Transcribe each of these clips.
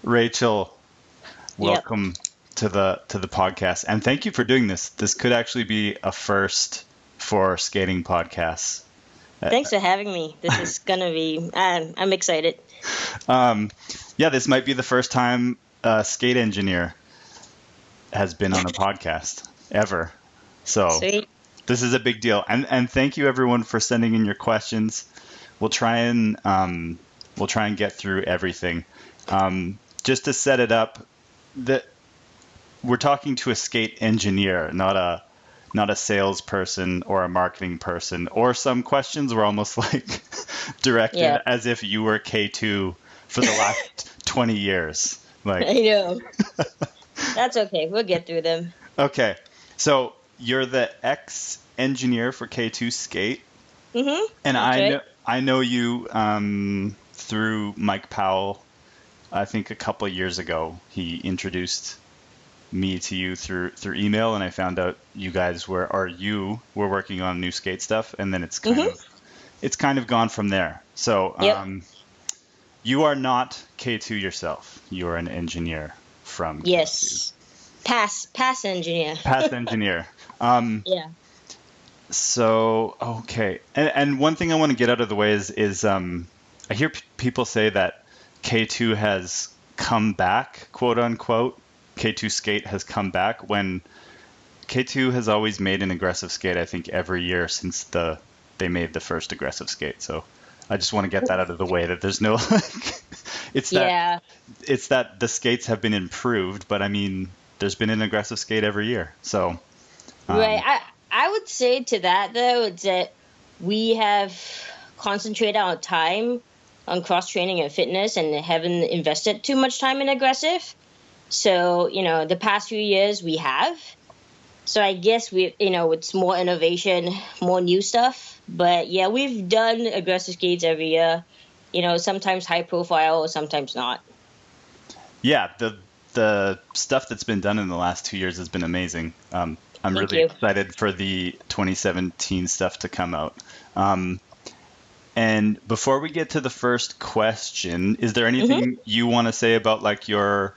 Rachel, Yep. welcome to the podcast, and thank you for doing this. This could actually be a first for skating podcasts. Uh, Thanks for having me. This is gonna be. I'm excited. Um, yeah, this might be the first time a skate engineer has been on a podcast ever. So Sweet. this is a big deal, and thank you everyone for sending in your questions. We'll try and get through everything. Just to set it up, that we're talking to a skate engineer, not a salesperson or a marketing person. Or some questions were almost like directed Yeah. as if you were K2 for the last 20 years. Like, I know. That's okay. We'll get through them. okay, so you're the ex-engineer for K2 Skate, and That's right. I know you through Mike Powell. I think a couple of years ago, he introduced me to you through email, and I found out you were working on new skate stuff, and then it's kind of gone from there. So Yep. you are not K2 yourself. You are an engineer from K2, Yes. Pass engineer. past engineer. Um, Yeah. so okay, and one thing I want to get out of the way is I hear people say that K2 has come back, quote unquote. K2 skate has come back when K2 has always made an aggressive skate, I think, every year since they made the first aggressive skate. So I just want to get that out of the way that there's no like it's that Yeah. it's that the skates have been improved, but I mean there's been an aggressive skate every year. So Right. um, I would say to that though, it's that we have concentrated our time on cross training and fitness and haven't invested too much time in aggressive. So, the past few years we have. So I guess it's more innovation, more new stuff. But yeah, we've done aggressive skates every year. Sometimes high profile, sometimes not. yeah, the stuff that's been done in the last 2 years has been amazing. I'm Thank really you. excited for the 2017 stuff to come out. Um, And before we get to the first question, is there hmm anything you want to say about like your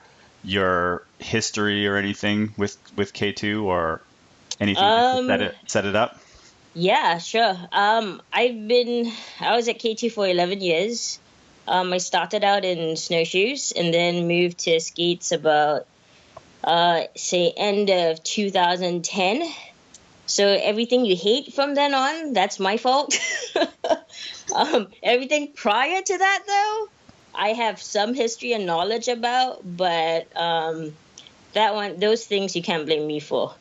history or anything with K2 or anything just to Um, set it up? yeah, sure. I was at KT for 11 years. I started out in snowshoes and then moved to skates about, say, end of 2010. So everything you hate from then on, that's my fault. Everything prior to that, though, I have some history and knowledge about, but those things you can't blame me for.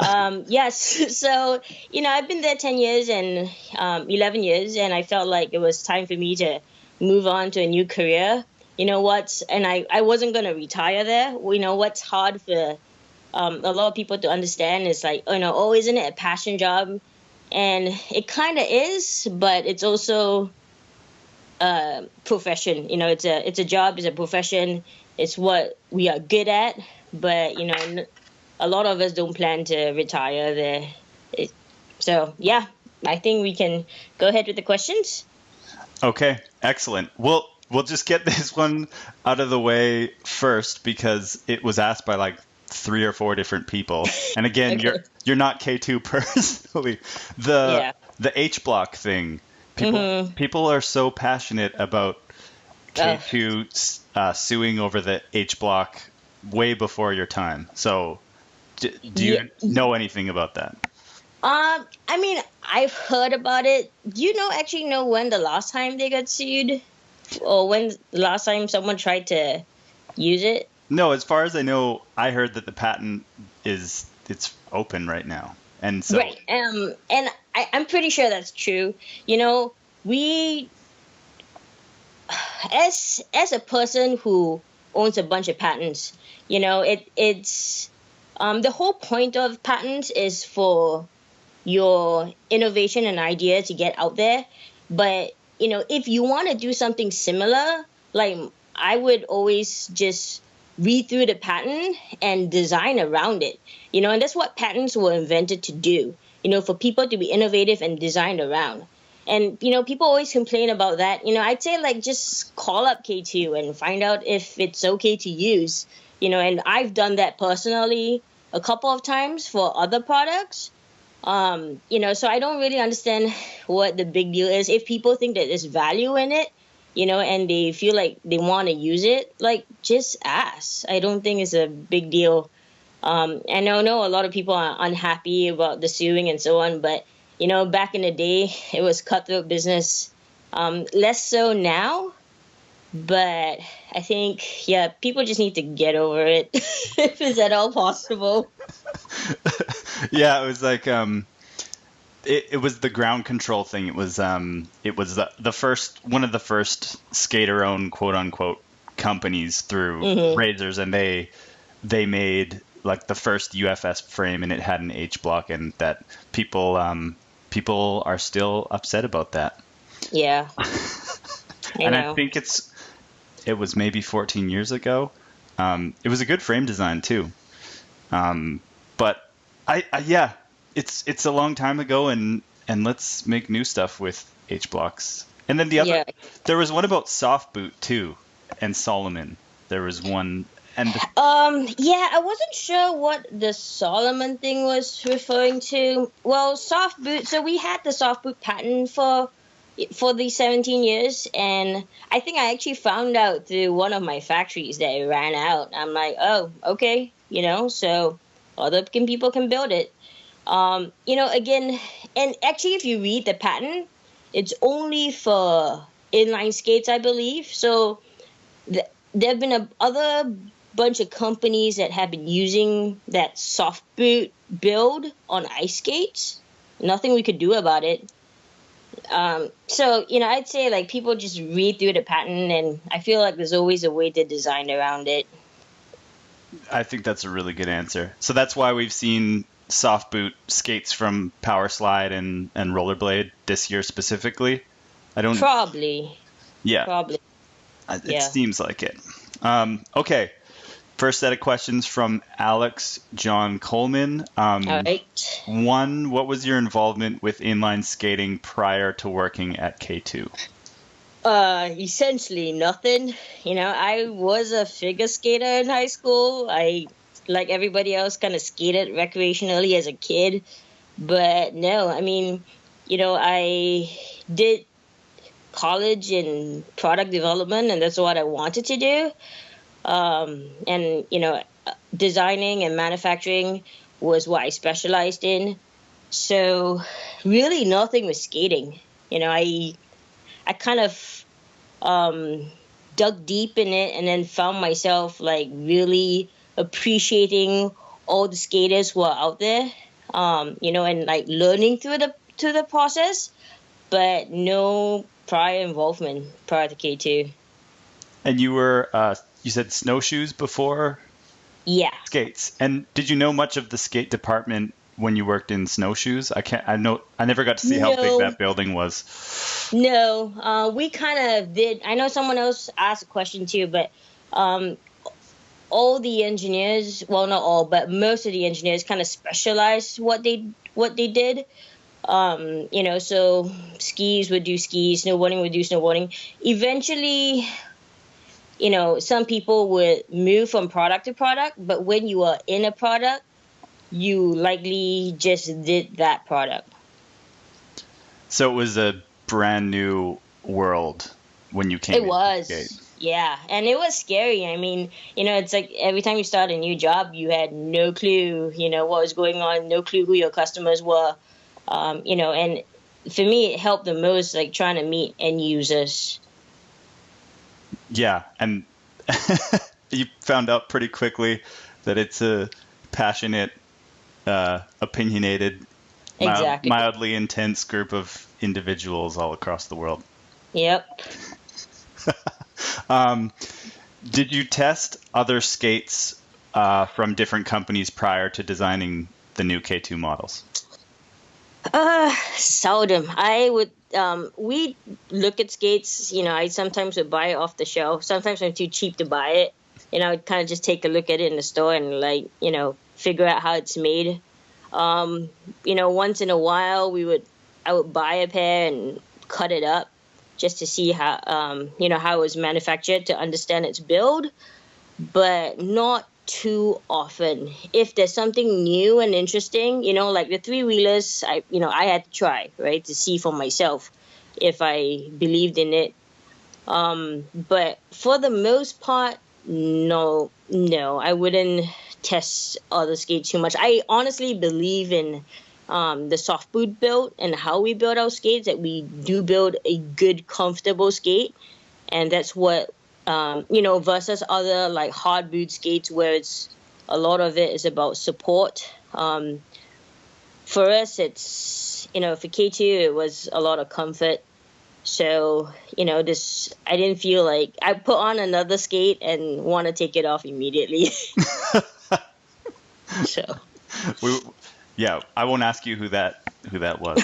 Yes, so I've been there 10 years and 11 years, and I felt like it was time for me to move on to a new career. And I wasn't going to retire there. What's hard for a lot of people to understand is like, oh, isn't it a passion job? And it kind of is, but it's also a profession. It's a job, it's a profession, it's what we are good at. But a lot of us don't plan to retire there. So yeah, I think we can go ahead with the questions. Okay, excellent. We'll just get this one out of the way first because it was asked by like three or four different people. And again, Okay. you're not K2 personally. The Yeah. the H block thing. Mm-hmm. People are so passionate about Uh, K2 suing over the H block way before your time. So do yeah. you know anything about that? I mean, I've heard about it. Do you actually know when the last time they got sued, or when the last time someone tried to use it? No, as far as I know, I heard that the patent it's open right now. And so Right. And I'm pretty sure that's true. We, as a person who owns a bunch of patents, it's the whole point of patents is for your innovation and idea to get out there. But if you want to do something similar, like I would always just read through the patent and design around it. And that's what patents were invented to do. For people to be innovative and design around. And, people always complain about that. I'd say, like, just call up K2 and find out if it's okay to use, and I've done that personally a couple of times for other products. So I don't really understand what the big deal is. If people think that there's value in it, and they feel like they want to use it, like, just ask. I don't think it's a big deal. I know a lot of people are unhappy about the suing and so on, but, back in the day, it was cutthroat business. Less so now, but I think, people just need to get over it, if it's at all possible. Yeah, it was like it was the ground control thing. It was the first one of the first skater-owned quote unquote companies through razors, and they made like the first UFS frame, and it had an H block, and that people are still upset about that. Yeah. I think it was maybe 14 years ago. It was a good frame design too. But it's a long time ago, and let's make new stuff with H blocks. And then there was one about soft boot too, and Solomon. There was one, and I wasn't sure what the Solomon thing was referring to. Well, soft boot. So we had the soft boot patent for the 17 years, and I think I actually found out through one of my factories that it ran out. I'm like, oh, okay, so other people can build it. Again, and actually, if you read the patent, it's only for inline skates, I believe. So there have been other bunch of companies that have been using that soft boot build on ice skates. Nothing we could do about it. So, I'd say, like, people just read through the patent, and I feel like there's always a way to design around it. I think that's a really good answer. So that's why we've seen soft boot skates from Power Slide and Rollerblade this year specifically. Probably. Yeah. Probably. It seems like it. Okay. First set of questions from Alex John Coleman. All right. One, what was your involvement with inline skating prior to working at K2? Essentially nothing. I was a figure skater in high school. I, like everybody else, kind of skated recreationally as a kid. But no, I mean, I did college in product development, and that's what I wanted to do. And, designing and manufacturing was what I specialized in. So really nothing with skating. I kind of dug deep in it, and then found myself, like, really appreciating all the skaters who are out there, and, like, learning through the process, but no prior involvement prior to K2. And you were, you said snowshoes before? Yeah. Skates. And did you know much of the skate department when you worked in snowshoes? I never got to see how big that building was. No, we kind of did. I know someone else asked a question too, but all the engineers, well, not all, but most of the engineers kind of specialized what they did. So skis would do skis, snowboarding would do snowboarding. Eventually, some people would move from product to product, but when you are in a product, you likely just did that product. So it was a brand new world when you came. It was, yeah, and it was scary. I mean, it's like every time you start a new job, you had no clue, what was going on, no clue who your customers were, and for me, it helped the most, like, trying to meet end users. Yeah, and you found out pretty quickly that it's a passionate, opinionated, mildly intense group of individuals all across the world. Yep. Did you test other skates from different companies prior to designing the new K2 models? Seldom. I would. We look at skates. I sometimes would buy it off the shelf. Sometimes I'm too cheap to buy it. I'd kind of just take a look at it in the store and, like, figure out how it's made. Once in a while I would buy a pair and cut it up just to see how how it was manufactured, to understand its build, but not too often. If there's something new and interesting, like the three-wheelers, I had to try, right, to see for myself if I believed in it. But for the most part, no, I wouldn't test other skates too much. I honestly believe in the soft boot build and how we build our skates, that we do build a good, comfortable skate. And that's what, versus other like hard boot skates where a lot of it is about support. For us, it's, for K2, it was a lot of comfort. So, I didn't feel like I put on another skate and want to take it off immediately. So. Yeah, I won't ask you who that was.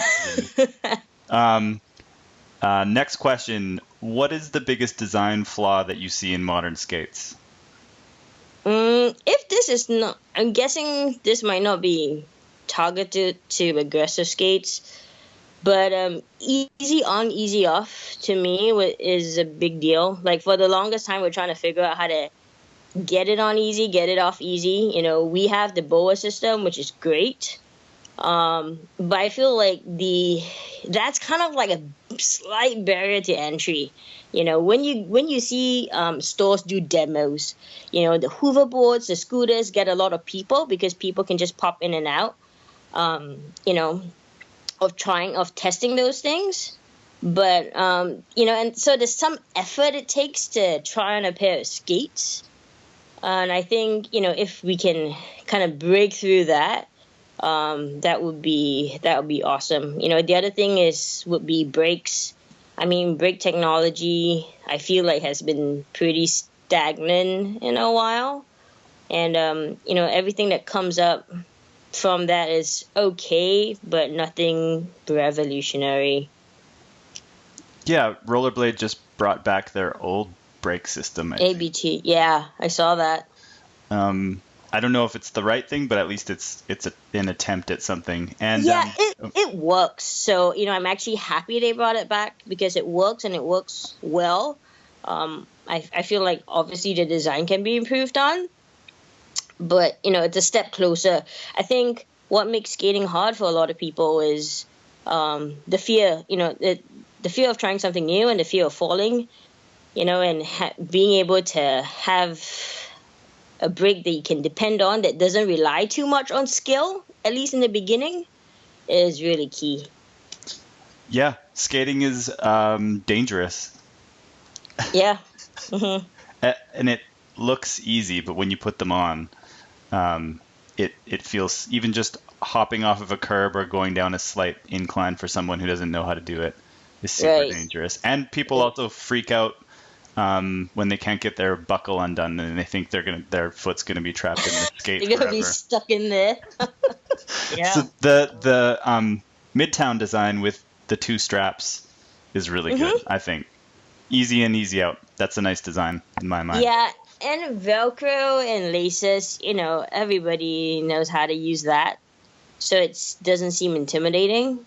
Next question. What is the biggest design flaw that you see in modern skates? If this is not, I'm guessing this might not be targeted to aggressive skates, but easy on, easy off to me is a big deal. Like for the longest time, we're trying to figure out how to get it on easy, get it off easy. We have the BOA system, which is great. But I feel like that's kind of like a slight barrier to entry. When you see stores do demos, the hoverboards, the scooters get a lot of people because people can just pop in and out, of testing those things. But, and so there's some effort it takes to try on a pair of skates. And I think, if we can kind of break through that, that would be awesome. The other thing would be brakes. I mean, brake technology, I feel like has been pretty stagnant in a while. And, everything that comes up from that is okay, but nothing revolutionary. Yeah, Rollerblade just brought back their old brake system. ABT, yeah, I saw that. I don't know if it's the right thing, but at least it's an attempt at something. And yeah, it works. So I'm actually happy they brought it back because it works and it works well. I feel like obviously the design can be improved on, but it's a step closer. I think what makes skating hard for a lot of people is the fear. The fear of trying something new and the fear of falling. And being able to have a brake that you can depend on that doesn't rely too much on skill, at least in the beginning, is really key. Yeah, skating is dangerous. Yeah. Mm-hmm. And it looks easy, but when you put them on, it feels, even just hopping off of a curb or going down a slight incline for someone who doesn't know how to do it is super dangerous. And people also freak out when they can't get their buckle undone and they think their foot's gonna be trapped in the skate They're gonna be stuck in there. Yeah. So the Midtown design with the two straps is really good, I think. Easy in, easy out. That's a nice design in my mind. Yeah, and Velcro and laces, everybody knows how to use that. So it doesn't seem intimidating.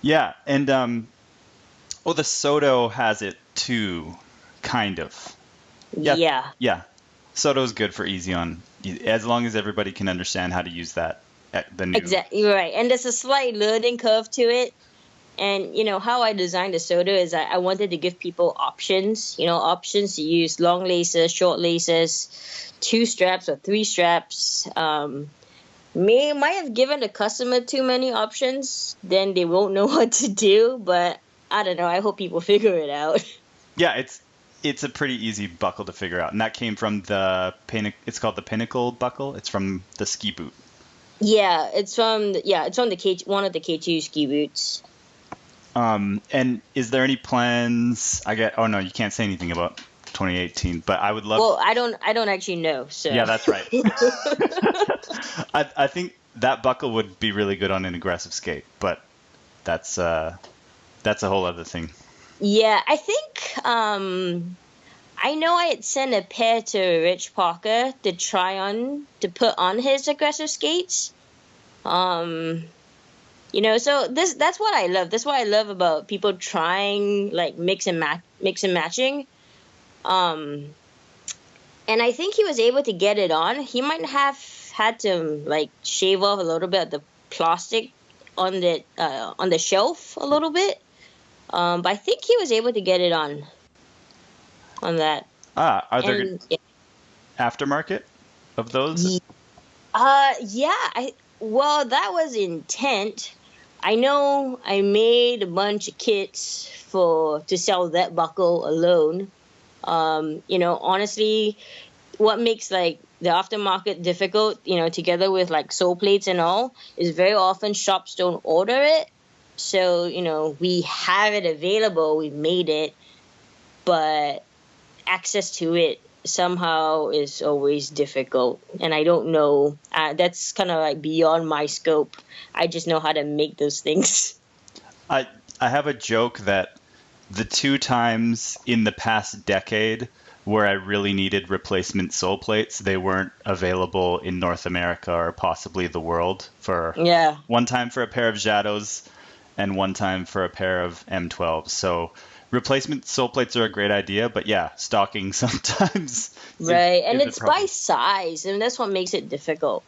Yeah, and the Soto has it too, kind of. Yeah. Soto's good for easy on, as long as everybody can understand how to use that. Exactly right, and there's a slight learning curve to it. And how I designed the Soto is I wanted to give people options. Options to use long laces, short laces, 2 straps or 3 straps. Might have given the customer too many options, then they won't know what to do. But I don't know. I hope people figure it out. Yeah, it's a pretty easy buckle to figure out, and that came from it's called the Pinnacle buckle. It's from the ski boot. Yeah, it's from one of the K2 ski boots. And is there any plans? Oh no, you can't say anything about 2018, but I would love. Well, I don't actually know. So yeah, that's right. I think that buckle would be really good on an aggressive skate, but that's a whole other thing. Yeah, I think I know I had sent a pair to Rich Parker to put on his aggressive skates. So that's what I love. That's what I love about people trying like mix and matching. Um, and I think he was able to get it on. He might have had to like shave off a little bit of the plastic on the shelf a little bit. But I think he was able to get it on that. Are there And aftermarket of those? yeah, yeah. Well, that was intent. I know I made a bunch of kits to sell that buckle alone. Honestly, what makes like the aftermarket difficult, together with like sole plates and all, is very often shops don't order it. So, we have it available, we made it, but access to it somehow is always difficult. And I don't know. That's kind of like beyond my scope. I just know how to make those things. I I have a joke that the two times in the past decade where I really needed replacement sole plates, they weren't available in North America or possibly the world. For Yeah. one time for a pair of Jados and one time for a pair of M12s. So replacement sole plates are a great idea, but yeah, stocking sometimes Right. And is a it's by problem. size, and that's what makes it difficult.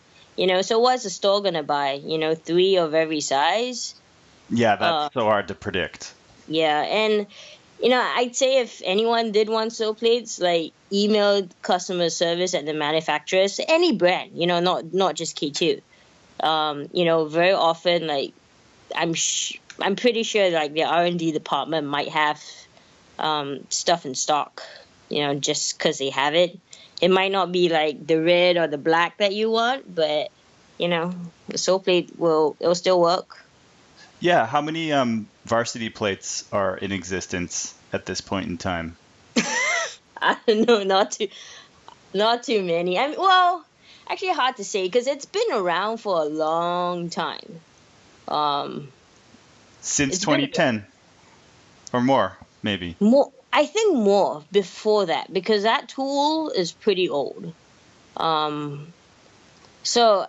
So what's the store gonna buy? Three of every size? Yeah, that's Uh, so hard to predict. yeah. And I'd say if anyone did want sole plates, like email customer service at the manufacturers, any brand, not just K2. Very often, like I'm pretty sure like the R&D department might have stuff in stock, just because they have it. It might not be like the red or the black that you want, but the sole plate it'll still work. Yeah, how many varsity plates are in existence at this point in time? I don't know, not too many. I mean, well, actually hard to say because it's been around for a long time. Um, Since it's been 2010 or more, maybe. more. I think more before that because that tool is pretty old. Um, so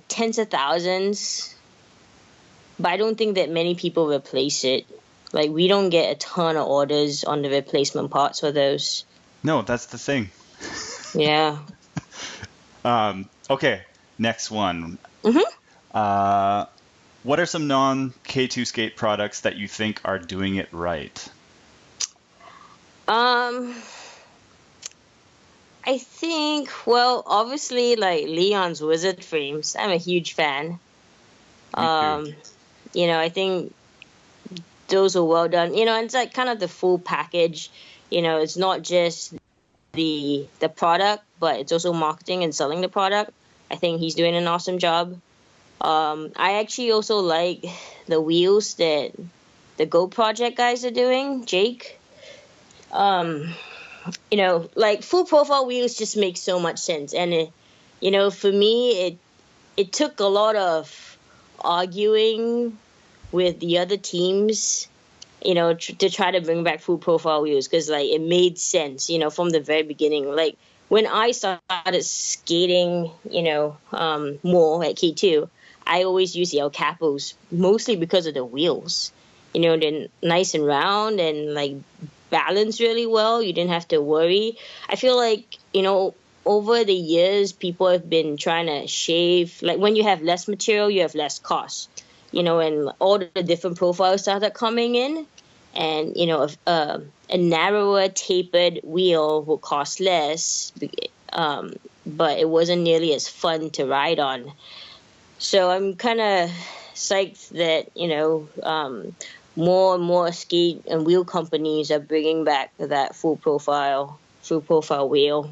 tens of thousands, but I don't think that many people replace it. Like we don't get a ton of orders on the replacement parts for those. No, that's the thing. Yeah. Okay, next one. hmm Uh, what are some non K2 skate products that you think are doing it right? Um, I think, well, obviously, like Leon's Wizard frames. I'm a huge fan. Me too. Um, I think those are well done. It's like kind of the full package. It's not just the product, but it's also marketing and selling the product. I think he's doing an awesome job. I actually also like the wheels that the Go Project guys are doing. Jake. Um, like full profile wheels just make so much sense, and for me, it took a lot of arguing with the other teams, to try to bring back full profile wheels because like it made sense, from the very beginning. Like when I started skating, more at K2, I always use the El Capos mostly because of the wheels. They're nice and round and like balance really well. You didn't have to worry. I feel like, over the years, people have been trying to shave. Like when you have less material, you have less cost, and all the different profiles started coming in. And, a narrower tapered wheel will cost less, but it wasn't nearly as fun to ride on. So I'm kind of psyched that, more and more skate and wheel companies are bringing back that full profile wheel.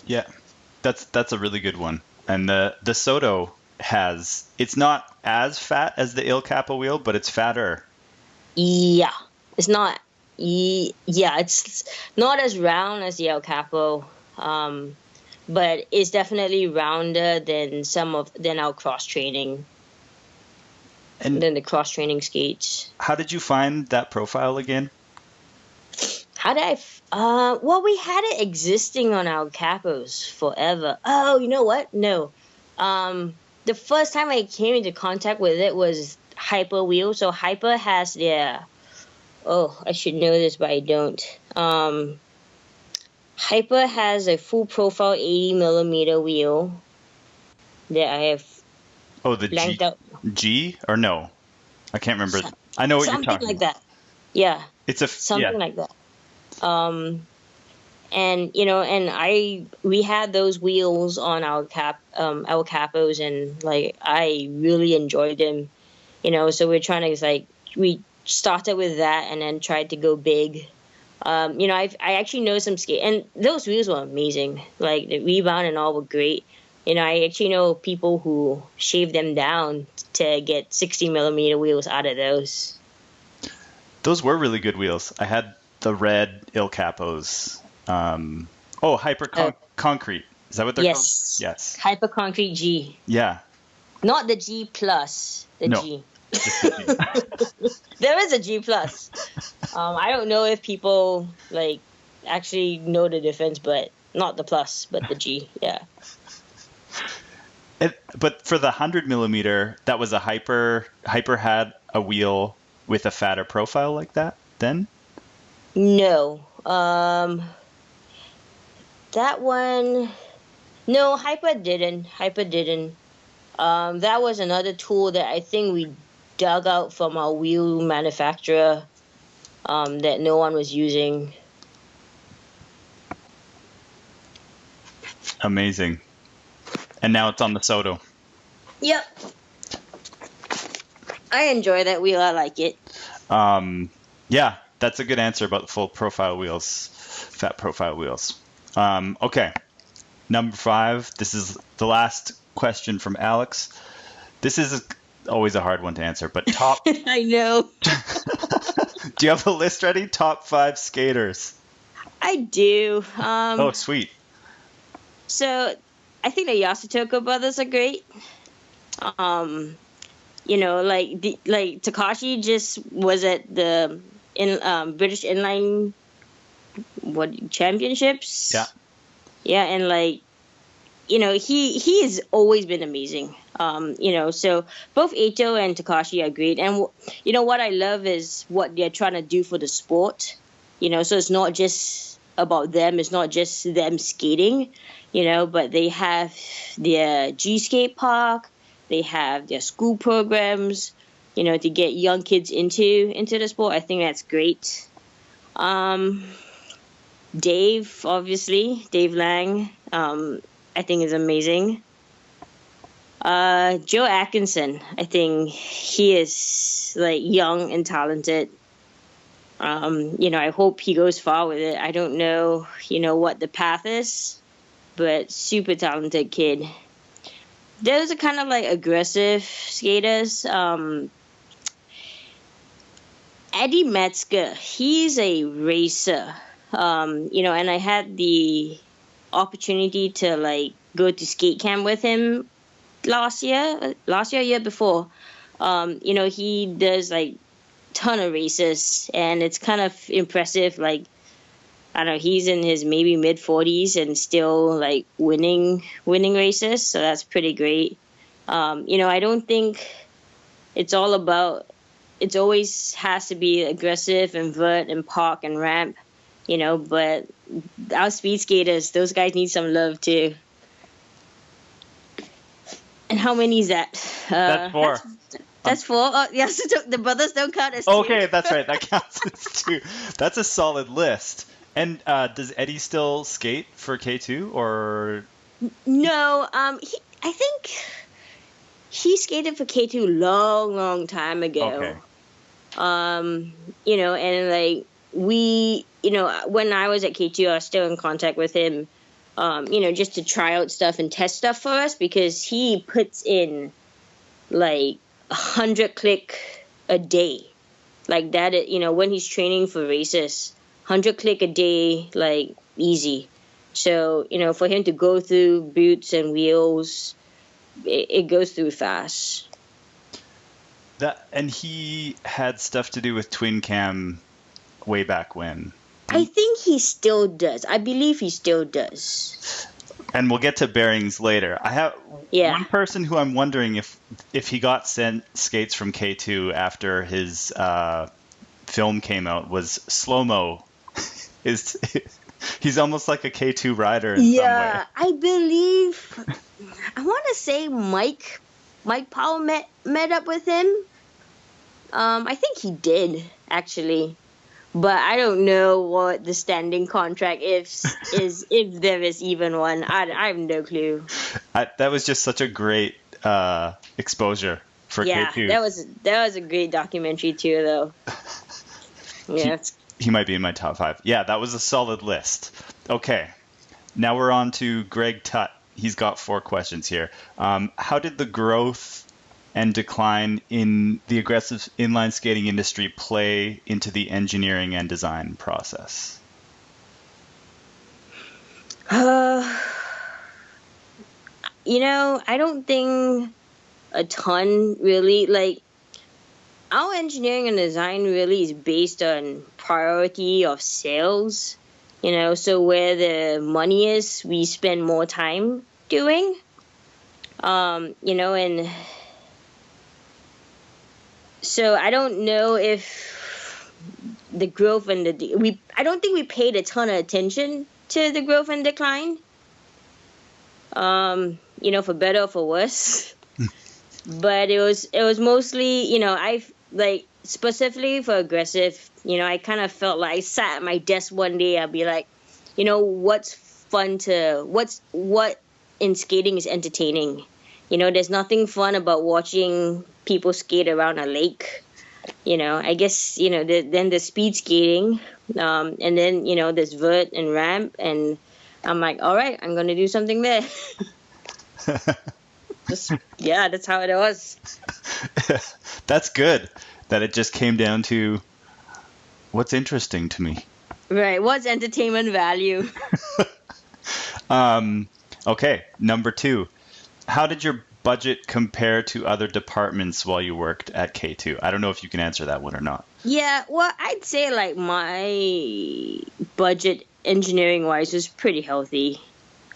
Yeah, that's a really good one. And the Soto has it's not as fat as the Il Capo wheel, but it's fatter. Yeah, it's not. Yeah, it's not as round as the El Capo, but it's definitely rounder than our cross training And than the cross training skates. how did you find that profile again? How did well, we had it existing on our capos forever. Oh, you know what? No. the first time I came into contact with it was Hyper wheel. So Hyper has their, oh, I should know this, but I don't. Hyper has a full profile 80 millimeter wheel that I have the blanked out. G or no? I can't remember. I know what you're Something talking like about. that. Yeah. It's a Something like that. And we had those wheels on our capos, and like I really enjoyed them. So we're trying to we started with that and then tried to go big. I actually know some skate, and those wheels were amazing. Like the rebound and all were great. I actually know people who shave them down to get 60 millimeter wheels out of those. Those were really good wheels. I had the red Il Capos. Hyper Concrete. Is that what they're called? Yes. Hyper Concrete G. Yeah. Not the G plus. The No. G. There is a G plus. I don't know if people actually know the difference, but not the plus, but the G. Yeah. But for the 100 millimeter, that was a Hyper. Hyper had a wheel with a fatter profile like that then? No. That one. No, Hyper didn't. That was another tool that I think we dug out from our wheel manufacturer that no one was using. Amazing. And now it's on the Soto. Yep. I enjoy that wheel. I like it. Yeah, that's a good answer about the full profile wheels, fat profile wheels. Okay. Number 5. This is the last question from Alex. This is always a hard one to answer, but top. I know. Do you have a list ready? Top 5 skaters. I do. Oh, sweet. So I think the Yasutoko brothers are great. Takashi just was at the British Inline championships. Yeah. Yeah, and he has always been amazing. So both Eito and Takashi are great. And what I love is what they're trying to do for the sport. So it's not just about them. It's not just them skating. But they have their G skate park. They have their school programs. To get young kids into the sport. I think that's great. Dave, obviously, Dave Lang, I think is amazing. Joe Atkinson, I think he is young and talented. I hope he goes far with it. I don't know, what the path is, but super talented kid. Those are kind of aggressive skaters. Eddie Metzger, he's a racer. And I had the opportunity to go to skate camp with him last year, year before. He does ton of races, and it's kind of impressive. I don't know, he's in his maybe mid 40s and still winning races, so that's pretty great. I don't think it's all about. It always has to be aggressive and vert and park and ramp. But our speed skaters, those guys need some love too. And how many is that? That's 4. That's 4? Oh, yeah, so the brothers don't count as 2. Okay, that's right. That counts as 2. That's a solid list. And does Eddie still skate for K2 or? No, I think he skated for K2 long time ago. Okay. And we, when I was at K2, I was still in contact with him, just to try out stuff and test stuff for us, because he puts in 100 click a day. That, when he's training for races, 100 click a day, easy. So, for him to go through boots and wheels, it goes through fast. And he had stuff to do with Twin Cam way back when. I think he still does. I believe he still does. And we'll get to bearings later. I have one person who I'm wondering if he got sent skates from K2 after his film came out was Slow-Mo. He's almost like a K2 rider in some way. I believe, I want to say Mike Powell met up with him. I think he did, actually. But I don't know what the standing contract is if there is even one. I have no clue. That was just such a great exposure for K2. That was a great documentary too, though. Yeah. He might be in my top 5. Yeah, that was a solid list. Okay, now we're on to Greg Tutt. He's got 4 questions here. How did the growth and decline in the aggressive inline skating industry play into the engineering and design process? I don't think a ton really. Like, our engineering and design really is based on priority of sales. So where the money is, we spend more time doing. And so I don't know if the growth and I don't think we paid a ton of attention to the growth and decline. For better or for worse. But it was mostly, specifically for aggressive, I kind of felt like I sat at my desk one day, I'd be like, what in skating is entertaining? There's nothing fun about watching people skate around a lake. I guess, then the speed skating, and then, there's vert and ramp, and I'm like, all right, I'm going to do something there. That's how it was. That's good that it just came down to what's interesting to me. Right. What's entertainment value? Okay. Number 2. How did your budget compare to other departments while you worked at K2? I don't know if you can answer that one or not. Yeah. Well, I'd say like my budget engineering wise was pretty healthy.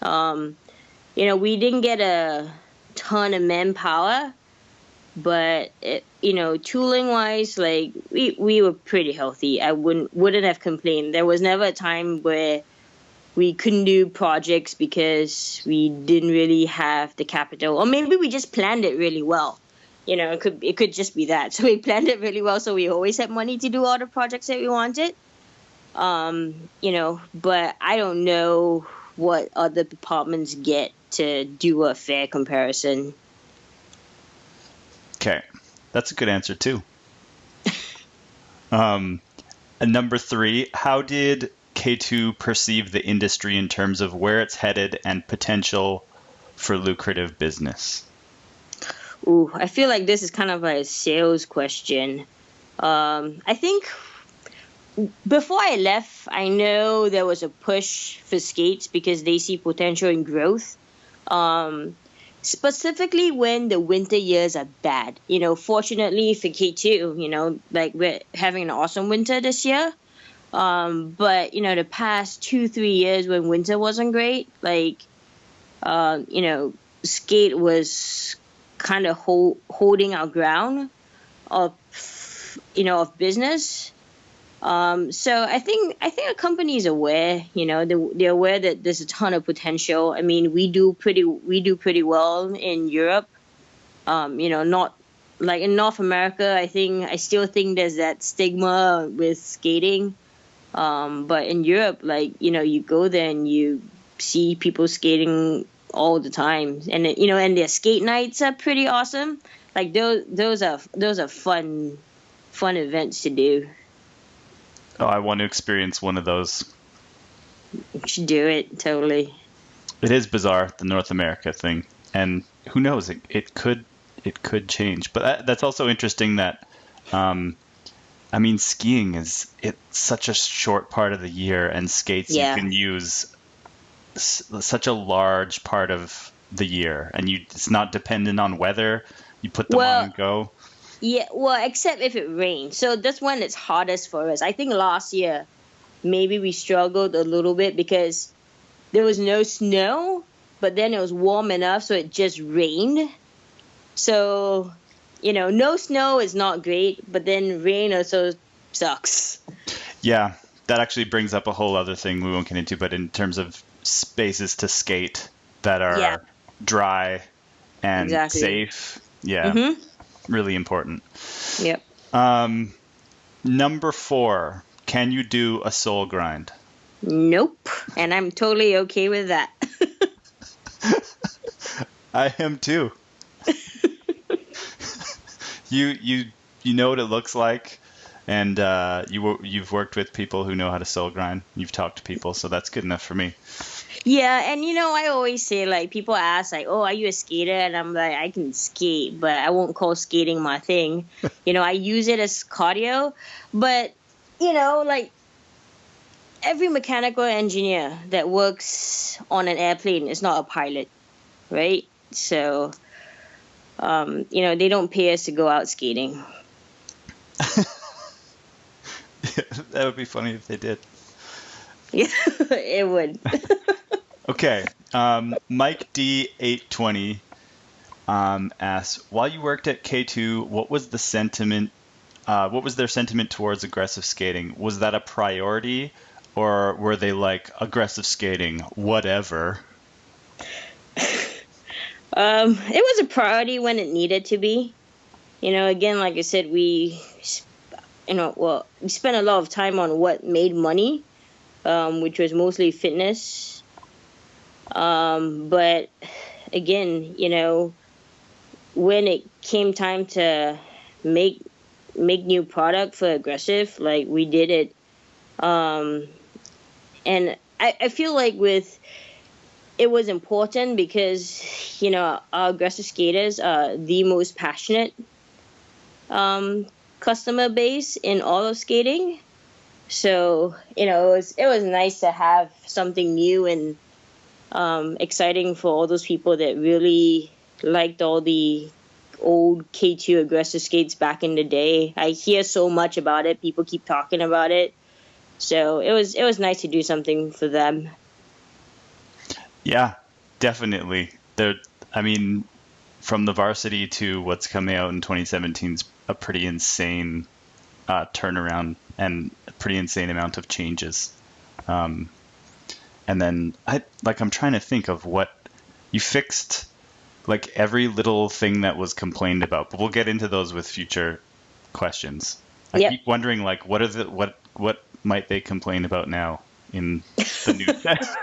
We didn't get a ton of manpower, but tooling wise, like we were pretty healthy. I wouldn't have complained. There was never a time where we couldn't do projects because we didn't really have the capital, or maybe we just planned it really well. It could just be that. So we planned it really well, so we always had money to do all the projects that we wanted. But I don't know what other departments get to do a fair comparison. Okay, that's a good answer too. And number 3, how did K2 perceive the industry in terms of where it's headed and potential for lucrative business? Ooh, I feel like this is kind of a sales question. I think before I left, I know there was a push for skates because they see potential in growth. Specifically when the winter years are bad. Fortunately for K2, we're having an awesome winter this year. But, the past 2-3 years when winter wasn't great, skate was kind of holding our ground of business. So I think a company is aware, they're aware that there's a ton of potential. I mean, we do pretty well in Europe. Not like in North America. I still think there's that stigma with skating. But in Europe, you go there and you see people skating all the time, and and their skate nights are pretty awesome. Like those are fun events to do. Oh, I want to experience one of those. You should do it, totally. It is bizarre, the North America thing, and who knows? It could change. But that's also interesting that, skiing it's such a short part of the year, and skates you can use such a large part of the year, and it's not dependent on weather. You put them on and go. Yeah, well, except if it rains. So that's when it's hardest for us. I think last year, maybe we struggled a little bit because there was no snow, but then it was warm enough, so it just rained. So, no snow is not great, but then rain also sucks. Yeah, that actually brings up a whole other thing we won't get into, but in terms of spaces to skate that are dry and safe, really important. Yep. Number 4, can you do a soul grind? Nope, and I'm totally okay with that. I am too. You know what it looks like, and you've worked with people who know how to soul grind. You've talked to people, so that's good enough for me. Yeah, and I always say, like, people ask, like, oh, are you a skater? And I'm like, I can skate, but I won't call skating my thing. I use it as cardio, but like, every mechanical engineer that works on an airplane is not a pilot, right? So, they don't pay us to go out skating. That would be funny if they did. Yeah, it would. Okay. Mike D820 asks, while you worked at K2, what was the sentiment? What was their sentiment towards aggressive skating? Was that a priority, or were they like, aggressive skating, whatever? It was a priority when it needed to be. Again, like I said, we spent a lot of time on what made money, which was mostly fitness. But again, when it came time to make new product for aggressive, like, we did it. And I feel like it was important because, our aggressive skaters are the most passionate customer base in all of skating. So, it was nice to have something new and exciting for all those people that really liked all the old K2 aggressive skates back in the day. I hear so much about it. People keep talking about it. So it was nice to do something for them. Yeah, definitely. From the varsity to what's coming out in 2017 is a pretty insane turnaround and a pretty insane amount of changes. And then I'm trying to think of what you fixed, like every little thing that was complained about, but we'll get into those with future questions. I keep wondering, like, what might they complain about now in the new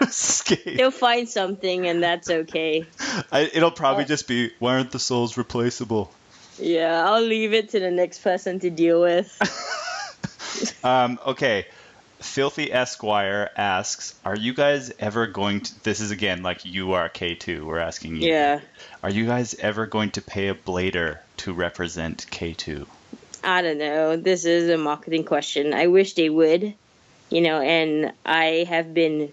skate? They'll find something, and that's okay. It'll probably just be, why aren't the soles replaceable? Yeah, I'll leave it to the next person to deal with. Okay. Filthy Esquire asks, are you guys ever going to, this is again like you are K2, we're asking you. Yeah. Are you guys ever going to pay a blader to represent K2? I don't know. This is a marketing question. I wish they would, and I have been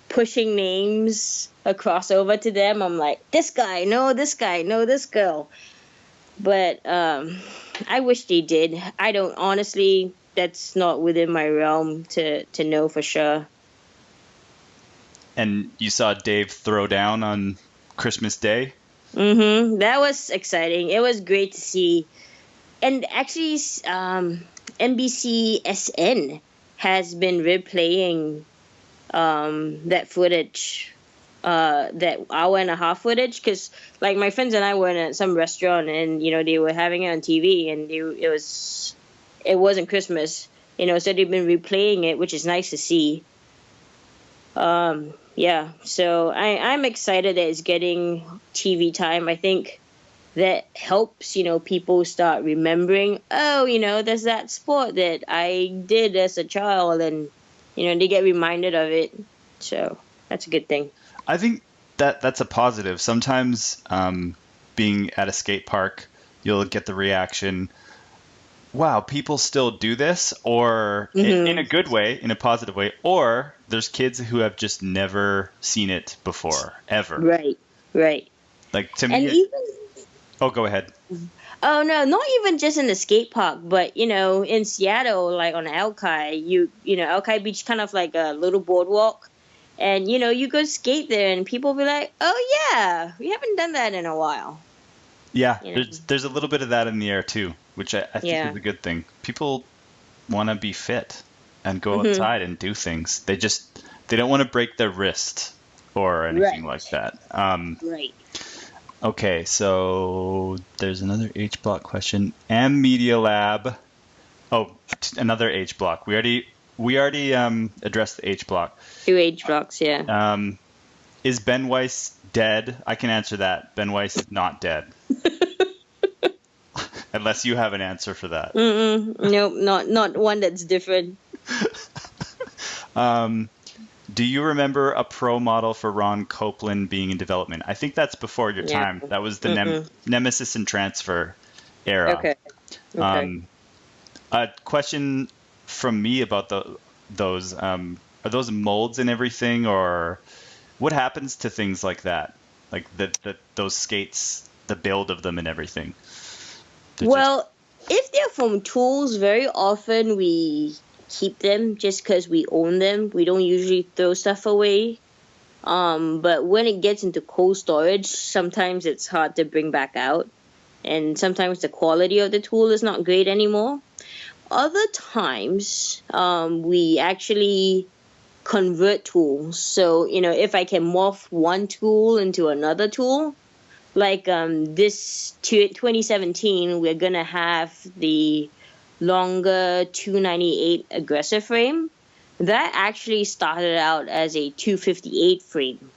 pushing names across over to them. I'm like, this guy, no, this girl. But I wish they did. I don't, honestly, that's not within my realm to know for sure. And you saw Dave throw down on Christmas Day? Mm-hmm. That was exciting. It was great to see. And actually, NBCSN has been replaying that footage, that hour-and-a-half footage, because, like, my friends and I were at some restaurant, and they were having it on TV, and it wasn't Christmas, so they've been replaying it, which is nice to see. Yeah, so I'm excited that it's getting TV time. I think that helps, people start remembering, there's that sport that I did as a child, and, they get reminded of it. So that's a good thing. I think that's a positive. Sometimes being at a skate park, you'll get the reaction, wow, people still do this, or in a good way, in a positive way, or there's kids who have just never seen it before, ever. Right. Like, to me, oh, go ahead. Oh, no, not even just in the skate park, but, in Seattle, like on Alki, Alki Beach, kind of like a little boardwalk. And you go skate there, and people be like, "Oh yeah, we haven't done that in a while." Yeah, You know? there's a little bit of that in the air too, which I think Yeah. is a good thing. People want to be fit and go Hmm. outside and do things. They don't want to break their wrist or anything like Right. that. Right. Okay, so there's another H block question. Am Media Lab. Oh, another H block. We already addressed the H block. 2 age blocks. Yeah. Is Ben Weiss dead? I can answer that. Ben Weiss is not dead. Unless you have an answer for that. Nope. Not one that's different. Do you remember a pro model for Ron Copeland being in development? I think that's before your Yeah. time. That was the Mm-mm. Nemesis and Transfer era. Okay. Okay. A question from me about those are those molds and everything, or what happens to things like that? Like those skates, the build of them and everything. They're just Well, if they're from tools, very often we keep them just because we own them. We don't usually throw stuff away. But when it gets into cold storage, sometimes it's hard to bring back out. And sometimes the quality of the tool is not great anymore. Other times, we actually convert tools. So, if I can morph one tool into another tool, like this 2017, we're going to have the longer 298 aggressor frame. That actually started out as a 258 frame.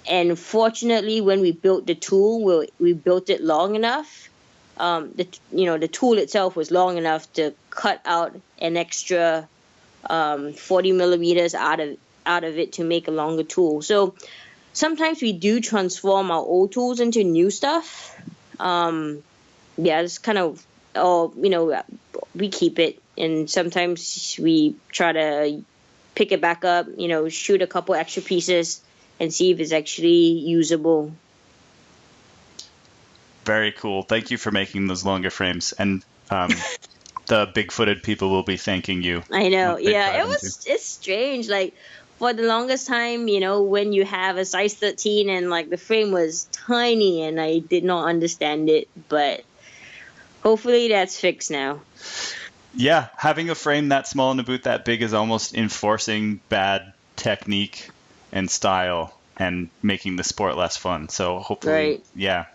And fortunately, when we built the tool, we built it long enough. The tool itself was long enough to cut out an extra 40 millimeters out of it to make a longer tool. So sometimes we do transform our old tools into new stuff. It's kind of, we keep it, and sometimes we try to pick it back up, shoot a couple extra pieces and see if it's actually usable. very cool. Thank you for making those longer frames, and the big-footed people will be thanking you. I know. Big Yeah, five and two. it's strange. Like, for the longest time, when you have a size 13 and like the frame was tiny, and I did not understand it, but hopefully that's fixed now. Yeah, having a frame that small and a boot that big is almost enforcing bad technique and style and making the sport less fun. So hopefully, Right. yeah.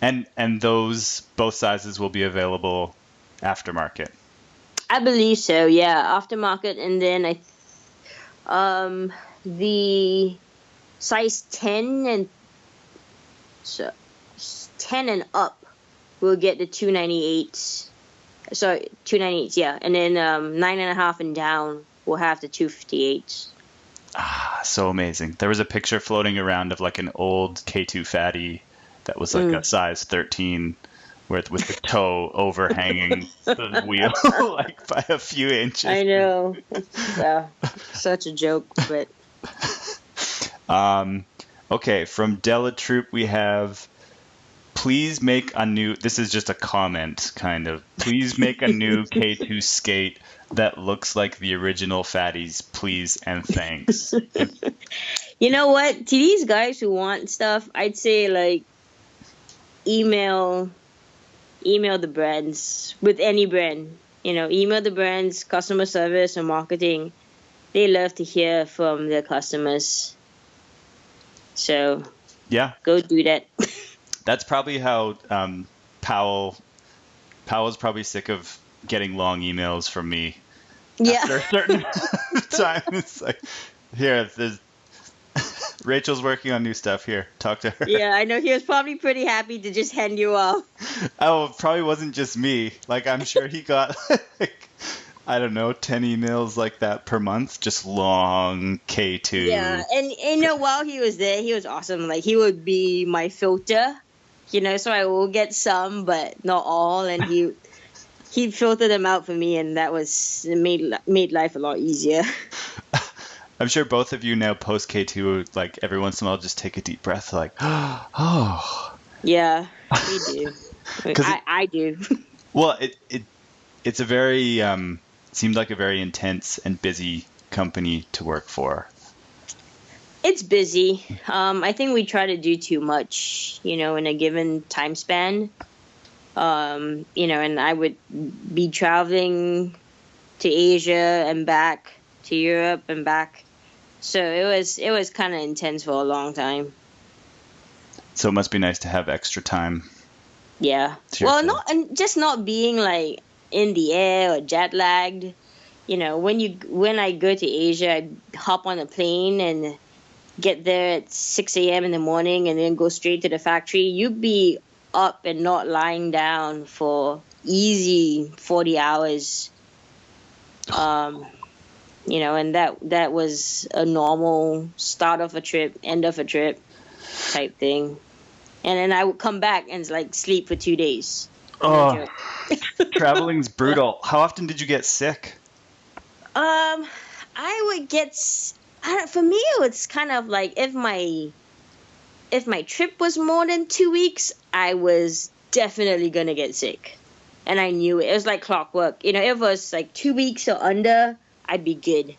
And those both sizes will be available aftermarket. I believe so. Yeah, aftermarket, and then the size 10 and so 10 and up will get the 298s. Sorry, 298s, yeah, and then 9.5 and down will have the 258s. So amazing. There was a picture floating around of like an old K2 fatty that was like a size 13 with the toe overhanging the wheel like by a few inches. I know. It's such a joke, but Okay, from Della Troop we have, please make a new, this is just a comment kind of, please make a new K2 skate that looks like the original fatties, please and thanks. you know what? To these guys who want stuff, I'd say like email the brands with any brand. Email the brands, customer service or marketing. They love to hear from their customers. So Yeah, go do that. that's probably how Powell's probably sick of getting long emails from me. Yeah. After a certain time, it's like, here, Rachel's working on new stuff. Here, talk to her. Yeah, I know he was probably pretty happy to just hand you off. Oh, it probably wasn't just me. Like, I'm sure he got, like, I don't know, 10 emails like that per month, just long K2. Yeah, and while he was there, he was awesome. Like, he would be my filter, so I will get some, but not all, and he'd filter them out for me, and that made life a lot easier. I'm sure both of you now post K2, like, every once in a while just take a deep breath, like, oh. Yeah, we do. I do. Well, it's a very, seemed like a very intense and busy company to work for. It's busy. I think we try to do too much, in a given time span. And I would be traveling to Asia and back to Europe and back. So it was kind of intense for a long time. So it must be nice to have extra time. Yeah. Well, just not being like in the air or jet lagged. When I go to Asia, I hop on a plane and get there at 6 a.m. in the morning and then go straight to the factory. You'd be up and not lying down for easy 40 hours. And that was a normal start of a trip, end of a trip type thing. And then I would come back and like sleep for 2 days. Oh, traveling's brutal. How often did you get sick? I would get. For me, it was kind of like if my trip was more than 2 weeks, I was definitely gonna get sick, and I knew it. It was like clockwork. If it was like 2 weeks or under, I'd be good.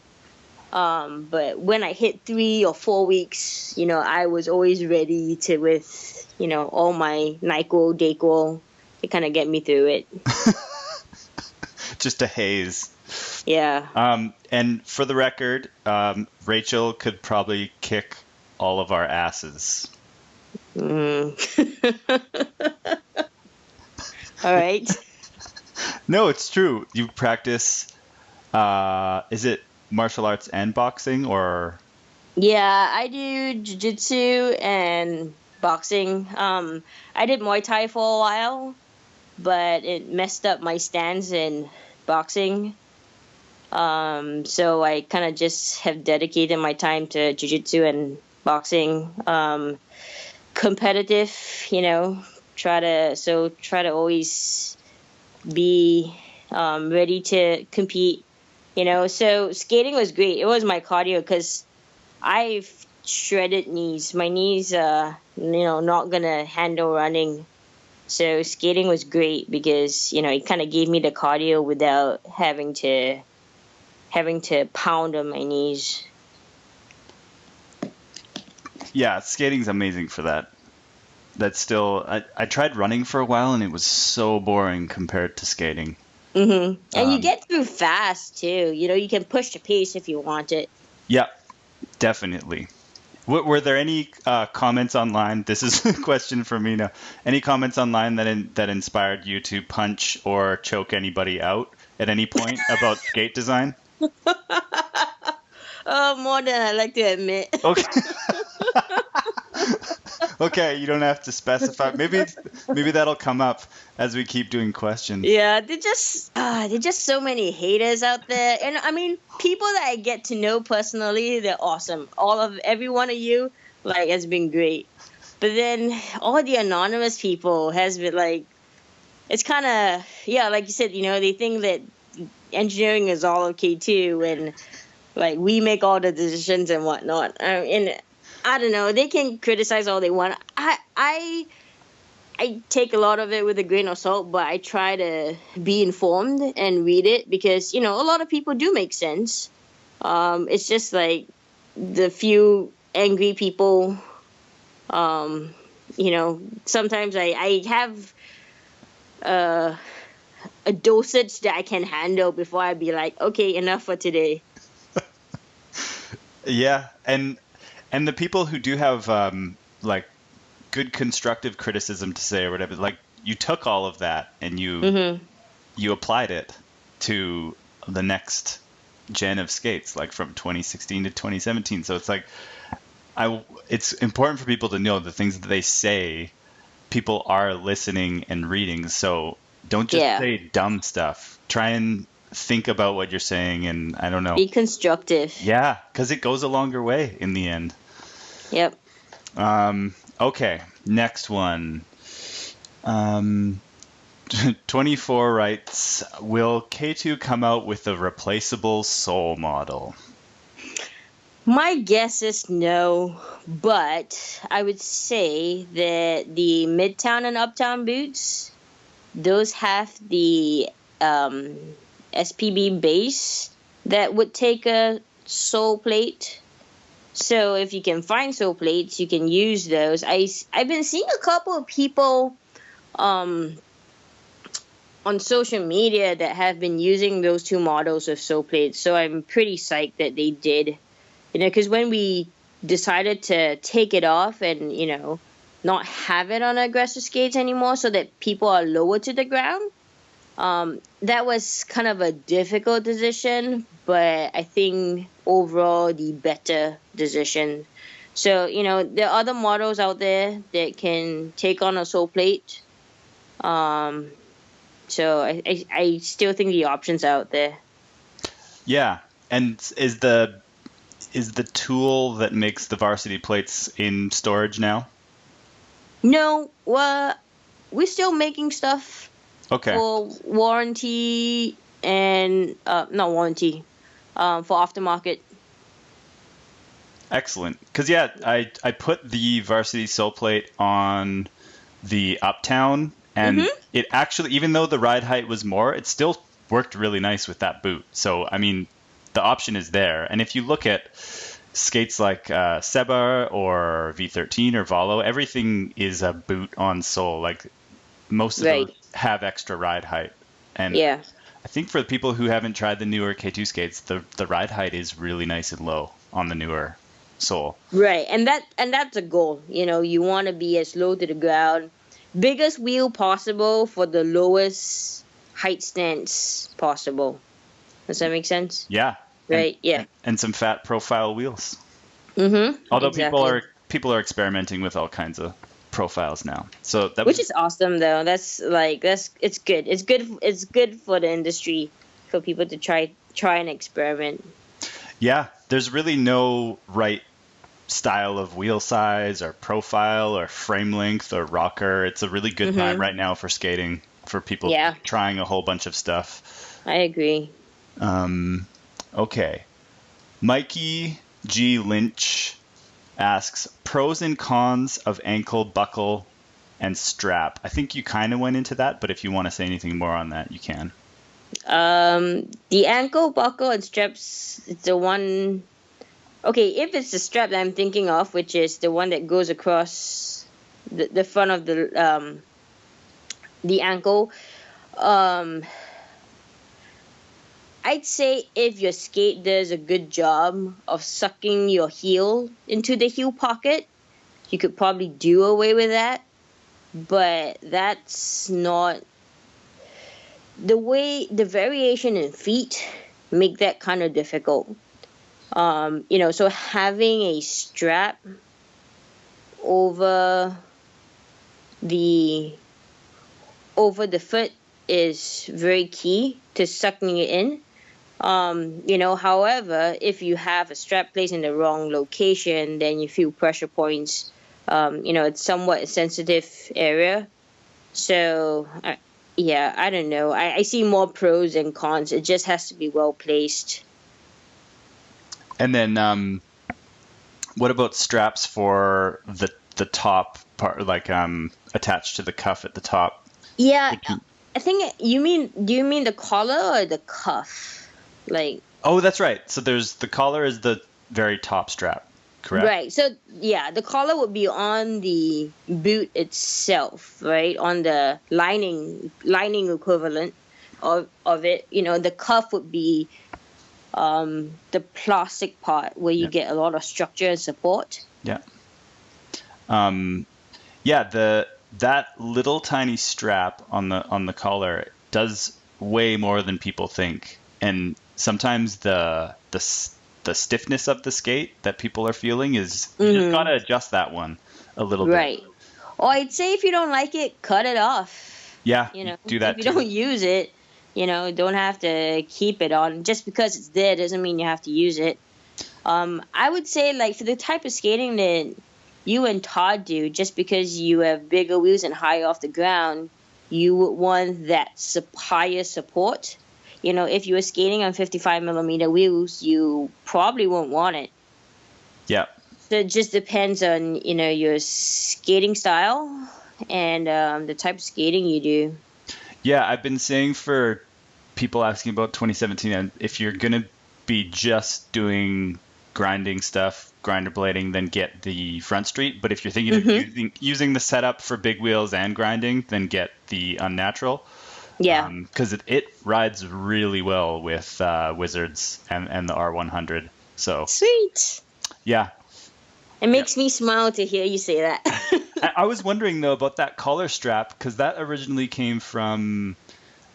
But when I hit 3 or 4 weeks, I was always ready to with all my NyQuil, DayQuil to kind of get me through it. Just a haze. Yeah. And for the record, Rachel could probably kick all of our asses. All right. No, it's true. You practice, is it martial arts and boxing or? Yeah, I do jiu-jitsu and boxing. I did Muay Thai for a while, but it messed up my stance in boxing. So I kind of just have dedicated my time to jiu-jitsu and boxing. Competitive, try to always be ready to compete. So skating was great. It was my cardio because I've shredded knees. My knees not gonna handle running. So skating was great because it kind of gave me the cardio without having to pound on my knees. Yeah, skating's amazing for that. That's still, I tried running for a while and it was so boring compared to skating. Mm-hmm. And you get through fast too. You can push the pace if you want it. Yeah, definitely. Were there any comments online? This is a question for me now. Any comments online that inspired you to punch or choke anybody out at any point about skate design? Oh, more than I like to admit. Okay. Okay, you don't have to specify. Maybe that'll come up as we keep doing questions. Yeah, they're just so many haters out there, and I mean, people that I get to know personally, they're awesome. Every one of you, like, has been great. But then all the anonymous people has been like, it's kind of like you said, they think that engineering is all okay too, and like we make all the decisions and whatnot. And I don't know. They can criticize all they want. I take a lot of it with a grain of salt, but I try to be informed and read it because, a lot of people do make sense. It's just like the few angry people, sometimes I have a dosage that I can handle before I be like, okay, enough for today. Yeah, and the people who do have like good constructive criticism to say or whatever, like you took all of that and you applied it to the next gen of skates, like from 2016 to 2017. So it's like it's important for people to know the things that they say. People are listening and reading, so don't just say dumb stuff. Try and think about what you're saying, and I don't know. Be constructive. Yeah, because it goes a longer way in the end. Yep. Okay, next one. 24 writes, will K2 come out with a replaceable sole model? My guess is no, but I would say that the Midtown and Uptown boots, those have the SPB base that would take a sole plate. So if you can find sole plates, you can use those. I've been seeing a couple of people on social media that have been using those two models of sole plates. So I'm pretty psyched that they did. Because when we decided to take it off and, not have it on aggressive skates anymore so that people are lower to the ground, that was kind of a difficult decision, but I think overall the better decision. So, there are other models out there that can take on a sole plate. So I still think the options out there. Yeah. And is the tool that makes the varsity plates in storage now? No, we're still making stuff. Okay. For warranty and not warranty, for aftermarket. Excellent. Because I put the varsity sole plate on the Uptown, and it actually, even though the ride height was more, it still worked really nice with that boot. So I mean, the option is there. And if you look at skates like Seba or V13 or Volo, everything is a boot on sole. Like most of those have extra ride height. And yeah. I think for the people who haven't tried the newer K2 skates, the ride height is really nice and low on the newer sole. Right, and that's a goal. You want to be as low to the ground, biggest wheel possible for the lowest height stance possible. Does that make sense? Yeah. Right. Yeah. And some fat profile wheels. Although exactly. people are experimenting with all kinds of profiles now. So which is awesome though. It's good. It's good for the industry for people to try and experiment. Yeah, there's really no right style of wheel size or profile or frame length or rocker. It's a really good time right now for skating, for people trying a whole bunch of stuff. I agree. Okay. Mikey G. Lynch asks, pros and cons of ankle, buckle, and strap. I think you kind of went into that, but if you want to say anything more on that, you can. The ankle, buckle, and straps, it's the one... Okay, if it's the strap that I'm thinking of, which is the one that goes across the front of the ankle, I'd say if your skate does a good job of sucking your heel into the heel pocket, you could probably do away with that. But that's not the variation in feet make that kind of difficult. So having a strap over the foot is very key to sucking it in. However, if you have a strap placed in the wrong location, then you feel pressure points. It's somewhat a sensitive area. So, I don't know. I see more pros and cons. It just has to be well placed. And then, what about straps for the top part, like attached to the cuff at the top? Yeah, I think do you mean the collar or the cuff? Oh, that's right. So there's the collar is the very top strap, correct? Right. So the collar would be on the boot itself, right? On the lining equivalent of it. The cuff would be the plastic part where you get a lot of structure and support. Yeah. That little tiny strap on the collar does way more than people think, and sometimes the stiffness of the skate that people are feeling is you just gotta adjust that one a little bit. Right. Or I'd say if you don't like it, cut it off. Yeah. Do that. If you don't use it, don't have to keep it on. Just because it's there doesn't mean you have to use it. I would say for the type of skating that you and Todd do, just because you have bigger wheels and higher off the ground, you would want that higher support. If you were skating on 55 millimeter wheels, you probably won't want it. Yeah. So it just depends on, your skating style and the type of skating you do. Yeah, I've been saying for people asking about 2017, and if you're going to be just doing grinding stuff, grinder blading, then get the front street. But if you're thinking of using the setup for big wheels and grinding, then get the unnatural. Yeah. Because it rides really well with Wizards and the R100. So Sweet. yeah. It makes me smile to hear you say that. I was wondering though about that collar strap, because that originally came from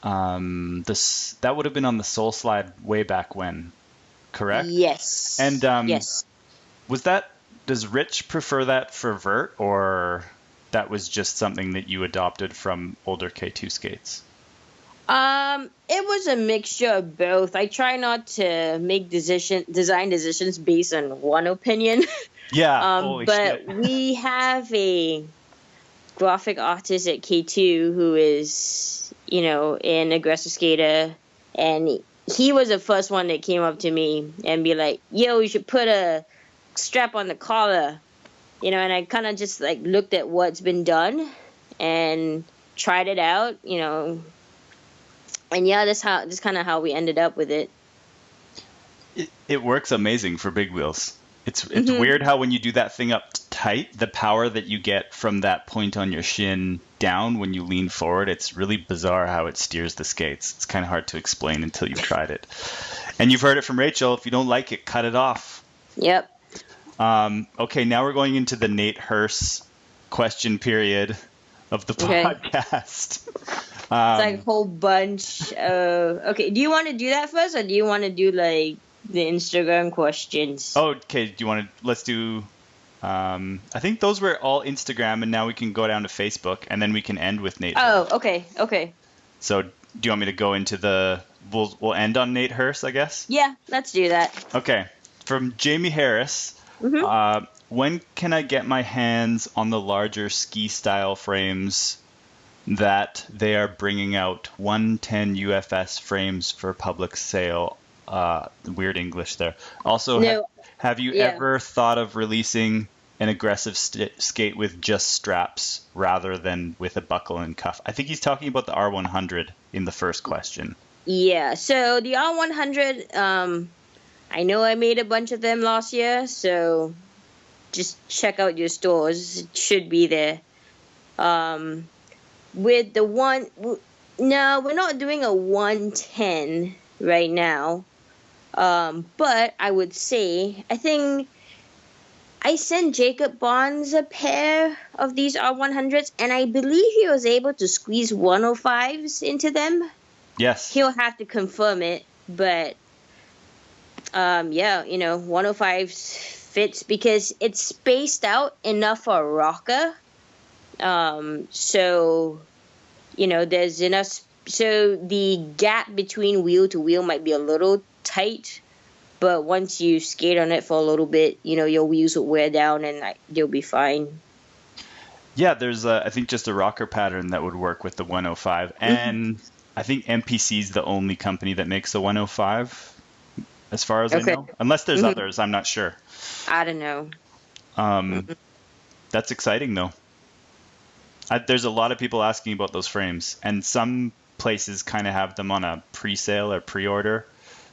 that would have been on the Soul Slide way back when, correct? Yes. And yes. Does Rich prefer that for vert, or that was just something that you adopted from older K2 skates? It was a mixture of both. I try not to make design decisions based on one opinion. Yeah, holy but shit. We have a graphic artist at K2 who is, an aggressive skater, and he was the first one that came up to me and be like, yo, you should put a strap on the collar, and I kind of just like looked at what's been done and tried it out, and yeah, that's kind of how we ended up with it. It works amazing for big wheels. It's weird how when you do that thing up tight, the power that you get from that point on your shin down when you lean forward, it's really bizarre how it steers the skates. It's kind of hard to explain until you've tried it. And you've heard it from Rachel. If you don't like it, cut it off. Yep. Okay, now we're going into the Nate Hurst question period of the podcast. It's like a whole bunch of... Okay, do you want to do that first, or do you want to do, like, the Instagram questions? Oh, okay. Do you want to... Let's do... I think those were all Instagram, and now we can go down to Facebook, and then we can end with Nate Hurst. Oh, okay. So, do you want me to go into the... We'll end on Nate Hurst, I guess? Yeah, let's do that. Okay. From Jamie Harris, when can I get my hands on the larger ski-style frames that they are bringing out 110 UFS frames for public sale? Weird English there. Also, No. have you ever thought of releasing an aggressive skate with just straps rather than with a buckle and cuff? I think he's talking about the R100 in the first question. Yeah, so the R100, I know I made a bunch of them last year, so just check out your stores. It should be there. With the no, we're not doing a 110 right now. But I would say, I think I sent Jacob Bonds a pair of these R100s, and I believe he was able to squeeze 105s into them. Yes. He'll have to confirm it, but 105s fits because it's spaced out enough for a rocker. So, there's enough. So the gap between wheel to wheel might be a little tight, but once you skate on it for a little bit, your wheels will wear down and you'll be fine. Yeah, there's I think just a rocker pattern that would work with the 105, and I think MPC is the only company that makes a 105, as far as I know. Unless there's others, I'm not sure. I don't know. That's exciting, though. There's a lot of people asking about those frames, and some places kind of have them on a pre-sale or pre-order.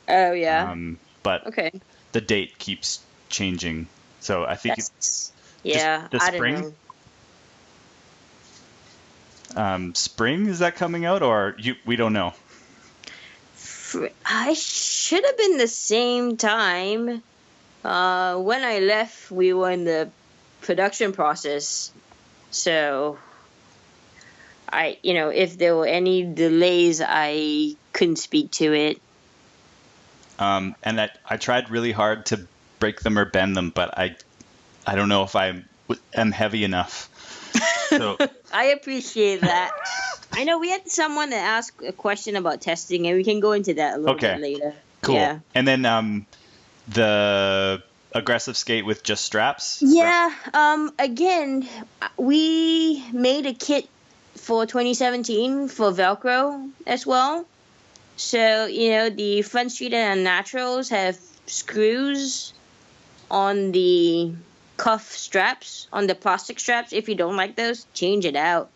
Oh, yeah. But the date keeps changing. So I think it's the spring. I don't know. Spring, is that coming out, or we don't know? I should have been the same time. When I left, we were in the production process. So, if there were any delays, I couldn't speak to it. And I tried really hard to break them or bend them, but I don't know if I am heavy enough. So. I appreciate that. I know we had someone that asked a question about testing, and we can go into that a little bit later. Cool. Yeah. And then the aggressive skate with just straps? Yeah. Again, we made a kit for 2017 for Velcro as well. So, the front street and naturals have screws on the cuff straps, on the plastic straps. If you don't like those, change it out.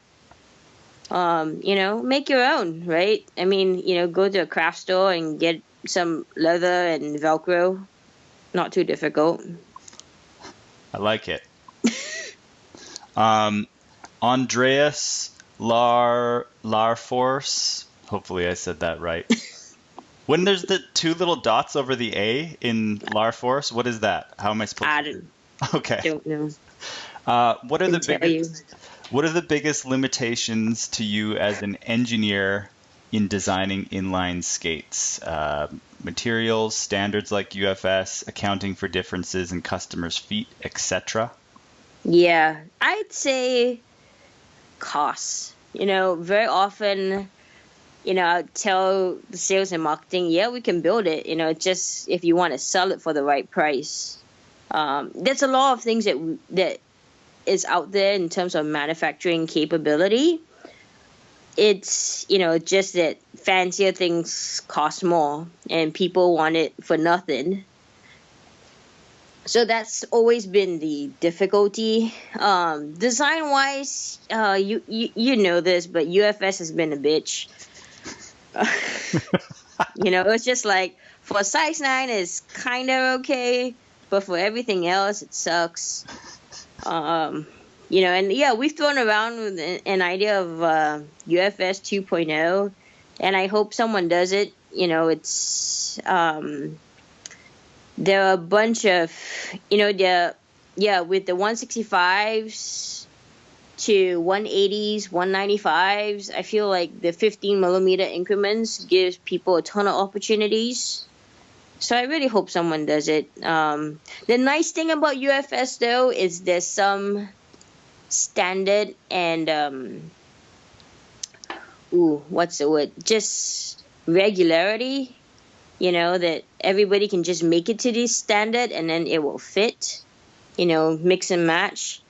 Make your own, right? I mean, go to a craft store and get some leather and Velcro. Not too difficult. I like it. Andreas Larforce. Hopefully I said that right. When there's the two little dots over the A in Larforce, what is that? How am I supposed I to? Okay. don't know. What are Can the tell you. biggest limitations to you as an engineer in designing inline skates? Materials, standards like UFS, accounting for differences in customers' feet, etc. Yeah, I'd say costs. Very often, I tell the sales and marketing, yeah, we can build it. Just if you want to sell it for the right price. There's a lot of things that is out there in terms of manufacturing capability. It's, just that fancier things cost more and people want it for nothing. So that's always been the difficulty. Design wise, you know this, but UFS has been a bitch. It's just like for size 9 it's kind of okay, but for everything else it sucks. And yeah, we've thrown around with an idea of UFS 2.0, and I hope someone does it. It's there are a bunch of with the 165s to 180s, 195s. I feel like the 15 millimeter increments gives people a ton of opportunities. So I really hope someone does it. The nice thing about UFS though is there's some standard and what's the word? Just regularity. That everybody can just make it to this standard and then it will fit. Mix and match.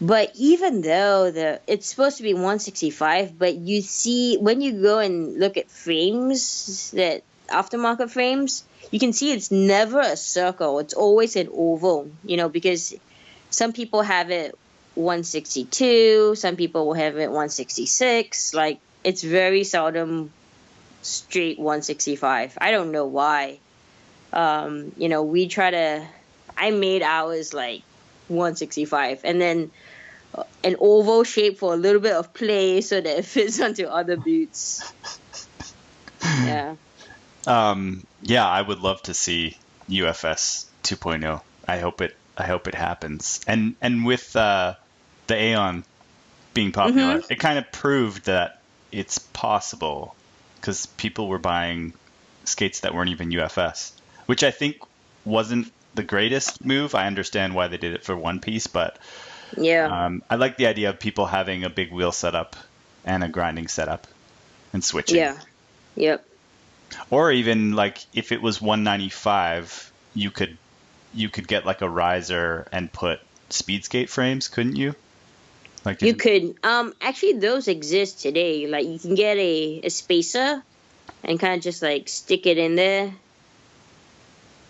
But even though it's supposed to be 165, but you see when you go and look at frames, that aftermarket frames, you can see it's never a circle. It's always an oval, because some people have it 162, some people will have it 166. Like, it's very seldom straight 165. I don't know why. I made ours like 165 and then an oval shape for a little bit of play so that it fits onto other boots. Yeah. Yeah, I would love to see UFS 2.0. I hope it happens. And with the Aeon being popular, it kind of proved that it's possible, because people were buying skates that weren't even UFS, which I think wasn't the greatest move. I understand why they did it for one piece, but yeah, I like the idea of people having a big wheel setup and a grinding setup and switching. Yeah. Yep. Or even like if it was 195, you could get like a riser and put speed skate frames, couldn't you? Like you could. Actually, those exist today. Like you can get a spacer and kind of just like stick it in there.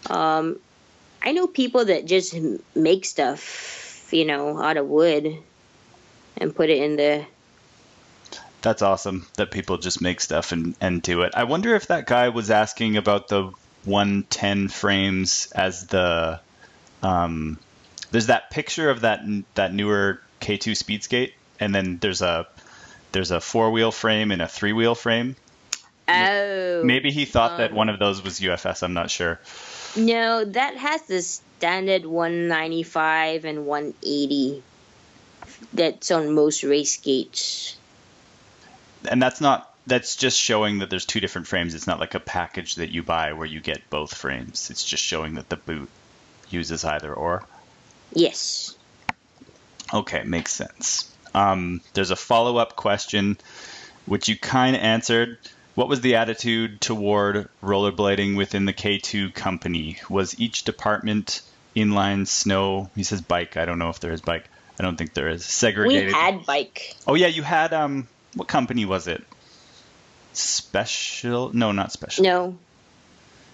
I know people that just make stuff, out of wood and put it in there. That's awesome that people just make stuff and do it. I wonder if that guy was asking about the 110 frames as the there's that picture of that newer K2 speed skate, and then there's a 4-wheel frame and a 3-wheel frame. Oh. Maybe he thought that one of those was UFS. I'm not sure. No, that has the standard 195 and 180 that's on most race skates. And that's just showing that there's two different frames. It's not like a package that you buy where you get both frames. It's just showing that the boot uses either or. Yes. Okay, makes sense. There's a follow-up question, which you kind of answered. What was the attitude toward rollerblading within the K2 company? Was each department inline, snow? He says bike. I don't know if there is bike. I don't think there is. Segregated. We had bike. Oh yeah, you had what company was it? Special? No, not Special. No.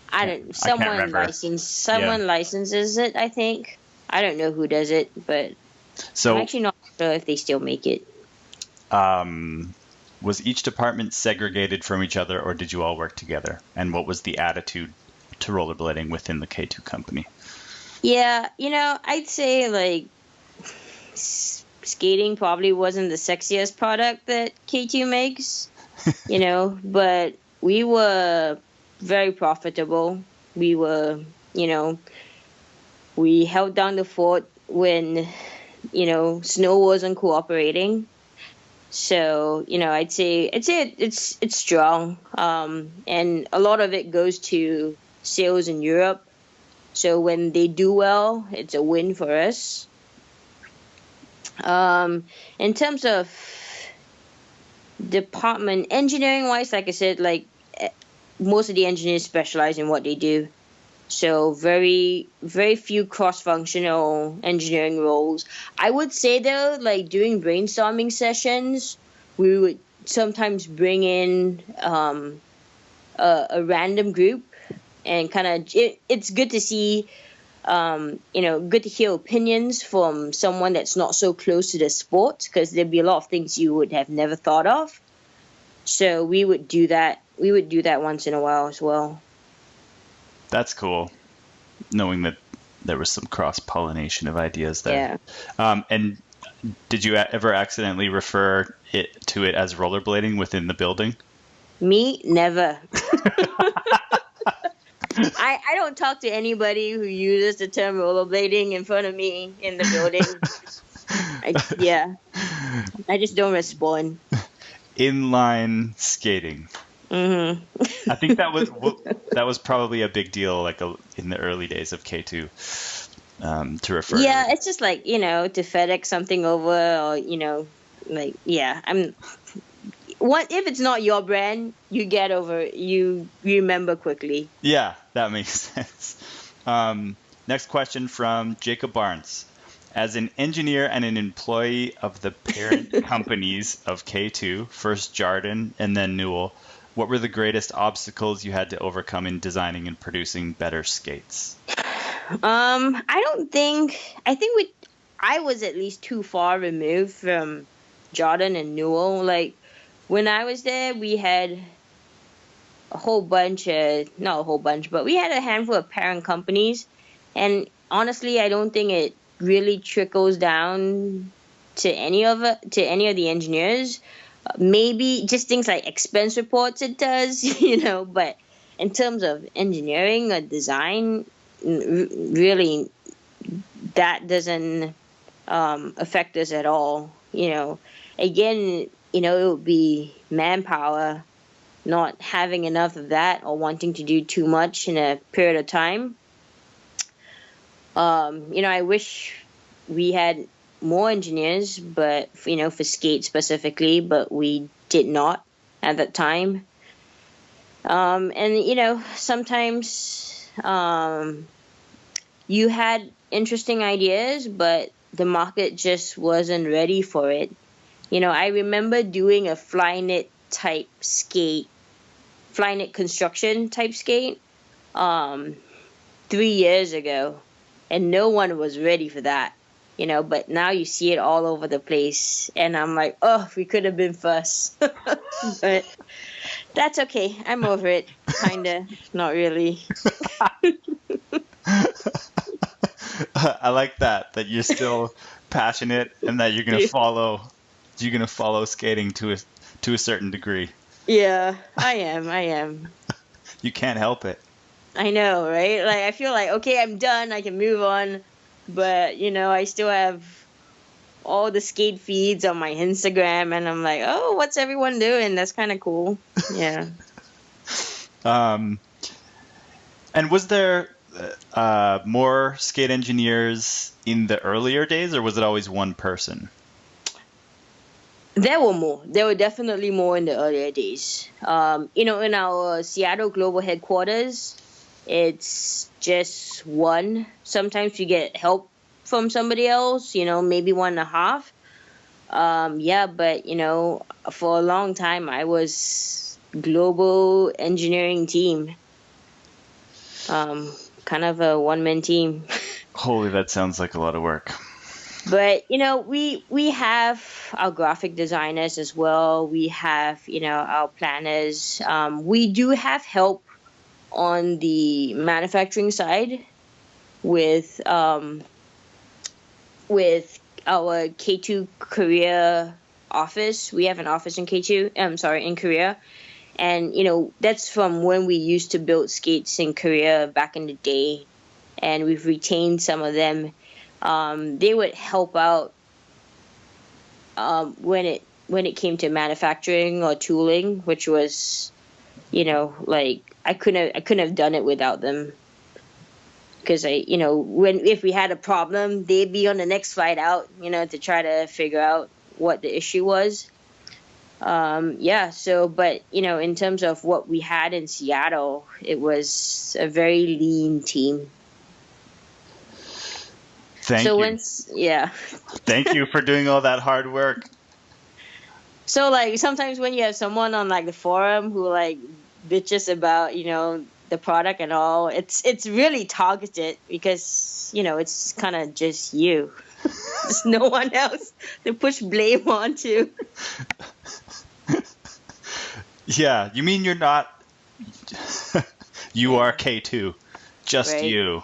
I don't. Someone licenses it, I think. I don't know who does it, but so I'm actually not sure if they still make it. Was each department segregated from each other, or did you all work together? And what was the attitude to rollerblading within the K2 company? Yeah, I'd say like skating probably wasn't the sexiest product that K2 makes, but we were very profitable. We were, you know, we held down the fort when, snow wasn't cooperating. So, I'd say it's strong. And a lot of it goes to sales in Europe. So when they do well, it's a win for us. In terms of department engineering wise, like I said, like most of the engineers specialize in what they do. So very, very few cross-functional engineering roles. I would say though, like during brainstorming sessions, we would sometimes bring in a random group, and kind of it's good to see, good to hear opinions from someone that's not so close to the sport, because there'd be a lot of things you would have never thought of. So we would do that. We would do that once in a while as well. That's cool, knowing that there was some cross-pollination of ideas there. Yeah. And did you ever accidentally refer to it as rollerblading within the building? Me, never. I don't talk to anybody who uses the term rollerblading in front of me in the building. I just don't respond. Inline skating. Mm-hmm. I think that was probably a big deal, like in the early days of K2, to refer. Yeah, to it's just like to FedEx something over, or like What if it's not your brand? You get over. You remember quickly. Yeah, that makes sense. Next question from Jacob Barnes. As an engineer and an employee of the parent companies of K2, first Jarden and then Newell, what were the greatest obstacles you had to overcome in designing and producing better skates? I think I was at least too far removed from Jordan and Newell. Like when I was there, we had not a whole bunch, but we had a handful of parent companies. And honestly, I don't think it really trickles down to any of the engineers. Maybe just things like expense reports it does, but in terms of engineering or design, really that doesn't affect us at all. Again, it would be manpower, not having enough of that or wanting to do too much in a period of time. I wish we had more engineers, but for skate specifically, but we did not at that time. And sometimes you had interesting ideas, but the market just wasn't ready for it. I remember doing a Flyknit construction type skate 3 years ago, and no one was ready for that. But now you see it all over the place, and I'm like, oh, we could have been first. But that's okay. I'm over it. Kinda, not really. I like that you're still passionate and that you're gonna follow skating to a certain degree. Yeah, I am. You can't help it. I know, right? Like I feel like, okay, I'm done. I can move on. But, I still have all the skate feeds on my Instagram, and I'm like, oh, what's everyone doing? That's kind of cool. Yeah. And was there more skate engineers in the earlier days, or was it always one person? There were more. There were definitely more in the earlier days. In our Seattle global headquarters, it's just one. Sometimes we get help from somebody else, maybe 1.5. But, for a long time, I was global engineering team. Kind of a one-man team. Holy, that sounds like a lot of work. But, we have our graphic designers as well. We have, our planners. We do have help on the manufacturing side. with our K2 Korea office. We have an office in K2. In Korea. And, that's from when we used to build skates in Korea back in the day. And we've retained some of them. They would help out when it came to manufacturing or tooling, which was, I couldn't have done it without them. Because if we had a problem, they'd be on the next flight out, to try to figure out what the issue was. But in terms of what we had in Seattle, it was a very lean team. Thank you. Thank you for doing all that hard work. So sometimes when you have someone on the forum who bitches about, the product and all, it's really targeted because, it's kind of just you. There's no one else to push blame onto. Yeah, you mean you're not... You are K2. Just right. You.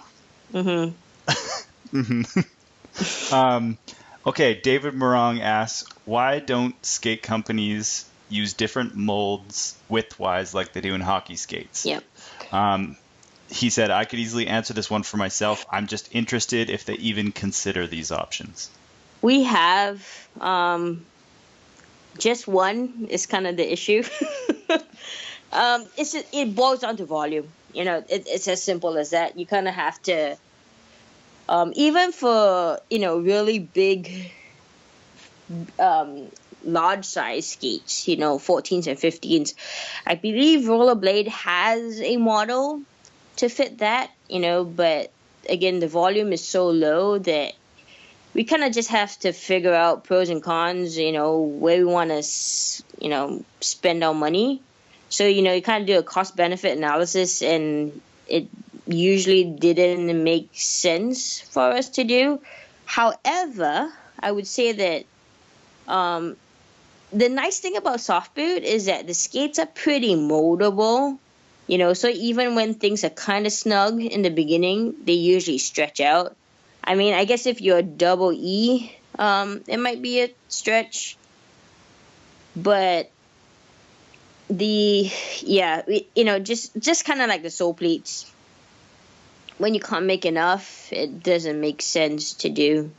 Okay, David Morong asks, why don't skate companies use different molds width-wise like they do in hockey skates? Yep. He said, I could easily answer this one for myself. I'm just interested if they even consider these options. We have... just one is kind of the issue. It boils down to volume. It's as simple as that. You kind of have to, even for really big, large size skates, 14s and 15s. I believe Rollerblade has a model to fit that, but again, the volume is so low that we kind of just have to figure out pros and cons, where we want to, spend our money. So, you kind of do a cost-benefit analysis, and it usually didn't make sense for us to do. However, I would say that the nice thing about soft boot is that the skates are pretty moldable. So even when things are kind of snug in the beginning, they usually stretch out. I mean, I guess if you're double E, it might be a stretch. But just kind of like the sole pleats. When you can't make enough, it doesn't make sense to do.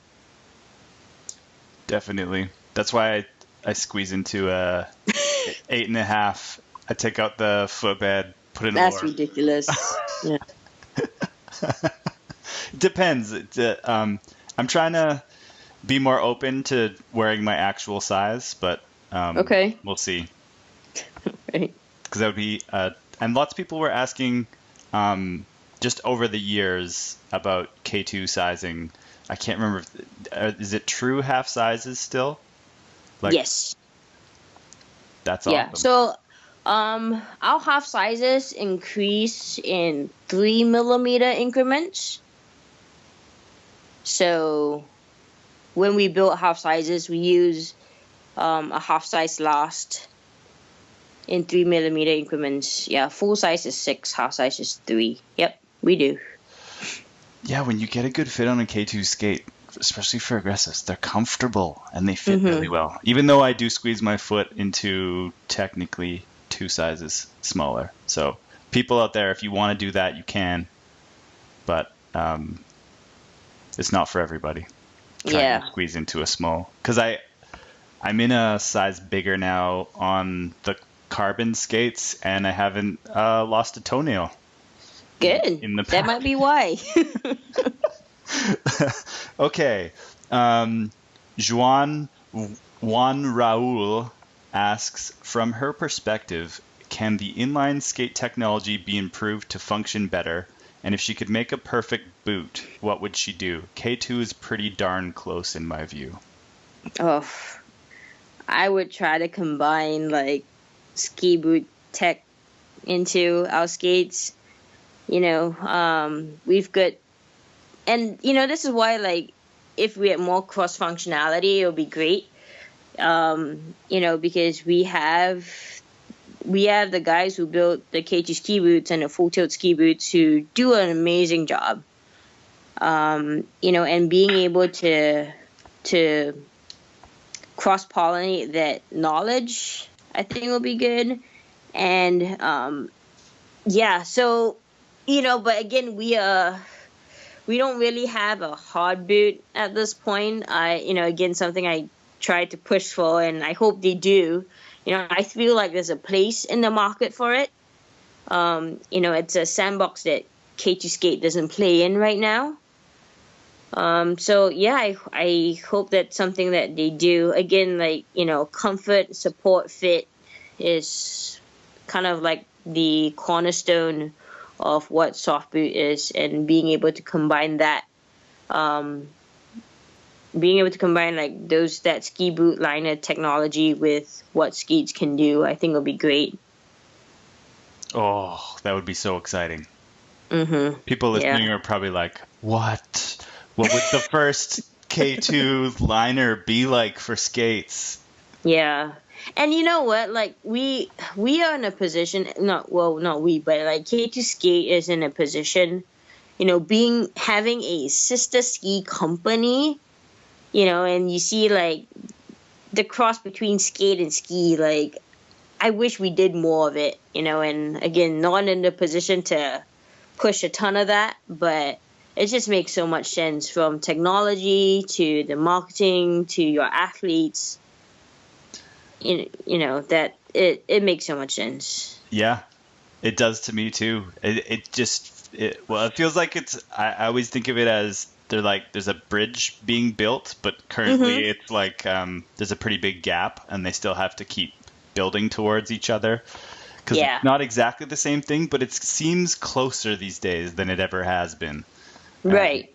Definitely. That's why I squeeze into a 8.5. I take out the footbed, put it in That's the lower. Ridiculous. Yeah. It depends. I'm trying to be more open to wearing my actual size, but okay. We'll see. Right. Because that would be, and lots of people were asking just over the years about K2 sizing. I can't remember. Is it true half sizes still? Yes. That's awesome. Yeah. So our half sizes increase in 3mm increments. So when we build half sizes, we use a half size last in 3mm increments. Yeah, full size is 6, half size is 3. Yep, we do. Yeah, when you get a good fit on a K2 skate, especially for aggressives, they're comfortable and they fit really well. Even though I do squeeze my foot into technically 2 sizes smaller. So people out there, if you want to do that, you can. But it's not for everybody. Trying to squeeze into a small. Because I'm in a size bigger now on the carbon skates, and I haven't lost a toenail. Good. That might be why. Okay. Juan Raul asks, from her perspective, can the inline skate technology be improved to function better? And if she could make a perfect boot, what would she do? K2 is pretty darn close in my view. Oh, I would try to combine ski boot tech into our skates. We've got, and this is why if we had more cross functionality, it would be great. Because we have the guys who built the K2 ski boots and the full tilt ski boots who do an amazing job. and being able to cross-pollinate that knowledge, I think will be good. And so but again, we don't really have a hard boot at this point. Again, something I try to push for, and I hope they do. I feel like there's a place in the market for it. It's a sandbox that K2 Skate doesn't play in right now. I hope that's something that they do. Again, comfort, support, fit is kind of like the cornerstone of what soft boot is, and being able to combine that, that ski boot liner technology with what skates can do, I think will be great. Oh, that would be so exciting. Mm-hmm. People listening are probably like, what? What would the first K2 liner be like for skates? Yeah. And you know what? Like, we are in a position, not we, but like K2 Skate is in a position, having a sister ski company, and you see like the cross between skate and ski, like, I wish we did more of it, and again, not in the position to push a ton of that, but it just makes so much sense, from technology to the marketing to your athletes. That it makes so much sense. Yeah, it does to me too. It feels like I always think of it as there's a bridge being built, but currently it's like there's a pretty big gap, and they still have to keep building towards each other, because it's not exactly the same thing, but it seems closer these days than it ever has been. Right.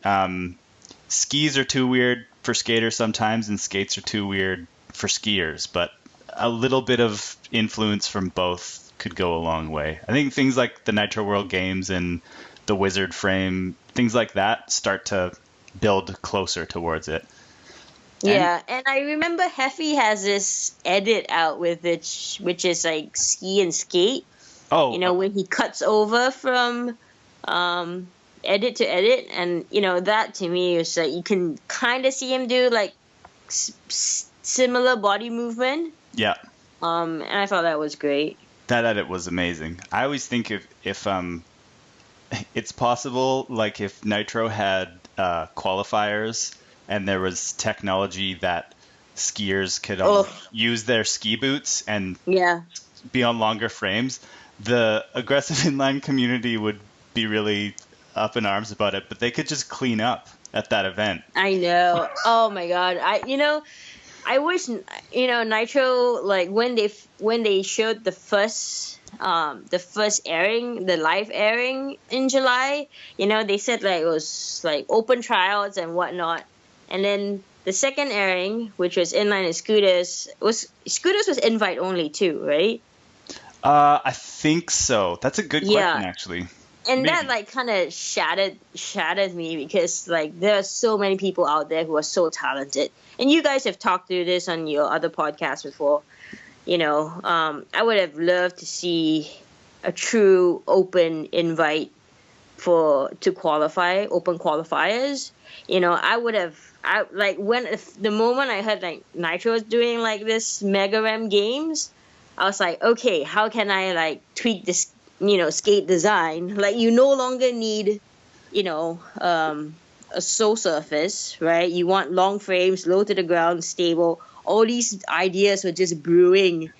Skis are too weird for skaters sometimes, and skates are too weird for skiers, but a little bit of influence from both could go a long way. I think things like the Nitro World Games and the Wizard frame, things like that, start to build closer towards it. Yeah, and I remember Heffy has this edit out with it, which is like ski and skate. Oh. When he cuts over from edit to edit, and that to me is like you can kind of see him do like similar body movement. Yeah. And I thought that was great. That edit was amazing. I always think if it's possible, like if Nitro had qualifiers and there was technology that skiers could use their ski boots and be on longer frames, the aggressive inline community would be really up in arms about it, but they could just clean up at that event. I know. Oh my God. I wish, Nitro, like when they showed the first airing, the live airing in July, they said like it was like open tryouts and whatnot. And then the second airing, which was Inline and Scooters was invite only too, right? I think so. That's a good question, actually. And Maybe. that like kind of shattered me, because like there are so many people out there who are so talented. And you guys have talked through this on your other podcasts before. I would have loved to see a true open invite to qualify, open qualifiers. The moment I heard like Nitro was doing like this Mega Ram games, I was like, okay, how can I like tweak this, skate design? Like, you no longer need, a sole surface, right? You want long frames, low to the ground, stable. All these ideas were just brewing,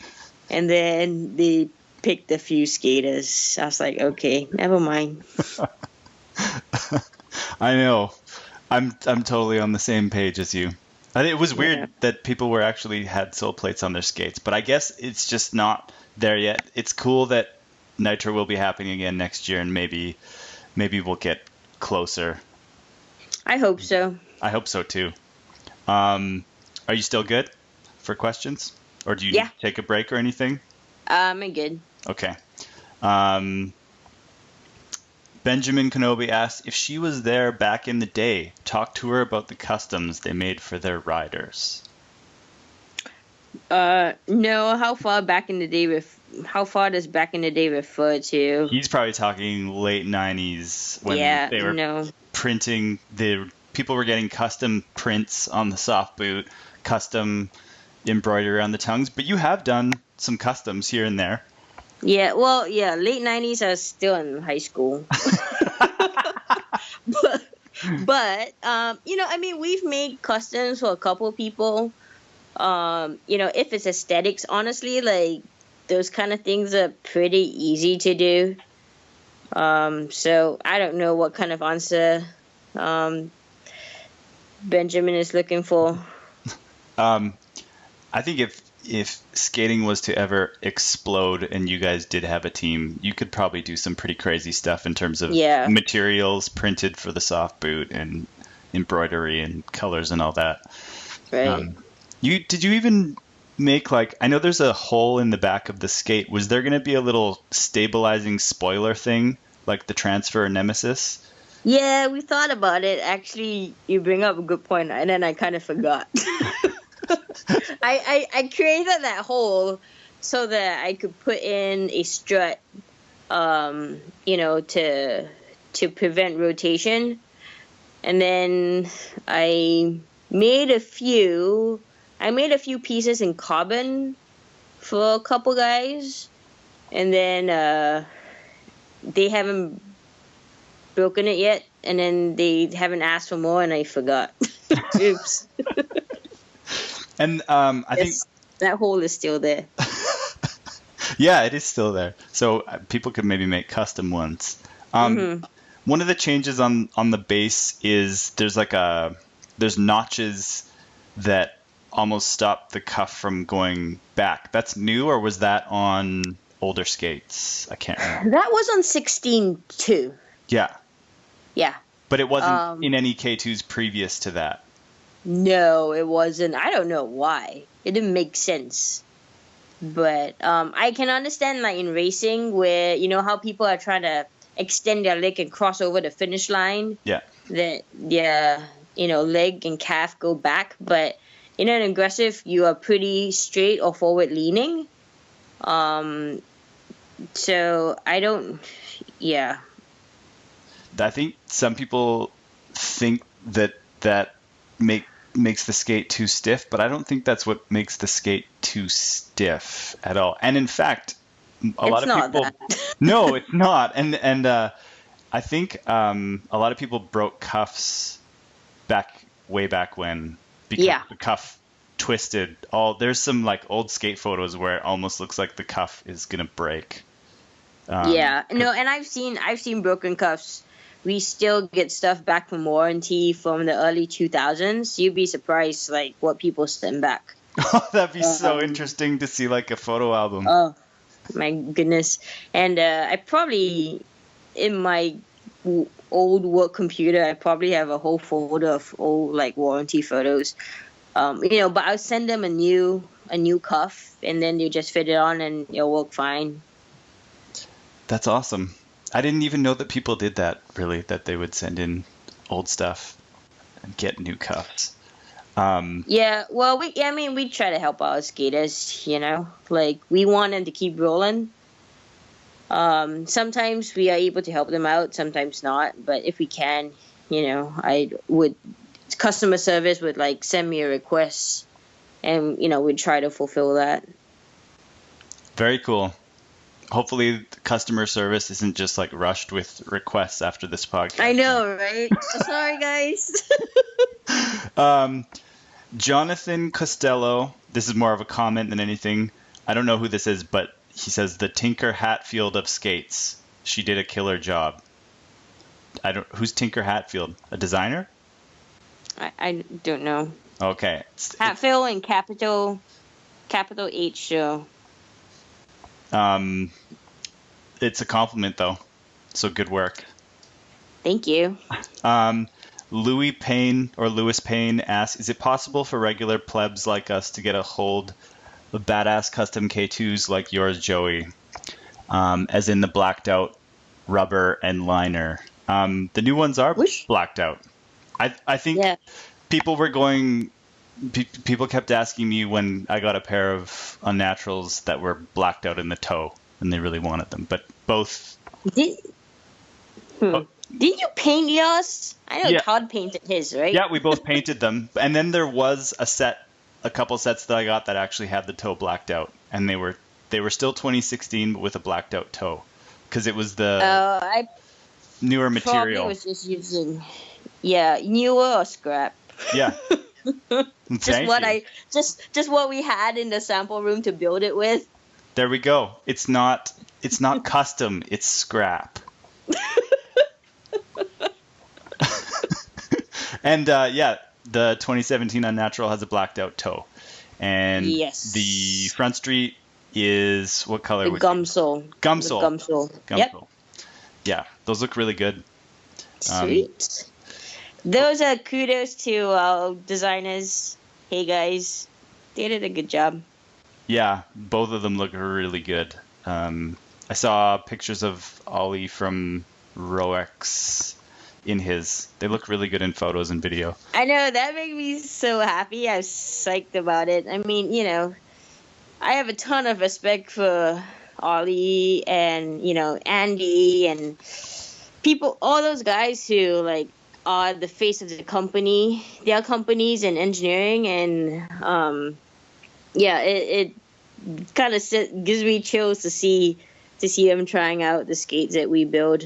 and then they picked a few skaters. I was like, okay, never mind. I know. I'm totally on the same page as you. I think it was weird that people had sole plates on their skates, but I guess it's just not there yet. It's cool that Nitro will be happening again next year, and maybe we'll get closer. I hope so. I hope so too. Are you still good for questions, or do you need to take a break or anything? I'm good. Okay. Benjamin Kenobi asked if she was there back in the day. Talk to her about the customs they made for their riders. No. How far does back in the day refer to? He's probably talking late 90s when they were printing, the people were getting custom prints on the soft boot, custom embroidery on the tongues, but you have done some customs here and there. Yeah, well, yeah, late 90s, I was still in high school. but I mean, we've made customs for a couple of people. If it's aesthetics, honestly, like, those kind of things are pretty easy to do. So I don't know what kind of answer Benjamin is looking for. I think if skating was to ever explode and you guys did have a team, you could probably do some pretty crazy stuff in terms of materials printed for the soft boot and embroidery and colors and all that. Right. Did you even make, like, I know there's a hole in the back of the skate. Was there going to be a little stabilizing spoiler thing like the Transfer Nemesis? Yeah, we thought about it. Actually, you bring up a good point, and then I kind of forgot. I created that hole so that I could put in a strut, to prevent rotation. And then I made a few pieces in carbon for a couple guys, and then they haven't broken it yet, and then they haven't asked for more, and I forgot. Oops. And I think that hole is still there. Yeah, it is still there. So people could maybe make custom ones. One of the changes on the base is there's notches that almost stop the cuff from going back. That's new, or was that on older skates? I can't remember. That was on 16 too. Yeah. Yeah. But it wasn't in any K2s previous to that. No, it wasn't. I don't know why. It didn't make sense. But I can understand, like, in racing where, you know, how people are trying to extend their leg and cross over the finish line. Yeah. That leg and calf go back. But in an aggressive, you are pretty straight or forward leaning. So I don't, yeah. I think some people think that makes the skate too stiff, but I don't think that's what makes the skate too stiff at all. And in fact, a lot of people, no, it's not. And I think a lot of people broke cuffs way back when because the cuff twisted. There's some, like, old skate photos where it almost looks like the cuff is gonna break. And I've seen broken cuffs. We still get stuff back from warranty from the early 2000s. You'd be surprised, like, what people send back. Oh, that'd be so interesting to see, like, a photo album. Oh, my goodness. And I probably, in my old work computer, I probably have a whole folder of old, like, warranty photos. But I'll send them a new cuff, and then they just fit it on, and it'll work fine. That's awesome. I didn't even know that people did that, really, that they would send in old stuff and get new cuffs. Yeah, well, we try to help our skaters, like, we want them to keep rolling. Sometimes we are able to help them out, sometimes not, but if we can, customer service would, like, send me a request, and, we'd try to fulfill that. Very cool. Hopefully the customer service isn't just, like, rushed with requests after this podcast. I know, right? Sorry, guys. Jonathan Costello, this is more of a comment than anything. I don't know who this is, but he says, the Tinker Hatfield of skates. She did a killer job. Who's Tinker Hatfield? A designer? I don't know. Okay. Hatfield and capital H show. It's a compliment, though. So good work. Thank you. Louis Payne asks, is it possible for regular plebs like us to get a hold of badass custom K2s like yours, Joey? As in the blacked out rubber and liner. The new ones are blacked out. I think people kept asking me when I got a pair of Unnaturals that were blacked out in the toe, and they really wanted them. But both... Did you paint yours? I know Yeah. Todd painted his, right? Yeah, we both painted them. And then there was a couple sets that I got that actually had the toe blacked out, and they were still 2016 but with a blacked out toe because it was the I newer probably material. was just using, newer or scrap. Yeah. Just what we had in the sample room to build it with. There we go. It's not custom, it's scrap. And the 2017 Unnatural has a blacked out toe. And Yes. the front street is what color? The gumsole. Gumsole. The gumsole. Yep. Yeah, those look really good. Sweet. Those are kudos to our designers. Hey guys, they did a good job. Yeah, both of them look really good. I saw pictures of Ollie from Roex in his. They look really good in photos and video. I know, that made me so happy. I was psyched about it. I mean, I have a ton of respect for Ollie and, Andy and people, all those guys who are the face of the company, their companies in engineering, and it kind of gives me chills to see them trying out the skates that we build.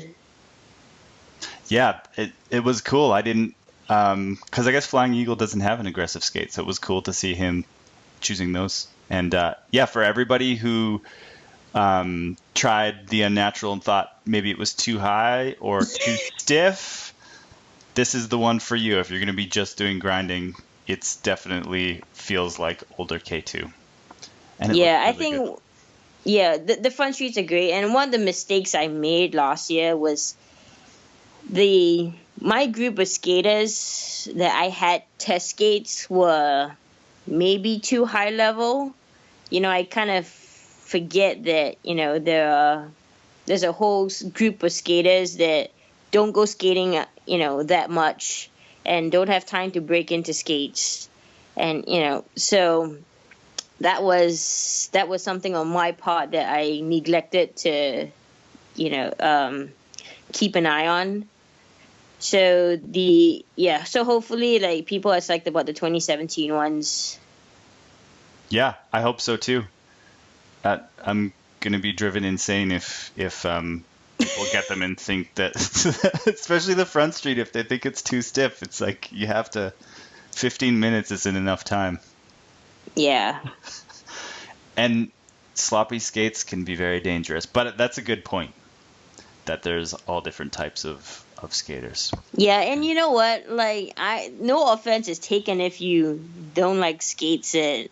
Yeah, it was cool. I didn't, because I guess Flying Eagle doesn't have an aggressive skate, so it was cool to see him choosing those. And for everybody who tried the Unnatural and thought maybe it was too high or too stiff, this is the one for you. If you're going to be just doing grinding, it's definitely feels like older K2. And I think good. The front streets are great. And one of the mistakes I made last year was my group of skaters that I had test skates were maybe too high level. I kind of forget that, there's a whole group of skaters that don't go skating, that much and don't have time to break into skates. And, so that was something on my part that I neglected to, keep an eye on. So so hopefully people are psyched about the 2017 ones. Yeah, I hope so too. I'm gonna be driven insane if people get them and think that, especially the front street, if they think it's too stiff. It's like you have to. 15 minutes isn't enough time. Yeah. And sloppy skates can be very dangerous, but that's a good point. That there's all different types of skaters. Yeah, and you know what? No offense is taken if you don't like skates that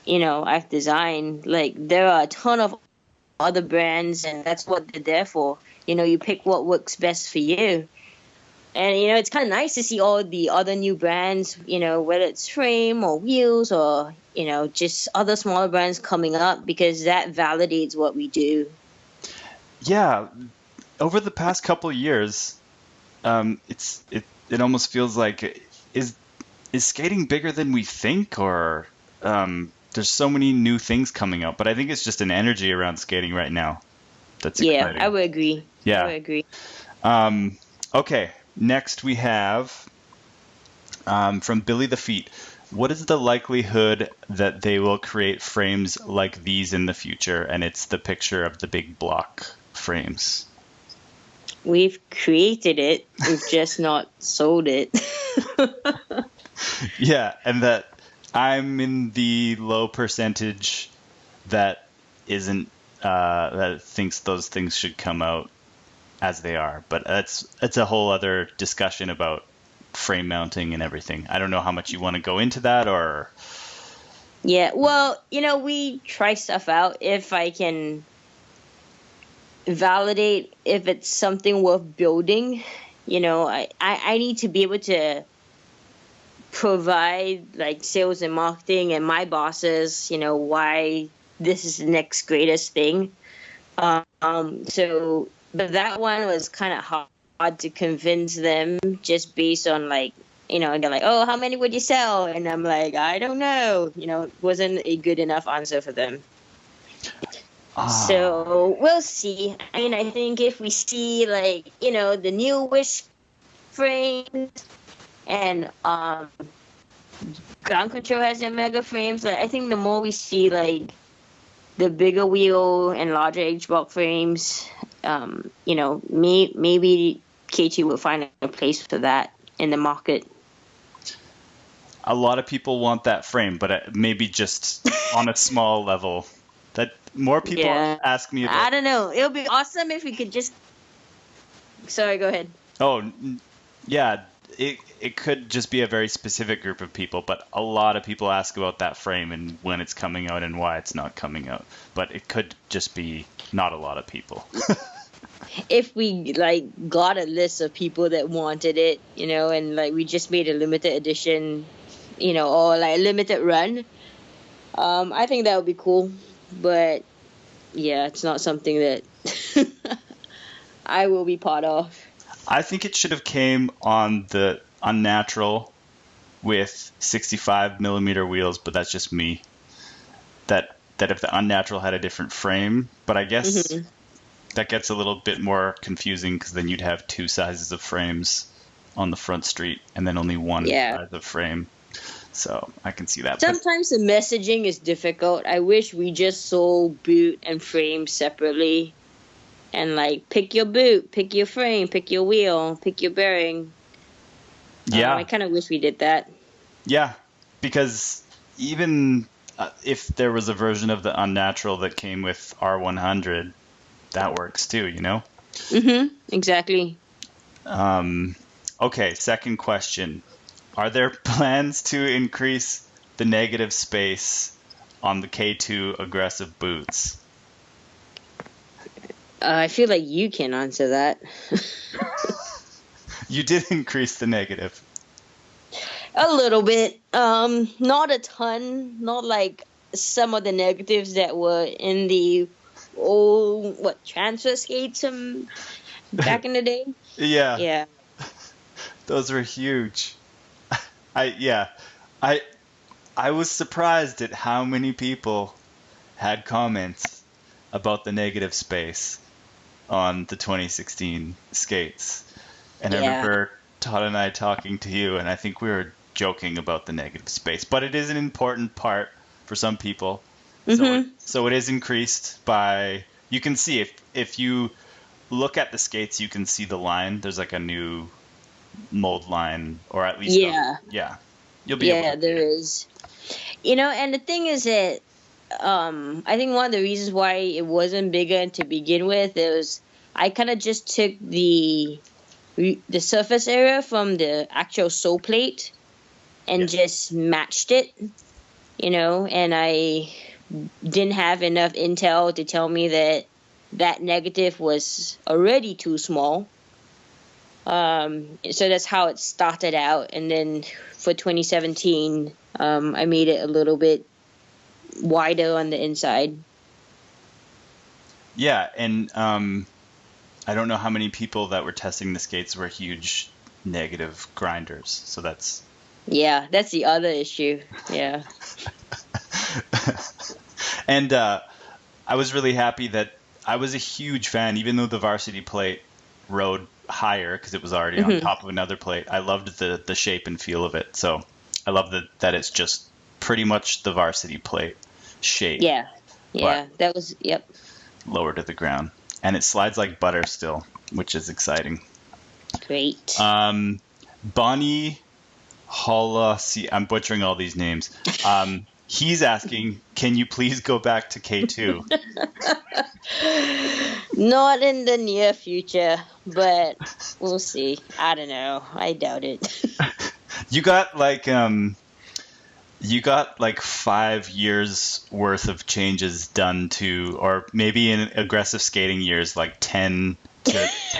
I've designed. There are a ton of other brands, and that's what they're there for. You pick what works best for you. And, it's kind of nice to see all the other new brands, whether it's frame or wheels or, just other smaller brands coming up, because that validates what we do. Yeah. Over the past couple of years, it almost feels like, is skating bigger than we think, or there's so many new things coming up, but I think it's just an energy around skating right now. That's exciting. Yeah, I would agree. Yeah. I would agree. Okay. Next we have from Billy the Feet. What is the likelihood that they will create frames like these in the future? And it's the picture of the big block frames. We've created it. We've just not sold it. Yeah, and that I'm in the low percentage that isn't that thinks those things should come out as they are, but it's a whole other discussion about frame mounting and everything. I don't know how much you want to go into that, or yeah, well, we try stuff out. If I can validate if it's something worth building, I need to be able to provide sales and marketing and my bosses, why this is the next greatest thing. But that one was kind of hard to convince them, just based on they're like, oh, how many would you sell? And I'm like, I don't know. It wasn't a good enough answer for them. So we'll see. I mean, I think if we see like, the new Wish frames and ground control has their mega frames, like I think the more we see like the bigger wheel and larger H-block frames, maybe K2 will find a place for that in the market. A lot of people want that frame, but maybe just on a small level. That more people ask me about. I don't know. It would be awesome if we could just. Sorry, go ahead. Oh, yeah. It could just be a very specific group of people, but a lot of people ask about that frame and when it's coming out and why it's not coming out. But it could just be not a lot of people. If we like got a list of people that wanted it, and like we just made a limited edition, or like a limited run, I think that would be cool. But yeah, it's not something that I will be part of. I think it should have came on the Unnatural with 65 millimeter wheels, but that's just me. That if the Unnatural had a different frame, but I guess that gets a little bit more confusing because then you'd have two sizes of frames on the front street and then only one size of frame. So I can see that. Sometimes the messaging is difficult. I wish we just sold boot and frame separately. And like, pick your boot, pick your frame, pick your wheel, pick your bearing. Yeah. I kind of wish we did that. Yeah, because even if there was a version of the Unnatural that came with R100, that works too, Exactly. Okay, second question. Are there plans to increase the negative space on the K2 aggressive boots? I feel like you can answer that. You did increase the negative. A little bit. Not a ton. Not like some of the negatives that were in the old, transfer skates back in the day? Yeah. Yeah. Those were huge. I was surprised at how many people had comments about the negative space on the 2016 skates. And I remember Todd and I talking to you, and I think we were joking about the negative space. But it is an important part for some people. So it is increased by... You can see, if you look at the skates, you can see the line. There's like a new mold line, or at least... You'll be able to there is. And the thing is that I think one of the reasons why it wasn't bigger to begin with is I kind of just took the surface area from the actual sole plate and just matched it, and I didn't have enough intel to tell me that negative was already too small. So that's how it started out, and then for 2017, I made it a little bit wider on the inside. Yeah, and I don't know how many people that were testing the skates were huge negative grinders, so that's... Yeah, that's the other issue, yeah. And I was really happy that I was a huge fan, even though the varsity plate rode higher because it was already on top of another plate. I loved the shape and feel of it, so I love that it's just pretty much the varsity plate shape. Yeah, that was, lower to the ground. And it slides like butter still, which is exciting. Great. Bonnie Holla, I'm butchering all these names. He's asking, can you please go back to K2? Not in the near future, but we'll see. I don't know. I doubt it. You got like 5 years worth of changes done to, or maybe in aggressive skating years, like 10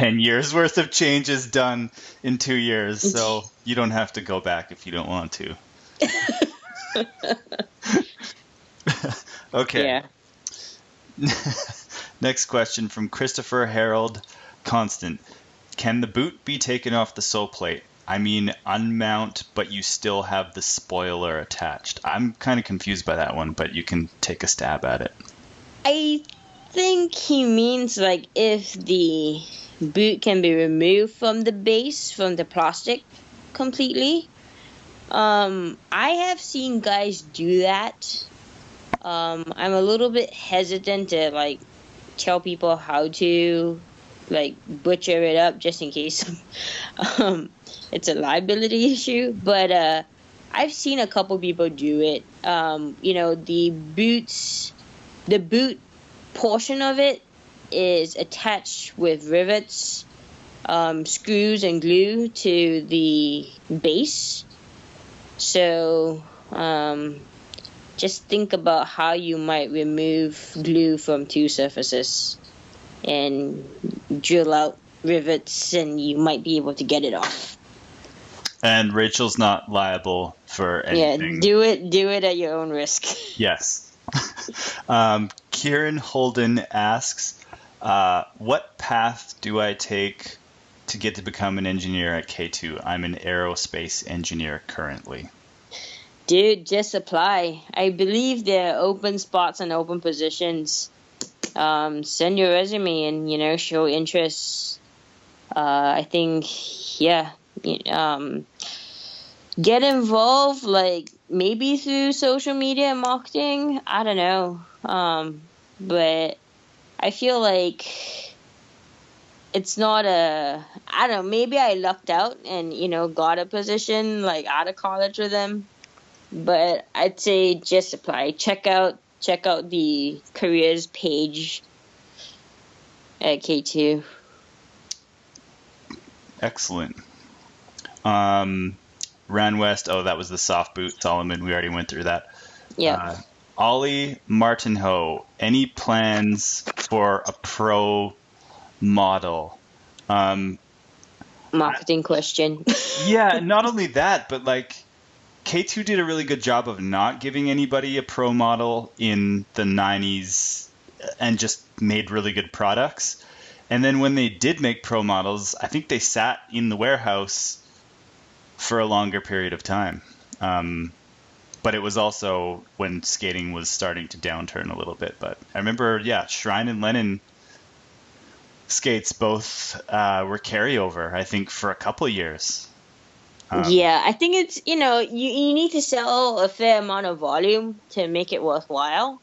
years worth of changes done in 2 years. So you don't have to go back if you don't want to. Okay. Yeah. Next question from Christopher Harold Constant. Can the boot be taken off the sole plate? I mean, unmount, but you still have the spoiler attached. I'm kind of confused by that one, but you can take a stab at it. I think he means like if the boot can be removed from the base, from the plastic completely. I have seen guys do that. I'm a little bit hesitant to like tell people how to like butcher it up just in case it's a liability issue. But I've seen a couple people do it. The boot portion of it is attached with rivets, screws, and glue to the base. So just think about how you might remove glue from two surfaces and drill out rivets, and you might be able to get it off. And Rachel's not liable for anything. Yeah, do it at your own risk. Yes. Kieran Holden asks, what path do I take to get to become an engineer at K2? I'm an aerospace engineer currently. Dude, just apply. I believe there are open spots and open positions. Send your resume and, show interest. I think, yeah. Get involved, like, maybe through social media and marketing. I don't know. But I feel like it's not I don't know, maybe I lucked out and, got a position, like, out of college with them. But I'd say just apply. Check out the careers page at K2. Excellent. Ran West. Oh, that was the soft boot. Solomon, we already went through that. Yeah. Ollie Martinho. Any plans for a pro model? Marketing question. Yeah, not only that, but like K2 did a really good job of not giving anybody a pro model in the 90s and just made really good products. And then when they did make pro models, I think they sat in the warehouse for a longer period of time. But it was also when skating was starting to downturn a little bit. But I remember, Shrine and Lennon skates both were carryover, I think, for a couple of years. Yeah, I think it's, you need to sell a fair amount of volume to make it worthwhile.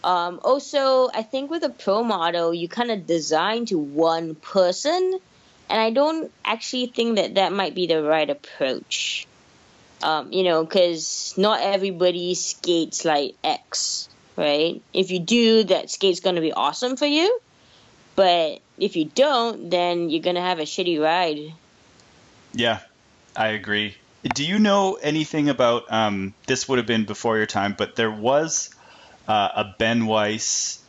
Also, I think with a pro model, you kind of design to one person, and I don't actually think that might be the right approach. Because not everybody skates like X, right? If you do, that skate's going to be awesome for you, but if you don't, then you're going to have a shitty ride. Yeah. I agree. Do you know anything about, this would have been before your time, but there was a Ben Weiss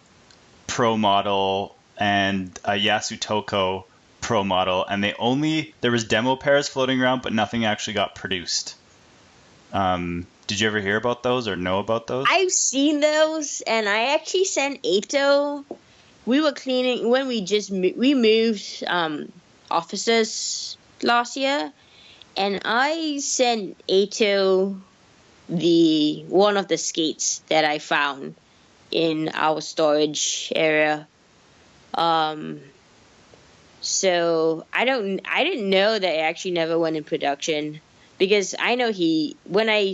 pro model and a Yasutoko pro model, and there was demo pairs floating around, but nothing actually got produced. Did you ever hear about those or know about those? I've seen those, and I actually sent Ato. We were cleaning, when we moved offices last year, and I sent Ato one of the skates that I found in our storage area. So I didn't know that it actually never went in production, because I know when I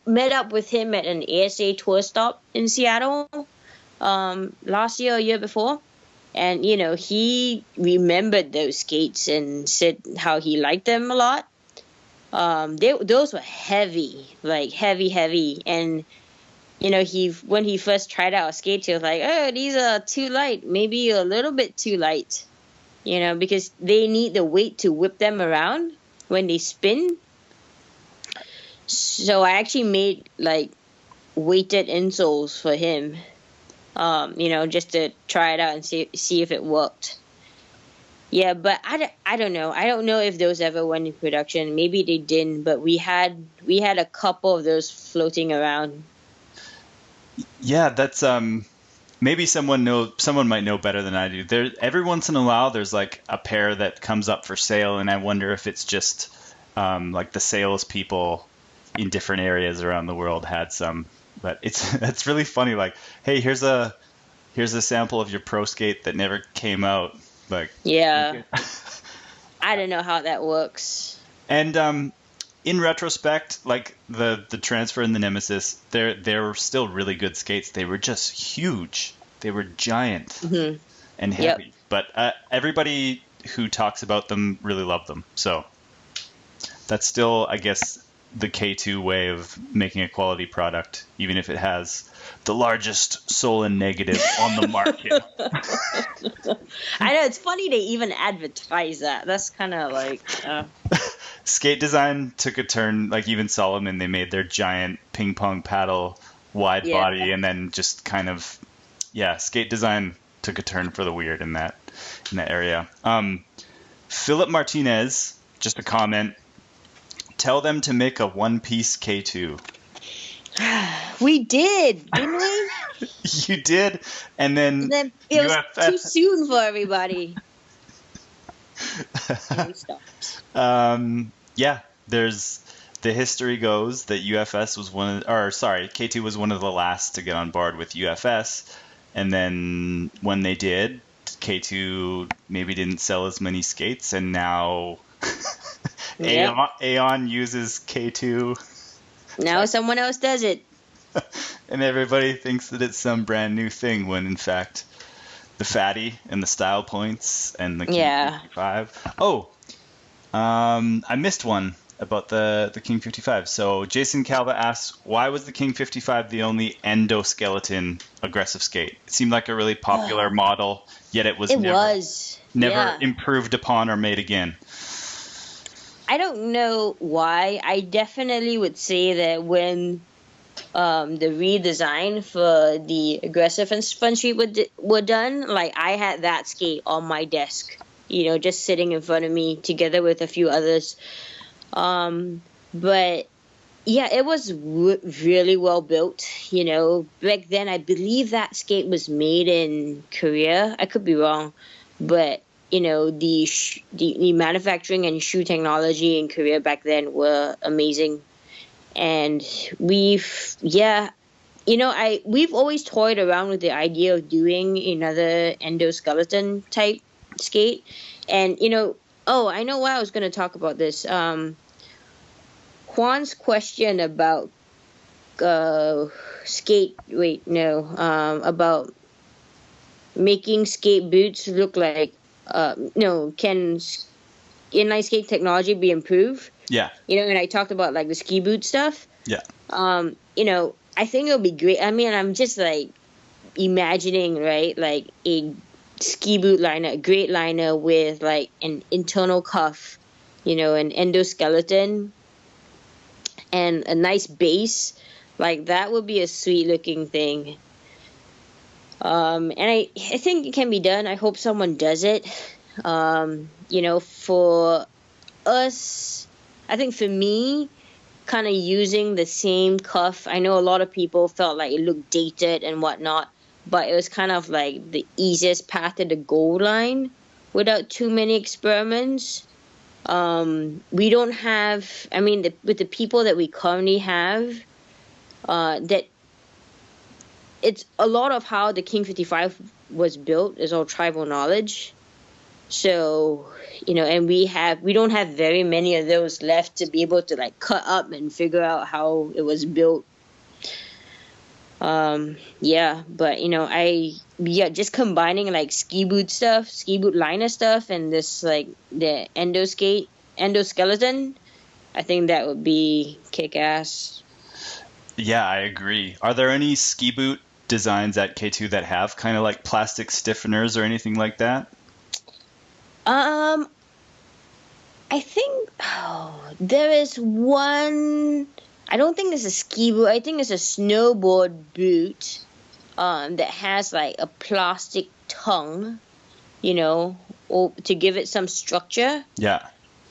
met up with him at an ASA tour stop in Seattle last year or year before. And, he remembered those skates and said how he liked them a lot. Those were heavy, like heavy. And, when he first tried out skates, he was like, oh, these are too light, maybe a little bit too light, because they need the weight to whip them around when they spin. So I actually made, like, weighted insoles for him. Just to try it out and see if it worked. Yeah, but I don't know. I don't know if those ever went in production. Maybe they didn't, but we had a couple of those floating around. Yeah, that's maybe someone might know better than I do. Every once in a while there's like a pair that comes up for sale, and I wonder if it's just like the salespeople in different areas around the world had some But it's really funny. Like, hey, here's a sample of your pro skate that never came out. Like, Yeah. I don't know how that works. And in retrospect, like the transfer and the Nemesis, they're still really good skates. They were just huge. They were giant and heavy. Yep. But everybody who talks about them really loved them. So that's still, I guess, the K2 way of making a quality product, even if it has the largest Solon negative on the market. I know, it's funny they even advertise that. That's kind of like... Skate design took a turn. Like, even Solomon, they made their giant ping pong paddle wide body, and then just kind of, skate design took a turn for the weird in that area. Philip Martinez, just a comment. Tell them to make a one-piece K2. We did, didn't we? You did, and then it was too soon for everybody. And we stopped. There's the history goes that UFS was K2 was one of the last to get on board with UFS, and then when they did, K2 maybe didn't sell as many skates, and now Aeon uses K2. Now someone else does it. And everybody thinks that it's some brand new thing, when in fact the Fatty and the Style Points and the King 55. Oh, I missed one about the King 55. So Jason Calva asks, why was the King 55 the only endoskeleton aggressive skate? It seemed like a really popular model, yet it was never improved upon or made again. I don't know why. I definitely would say that when the redesign for the aggressive and Fun Street were done, like, I had that skate on my desk, just sitting in front of me together with a few others. But yeah, it was really well built. Back then, I believe that skate was made in Korea. I could be wrong, but the manufacturing and shoe technology in Korea back then were amazing. And we've always toyed around with the idea of doing another endoskeleton type skate. And I know why I was going to talk about this. Juan's question about about making skate boots look like can inline skate technology be improved? Yeah. And I talked about like the ski boot stuff. Yeah. I think it would be great. I mean, I'm just like imagining, right? Like a ski boot liner, a great liner with like an internal cuff, an endoskeleton and a nice base. Like, that would be a sweet looking thing. And I think it can be done. I hope someone does it. For us, I think for me, kind of using the same cuff, I know a lot of people felt like it looked dated and whatnot, but it was kind of like the easiest path to the goal line without too many experiments. We don't have, with the people that we currently have, that it's a lot of how the King 55 was built is all tribal knowledge. So, and we don't have very many of those left to be able to like cut up and figure out how it was built. But just combining like ski boot liner stuff, and this like the endoskeleton, I think that would be kick-ass. Yeah, I agree. Are there any ski boot designs at K2 that have kind of like plastic stiffeners or anything like that? I think there is one. I don't think it's a ski boot. I think it's a snowboard boot that has like a plastic tongue, or to give it some structure. Yeah.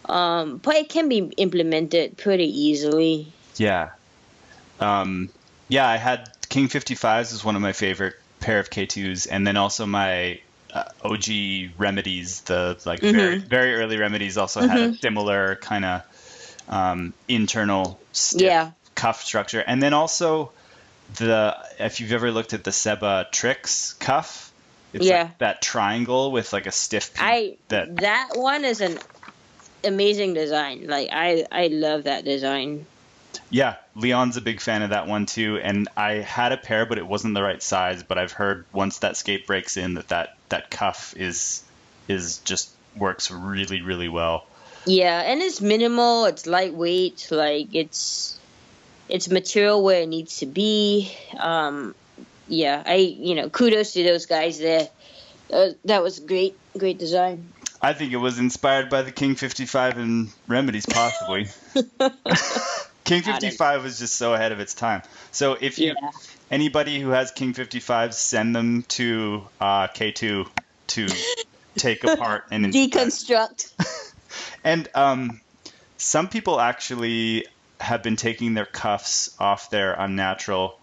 But it can be implemented pretty easily. Yeah. I had King 55s as one of my favorite pair of K2s, and then also my OG Remedies, the like very, very early Remedies also had a similar kind of internal stiff cuff structure. And then also if you've ever looked at the Seba Tricks cuff, it's Yeah. like that triangle with like a stiff piece. That one is an amazing design. Like I love that design. Yeah, Leon's a big fan of that one too, and I had a pair, but it wasn't the right size. But I've heard once that skate breaks in, that cuff is just works really, really well. Yeah, and it's minimal. It's lightweight. Like it's material where it needs to be. Yeah, kudos to those guys there. That was great design. I think it was inspired by the King 55 and Remedies, possibly. King 55 was just so ahead of its time. So if anybody who has King 55s, send them to K2 to take apart and deconstruct. And some people actually have been taking their cuffs off their Unnatural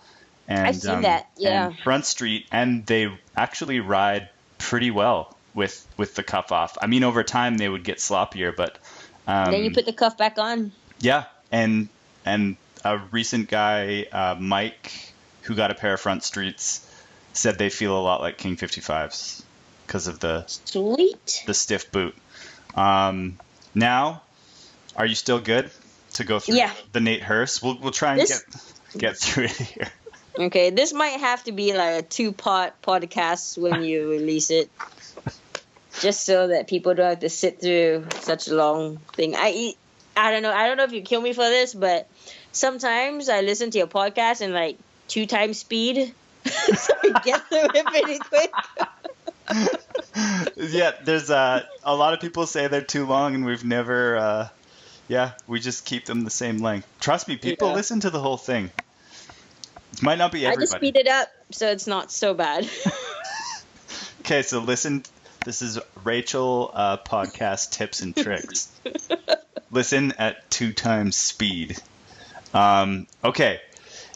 and I've seen that, yeah. and Front Street, and they actually ride pretty well with the cuff off. I mean, over time they would get sloppier, but then you put the cuff back on. Yeah, and a recent guy, Mike, who got a pair of Front Streets, said they feel a lot like King 55s because of the stiff boot. Now, are you still good to go through the Nate Hurst? We'll try and get through it here. Okay, this might have to be like a 2-part podcast when you release it, just so that people don't have to sit through such a long thing. I don't know if you kill me for this, but sometimes I listen to your podcast in like 2 times speed, so I get through it pretty quick. Yeah, there's a lot of people say they're too long, and we've never. We just keep them the same length. Trust me, people listen to the whole thing. It might not be everybody. I just speed it up so it's not so bad. Okay, so listen. This is Rachel podcast tips and tricks. Listen at 2 times speed. Okay,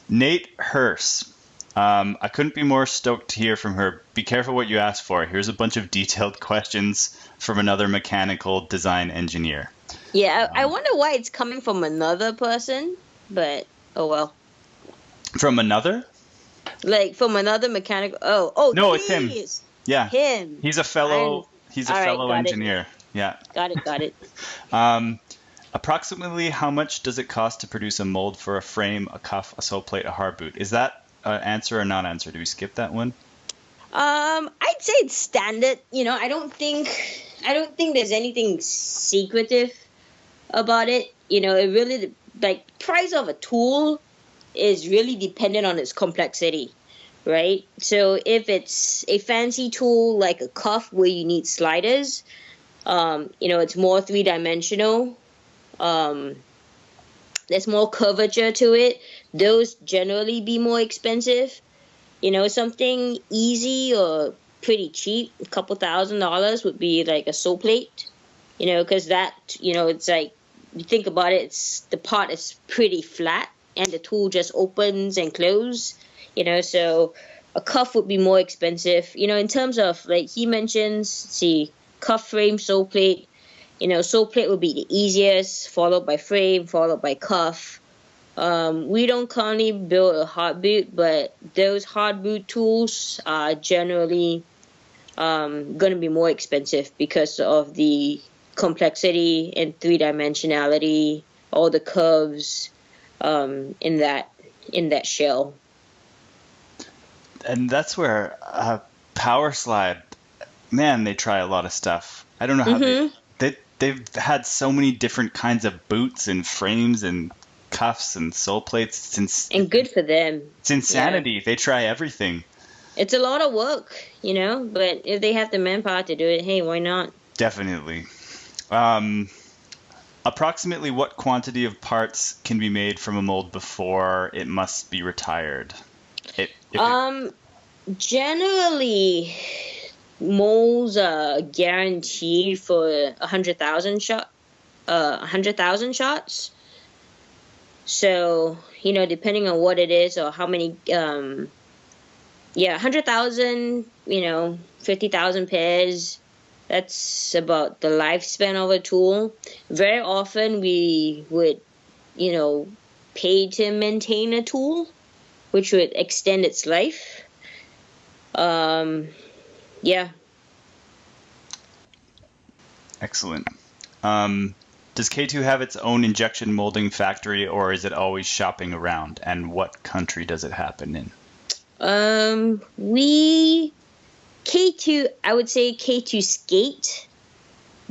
Nate Hurst. I couldn't be more stoked to hear from her. Be careful what you ask for. Here's a bunch of detailed questions from another mechanical design engineer. Yeah, I wonder why it's coming from another person, but oh well. From another? Like from another mechanical. No, geez. it's him. Yeah, him. He's a fellow. He's a fellow engineer. Yeah. Got it. Approximately how much does it cost to produce a mold for a frame, a cuff, a sole plate, a hard boot? Is that an answer or non-answer? Do we skip that one? I'd say it's standard. I don't think there's anything secretive about it. It really, like, price of a tool is really dependent on its complexity, right? So if it's a fancy tool like a cuff where you need sliders, it's more 3-dimensional. There's more curvature to it. Those generally be more expensive. Something easy or pretty cheap, a couple $1,000 would be like a sole plate. Because that, it's like, you think about it, the part is pretty flat and the tool just opens and closes. So a cuff would be more expensive. In terms of, like he mentions, cuff frame, sole plate. Sole plate would be the easiest, followed by frame, followed by cuff. We don't currently build a hard boot, but those hard boot tools are generally going to be more expensive because of the complexity and 3-dimensionality, all the curves in that shell. And that's where Power Slide, man, they try a lot of stuff. I don't know how they've had so many different kinds of boots and frames and cuffs and sole plates. And good for them. It's insanity. Yeah. They try everything. It's a lot of work, but if they have the manpower to do it, hey, why not? Definitely. Approximately what quantity of parts can be made from a mold before it must be retired? Generally, molds are guaranteed for 100,000 shots. So, depending on what it is or how many, 100,000, 50,000 pairs. That's about the lifespan of a tool. Very often we would, pay to maintain a tool. which would extend its life. Yeah. Excellent. Does K2 have its own injection molding factory, or is it always shopping around? And what country does it happen in? K2, I would say K2 Skate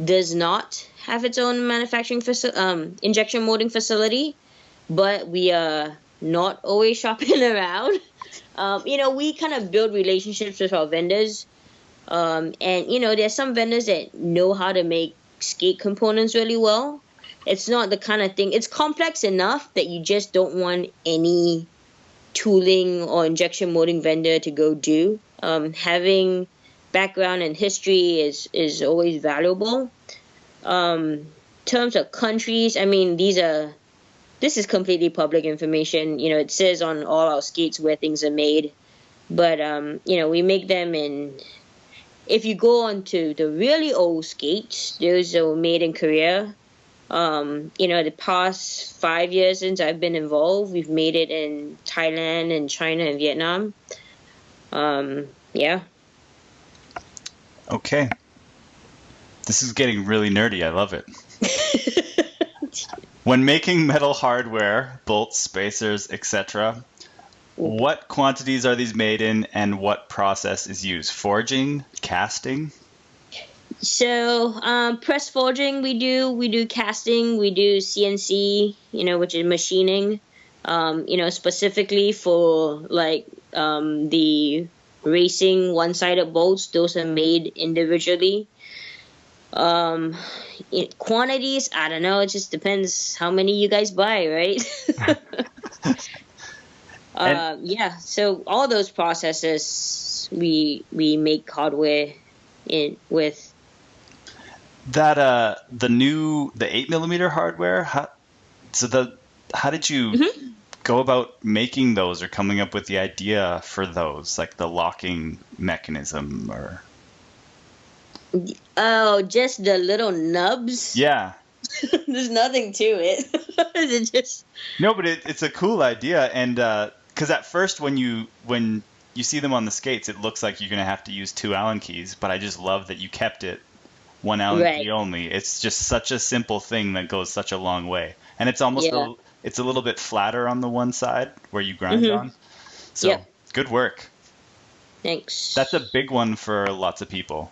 does not have its own manufacturing injection molding facility, but we are not always shopping around. We kind of build relationships with our vendors. And, there's some vendors that know how to make skate components really well. It's not the kind of thing, it's complex enough that you just don't want any tooling or injection molding vendor to go do. Having background and history is always valuable. In terms of countries, I mean, this is completely public information. It says on all our skates where things are made. But, we make them in... If you go onto the really old skates, those are made in Korea. The past 5 years since I've been involved, we've made it in Thailand and China and Vietnam. Yeah. Okay. This is getting really nerdy. I love it. When making metal hardware, bolts, spacers, etc., what quantities are these made in, and what process is used? Forging, casting? So, press forging we do casting, we do CNC, which is machining, specifically for like the racing one-sided bolts. Those are made individually. Quantities, I don't know, it just depends how many you guys buy, right? So all those processes we make hardware with. That the 8mm hardware, how did you go about making those or coming up with the idea for those, like the locking mechanism or? Oh, just the little nubs? Yeah. There's nothing to it. It's just... No, but it's a cool idea, and because at first when you see them on the skates, it looks like you're gonna have to use 2 Allen keys, but I just love that you kept it 1 Allen key only. It's just such a simple thing that goes such a long way, and it's almost it's a little bit flatter on the one side where you grind on. So good work. Thanks. That's a big one for lots of people.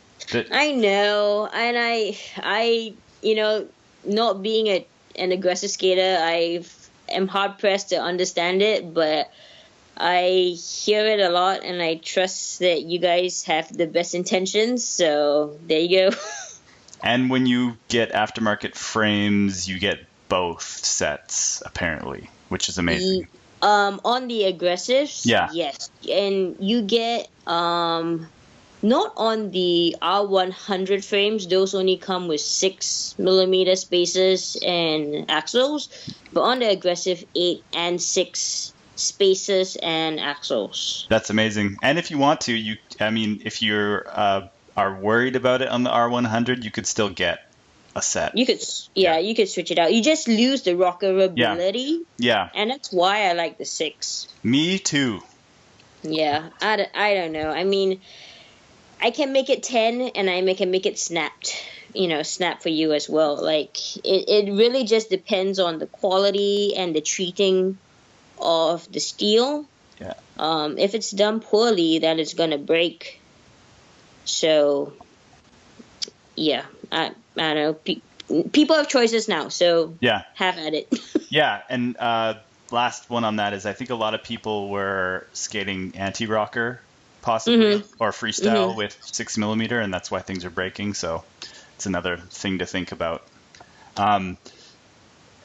I know, and I not being an aggressive skater, I am hard pressed to understand it, but I hear it a lot, and I trust that you guys have the best intentions. So there you go. And when you get aftermarket frames, you get both sets apparently, which is amazing. On the aggressives, yes, and you get not on the R100 frames. Those only come with 6mm spacers and axles, but on the aggressive, 8 and 6 spacers and axles. That's amazing. And if you want to, if you're are worried about it on the R100, you could still get a set. You could, you could switch it out. You just lose the rockerability. Yeah. And that's why I like the 6. Me too. Yeah, I don't know. I mean, I can make it 10, and I can make it snapped. Snap for you as well. Like it really just depends on the quality and the treating of the steel. Yeah. If it's done poorly, then it's gonna break. So, yeah, I don't know. People have choices now, so have at it. Yeah, and last one on that is I think a lot of people were skating anti-rocker, possibly, or freestyle with 6mm, and that's why things are breaking. So it's another thing to think about. Does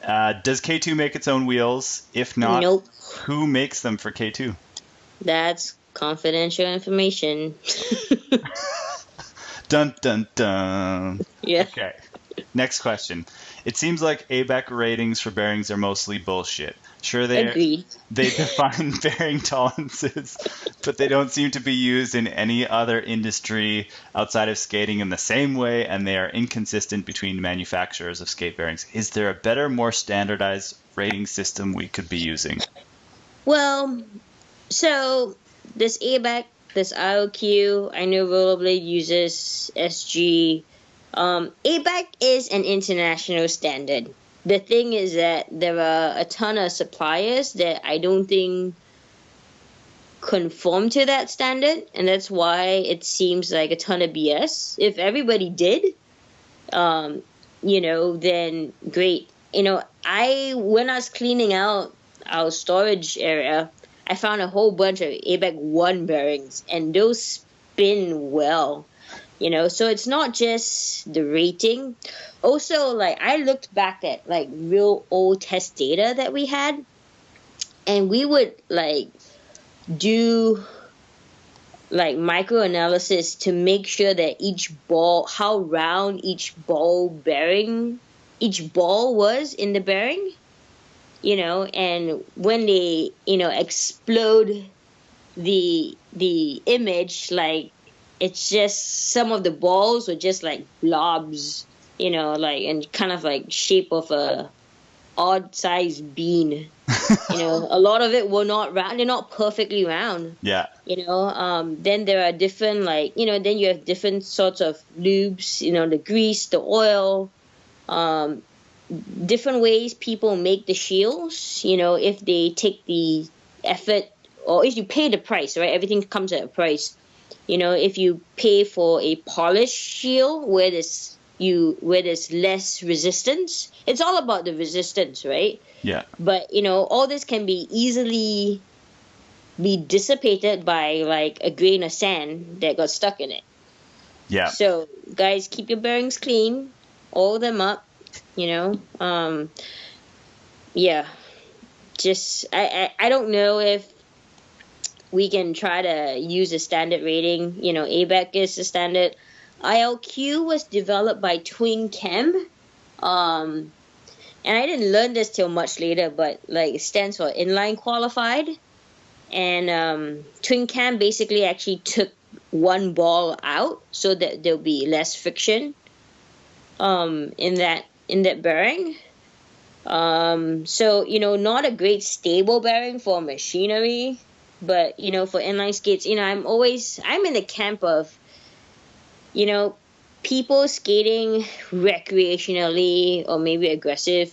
K2 make its own wheels? If not, nope. Who makes them for K2? That's confidential information. Dun, dun, dun. Yeah. Okay. Next question. It seems like ABEC ratings for bearings are mostly bullshit. Sure, they define bearing tolerances, but they don't seem to be used in any other industry outside of skating in the same way, and they are inconsistent between manufacturers of skate bearings. Is there a better, more standardized rating system we could be using? Well, So this ABAC, this IOQ, I know Rollerblade uses SG. ABAC is an international standard. The thing is that there are a ton of suppliers that I don't think conform to that standard, and that's why it seems like a ton of BS. If everybody did, then great. When I was cleaning out our storage area, I found a whole bunch of ABAC 1 bearings, and those spin well. So it's not just the rating. Also, like, I looked back at like real old test data that we had, and we would like do like microanalysis to make sure that each ball, how round each ball was in the bearing, and when they, explode the image, like, it's just some of the balls were just like blobs, and kind of like shape of a odd sized bean. A lot of it were not round. They're not perfectly round. Yeah. Then there are different, then you have different sorts of lubes, the grease, the oil, different ways people make the shields, if they take the effort, or if you pay the price, right? Everything comes at a price. If you pay for a polished shield where there's less resistance, it's all about the resistance, right? Yeah. But all this can be easily be dissipated by like a grain of sand that got stuck in it. Yeah. So guys, keep your bearings clean, oil them up. Yeah. Just I don't know if we can try to use a standard rating. ABAC is the standard. ILQ was developed by Twin Chem. And I didn't learn this till much later, but like it stands for Inline Qualified. And Twin Chem basically actually took one ball out so that there'll be less friction in that bearing. So not a great stable bearing for machinery, but for inline skates, I'm in the camp of people skating recreationally or maybe aggressive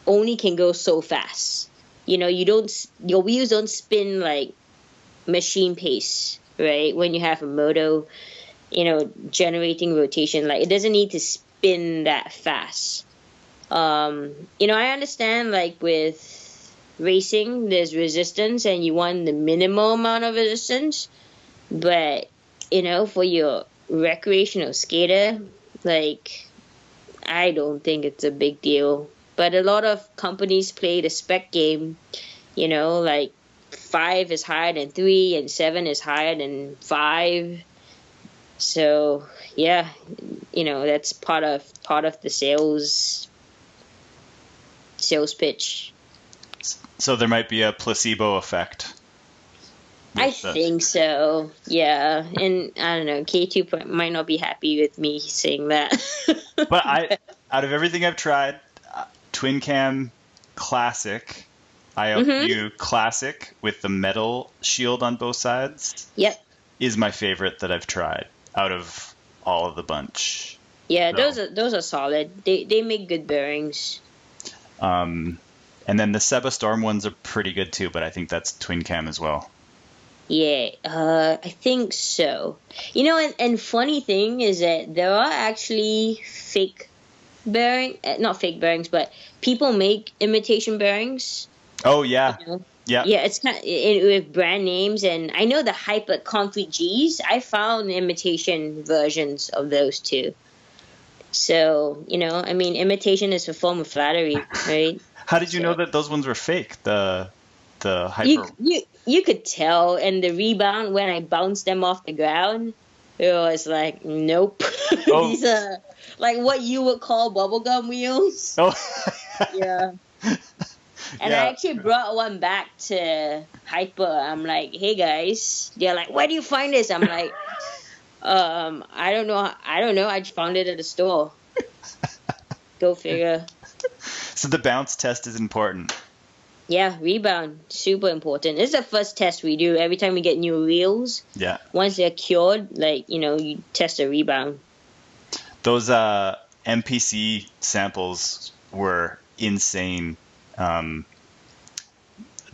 only can go so fast. Your wheels don't spin like machine pace, right? When you have a moto, generating rotation, like it doesn't need to spin that fast. I understand like with racing, there's resistance and you want the minimal amount of resistance, but for your recreational skater, like, I don't think it's a big deal. But a lot of companies play the spec game, like 5 is higher than 3 and 7 is higher than 5. So yeah, that's part of the sales pitch. So there might be a placebo effect. I think so. Yeah, and I don't know. K2 might not be happy with me saying that. But out of everything I've tried, Twin Cam Classic, IOQ Classic with the metal shield on both sides. Yep. Is my favorite that I've tried out of all of the bunch. Yeah, so. those are solid. They make good bearings. And then the Seba Storm ones are pretty good too, but I think that's Twin Cam as well. Yeah, I think so. And funny thing is that there are actually not fake bearings, but people make imitation bearings. Oh, yeah. Yeah. Yeah, it's kind of with brand names, and I know the Hyper Concrete G's. I found imitation versions of those too. So, imitation is a form of flattery, right? How did you know that those ones were fake? The Hyper. You could tell, and the rebound when I bounced them off the ground, it was like, nope. Oh. These are like what you would call bubblegum wheels. Oh. Yeah. And I actually brought one back to Hyper. I'm like, hey guys. They're like, where do you find this? I'm like, I don't know. I just found it at the store. Go figure. So the bounce test is important. Yeah, rebound, super important. This is the first test we do every time we get new wheels. Yeah. Once they're cured, like, you test the rebound. Those MPC samples were insane. There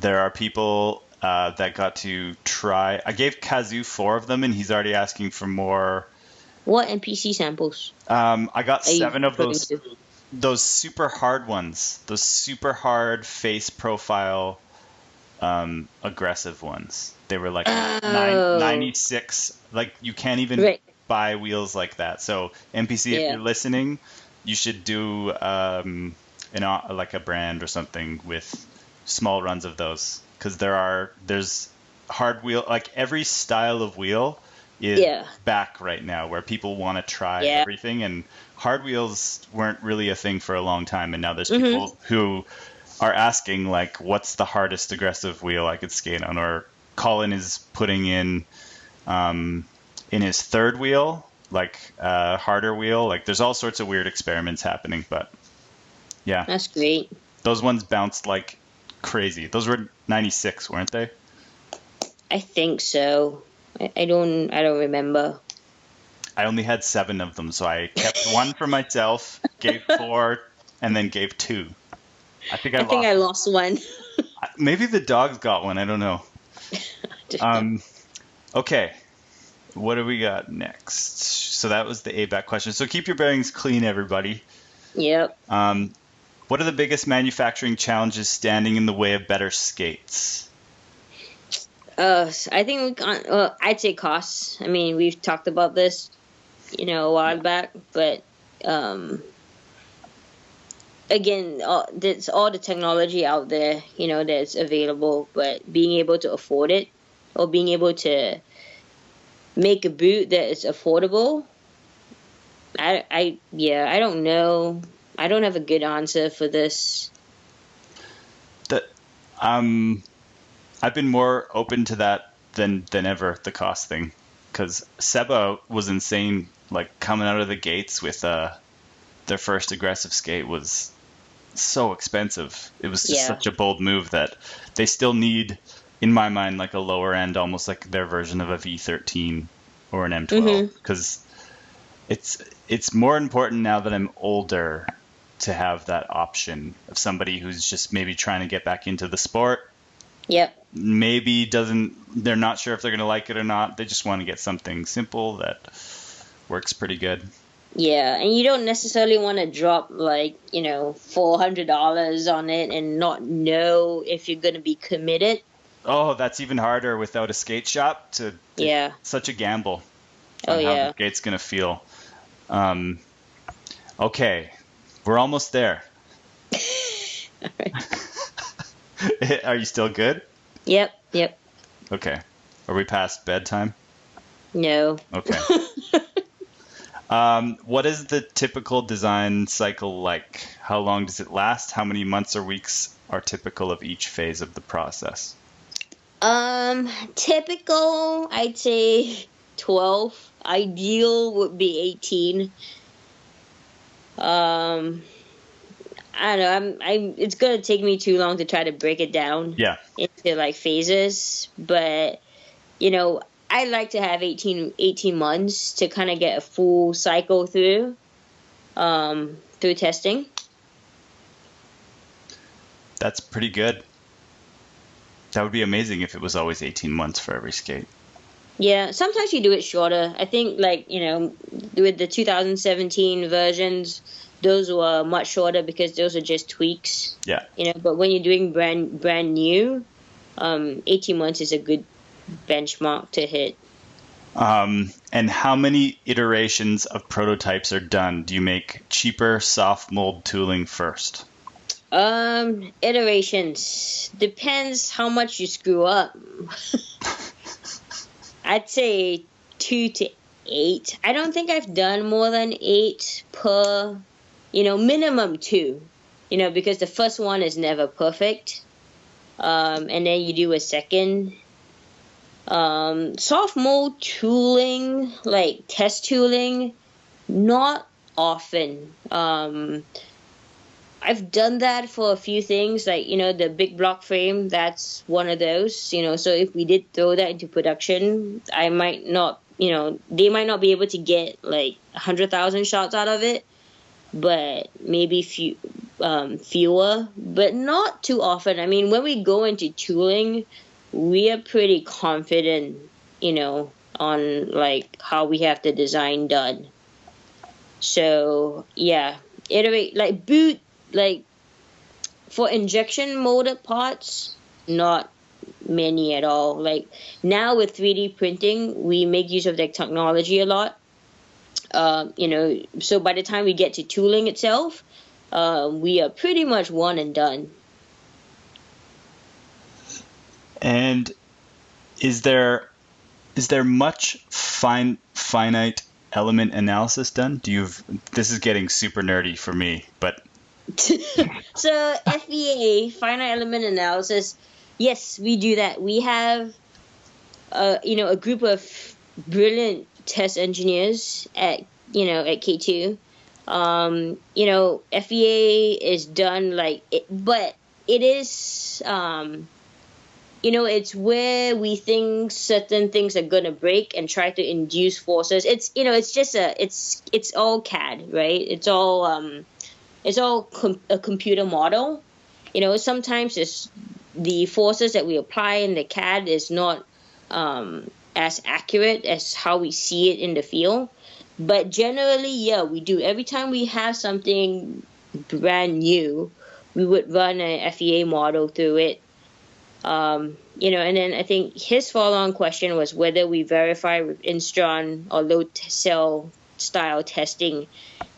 are people that got to try. I gave Kazoo 4 of them, and he's already asking for more. What NPC samples I got are you 7 of referring to? those super hard ones, those super hard face profile aggressive ones. They were like Oh, 96. Like you can't even right. buy wheels like that. So MPC, if Yeah. you're listening, you should do like a brand or something with small runs of those, because there's hard wheel, like every style of wheel is Yeah. back right now, where people want to try Yeah. everything, and hard wheels weren't really a thing for a long time, and now there's Mm-hmm. people who are asking like, what's the hardest aggressive wheel I could skate on? Or Colin is putting in his third wheel, like harder wheel. Like there's all sorts of weird experiments happening, but yeah, That's great. those ones bounced like crazy. Those were 96, weren't they? I think so. I don't remember. I only had 7 of them, so I kept 1 for myself, gave 4, and then gave 2. I think I lost one. Maybe the dogs got one. I don't know. Okay. What do we got next? So that was the ABAC question. So keep your bearings clean, everybody. Yep. What are the biggest manufacturing challenges standing in the way of better skates? I think I'd say costs. I mean, we've talked about this, a while back, but again, there's all the technology out there, that's available, but being able to afford it, or being able to make a boot that is affordable, I don't know. I don't have a good answer for this. I've been more open to that than ever, the cost thing, because Seba was insane. Like coming out of the gates with their first aggressive skate was so expensive. It was just such a bold move that they still need, in my mind, like a lower end, almost like their version of a V13 or an M12, because it's more important now that I'm older to have that option of somebody who's just maybe trying to get back into the sport. Yep. Maybe they're not sure if they're going to like it or not. They just want to get something simple that works pretty good. Yeah, and you don't necessarily want to drop like, $400 on it and not know if you're going to be committed. Oh, that's even harder without a skate shop. It's such a gamble on how the skate's going to feel. Okay, we're almost there. All right. Are you still good? Yep. Okay. Are we past bedtime? No. Okay. What is the typical design cycle like? How long does it last? How many months or weeks are typical of each phase of the process? Typical, I'd say 12. Ideal would be 18. I don't know. It's gonna take me too long to try to break it down. Into like phases, but I like to have 18 months to kind of get a full cycle through testing. That's pretty good. That would be amazing if it was always 18 months for every skate. Yeah, sometimes you do it shorter. I think with the 2017 versions, those were much shorter because those are just tweaks. Yeah. But when you're doing brand new, 18 months is a good benchmark to hit. And how many iterations of prototypes are done? Do you make cheaper soft mold tooling first? Iterations depends how much you screw up. I'd say 2 to 8. I don't think I've done more than 8 per, minimum 2, because the first one is never perfect. And then you do a second. Soft mold tooling, like test tooling, not often. I've done that for a few things, like, the big block frame, that's one of those, so if we did throw that into production, I might not, they might not be able to get like 100,000 shots out of it, but maybe fewer, but not too often. I mean, when we go into tooling, we are pretty confident, on like how we have the design done. So yeah, iterate, like boot, like for injection molded parts, not many at all. Like now with 3D printing, we make use of that technology a lot. So by the time we get to tooling itself, we are pretty much one and done. And is there much finite element analysis done? This is getting super nerdy for me, but So FEA, finite element analysis, yes, we do that. We have a group of brilliant test engineers at K2. FEA is done like it, but it is it's where we think certain things are gonna break and try to induce forces. It's it's just it's all CAD, right? It's all a computer model. Sometimes it's the forces that we apply in the CAD is not as accurate as how we see it in the field. But generally, yeah, we do. Every time we have something brand new, we would run a FEA model through it. And then I think his follow-on question was whether we verify with Instron or load cell style testing.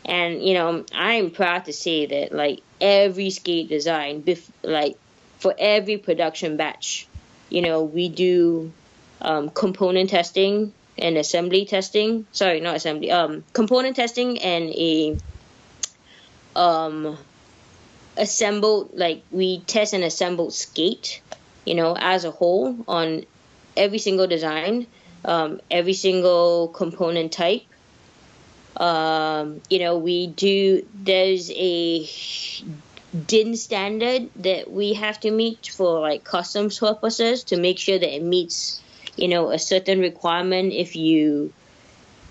And, I'm proud to say that, like, every skate design, like, for every production batch, we do component testing and assembly testing. Sorry, not assembly. Component testing and assembled, like, we test an assembled skate, as a whole on every single design, every single component type. There's a DIN standard that we have to meet for like customs purposes to make sure that it meets, a certain requirement if you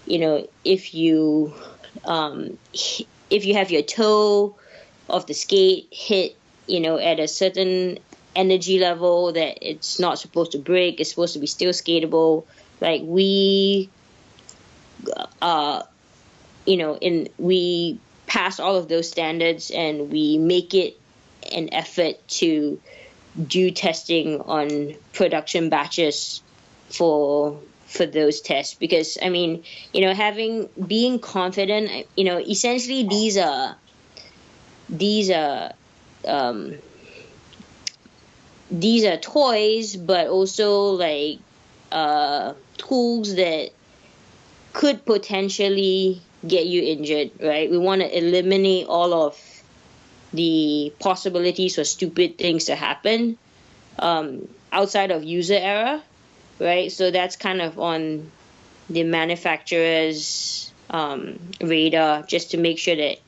have your toe of the skate hit, at a certain energy level that it's not supposed to break, it's supposed to be still skatable. Like we we pass all of those standards and we make it an effort to do testing on production batches for those tests, because I mean, being confident, essentially these are toys, but also like tools that could potentially get you injured, right? We want to eliminate all of the possibilities for stupid things to happen outside of user error, right? So that's kind of on the manufacturer's radar, just to make sure that,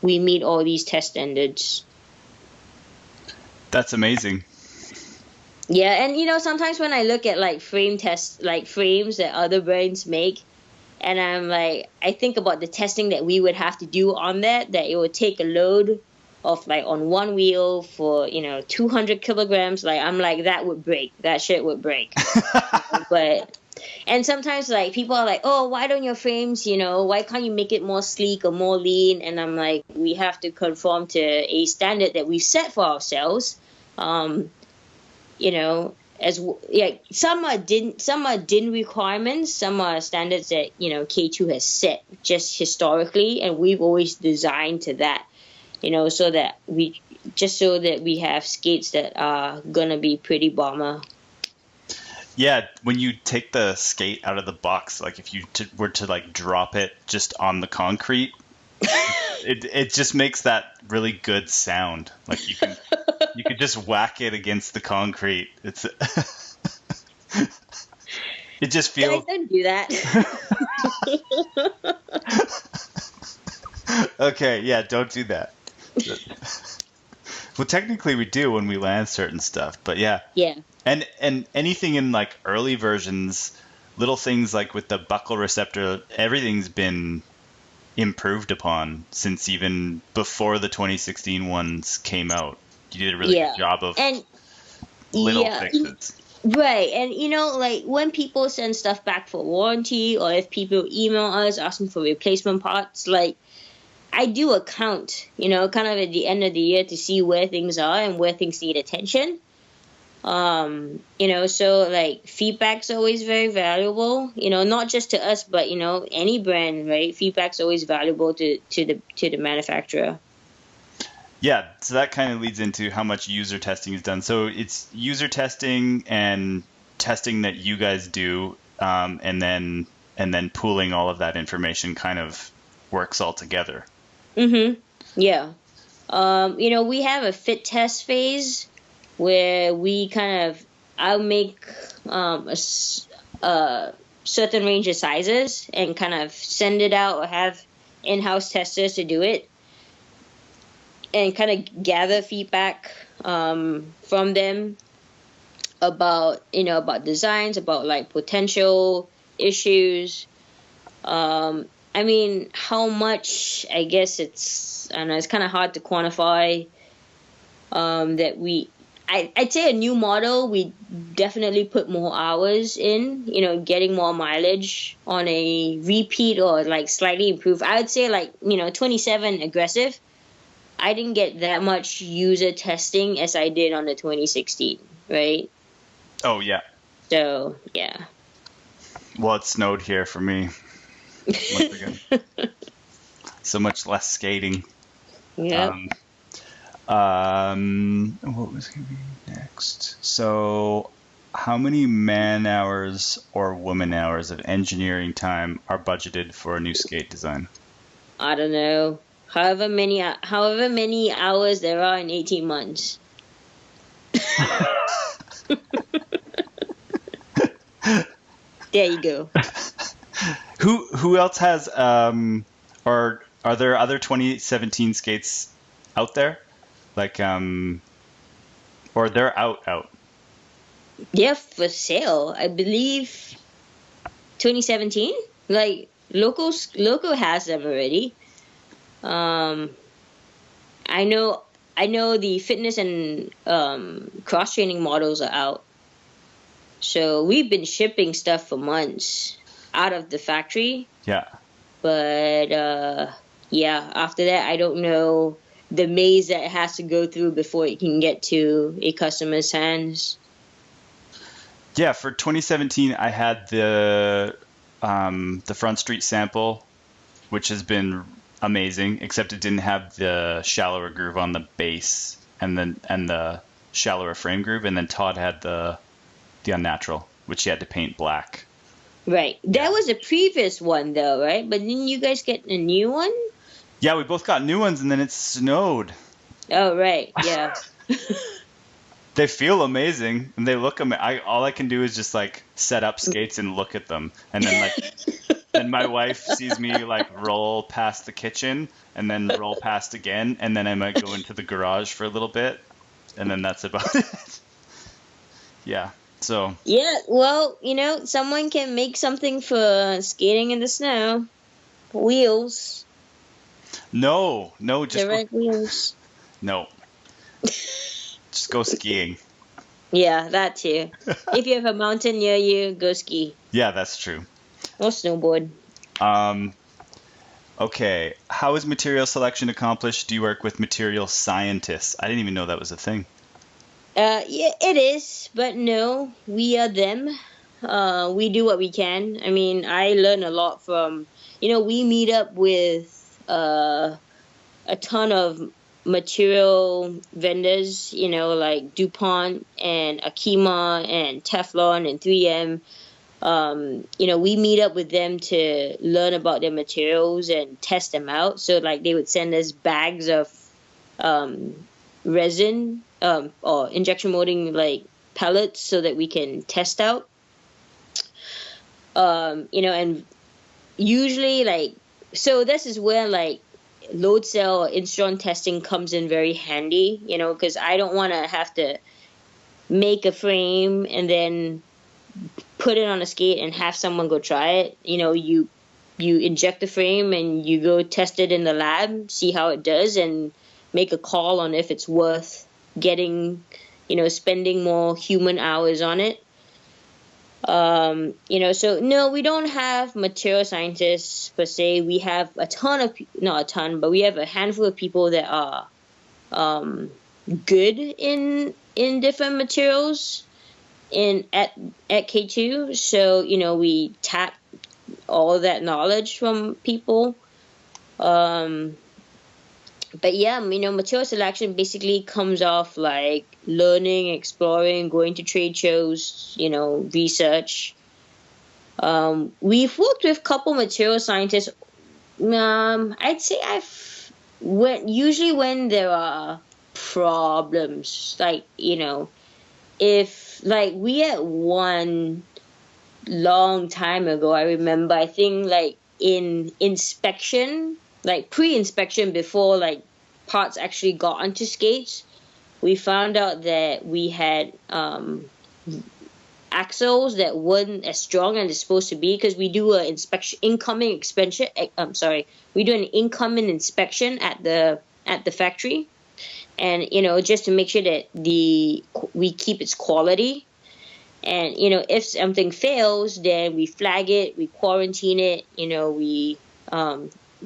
we meet all these test standards. That's amazing. Yeah, and sometimes when I look at like frames that other brands make, and I'm like, I think about the testing that we would have to do on that it would take a load of like on one wheel for 200 kilograms. Like I'm like, that shit would break. But and sometimes like people are like, oh, why don't your frames, why can't you make it more sleek or more lean? And I'm like, we have to conform to a standard that we've set for ourselves. Some are DIN requirements, some are standards that K2 has set just historically, and we've always designed to that, so that we have skates that are gonna be pretty bomber. Yeah, when you take the skate out of the box, like if you were to like drop it just on the concrete, it just makes that really good sound. Like you could just whack it against the concrete. It's it just feels. Guys, don't do that. Okay, yeah, don't do that. Well, technically we do when we land certain stuff, but yeah. Yeah. And anything in like early versions, little things like with the buckle receptor, everything's been improved upon since even before the 2016 ones came out. You did a really good job of and little yeah, fixes. right. And like when people send stuff back for warranty, or if people email us asking for replacement parts, like I do a count, kind of at the end of the year to see where things are and where things need attention. So like feedback's always very valuable, not just to us, but any brand, right? Feedback's always valuable to the manufacturer. Yeah, so that kind of leads into how much user testing is done. So it's user testing and testing that you guys do, and then pooling all of that information kind of works all together. Yeah. We have a fit test phase where we I'll make a certain range of sizes and kind of send it out, or have in-house testers to do it, and kind of gather feedback from them about designs, about like potential issues. How much, I guess it's kind of hard to quantify. I'd say a new model, we definitely put more hours in, getting more mileage. On a repeat or like slightly improved, I would say like, 27 aggressive, I didn't get that much user testing as I did on the 2016, right? Oh, yeah. So, yeah. Well, it snowed here for me. Once again. So much less skating. Yeah. What was going to be next? So, how many man hours or woman hours of engineering time are budgeted for a new skate design? I don't know. However many hours there are in 18 months. There you go. Who else has or are there other 2017 skates out there? Like or they're out? Yeah, for sale. I believe 2017. Like local has them already. I know the fitness and cross training models are out. So we've been shipping stuff for months out of the factory. Yeah. But after that, I don't know the maze that it has to go through before it can get to a customer's hands. Yeah, for 2017, I had the Front Street sample, which has been amazing, except it didn't have the shallower groove on the base and the shallower frame groove. And then Todd had the Unnatural, which he had to paint black. Right. That was a previous one, though, right? But didn't you guys get a new one? Yeah, we both got new ones, and then it snowed. Oh, right. Yeah. They feel amazing, and they look amazing. All I can do is just like set up skates and look at them, and then like, and my wife sees me like roll past the kitchen, and then roll past again, and then I might go into the garage for a little bit, and then that's about it. Yeah. So. Yeah. Well, someone can make something for skating in the snow. Wheels. No, just direct wheels. No. Just go skiing. Yeah, that too. If you have a mountain near you, go ski. Yeah, that's true. Or snowboard. Okay. How is material selection accomplished? Do you work with material scientists? I didn't even know that was a thing. Yeah, it is, but no, we are them. We do what we can. I mean, I learn a lot from, we meet up with a ton of material vendors, like DuPont and Akima and Teflon and 3M. We meet up with them to learn about their materials and test them out. So, like, they would send us bags of resin or injection molding, like, pellets so that we can test out. And usually, like, so this is where, like, load cell or instron testing comes in very handy, because I don't want to have to make a frame and then put it on a skate and have someone go try it. You inject the frame and you go test it in the lab, see how it does, and make a call on if it's worth getting, spending more human hours on it. So no, we don't have material scientists per se. We have not a ton, but we have a handful of people that are good in different materials at K2. So, we tap all of that knowledge from people. But yeah, material selection basically comes off like learning, exploring, going to trade shows, research. We've worked with a couple material scientists. I'd say usually when there are problems, like, if, like, we had one long time ago, I remember, I think, like, in inspection, like pre-inspection, before like parts actually got onto skates, we found out that we had axles that weren't as strong as they're supposed to be, because we do an incoming inspection at the factory, and just to make sure that we keep its quality. And if something fails, then we flag it, we quarantine it. We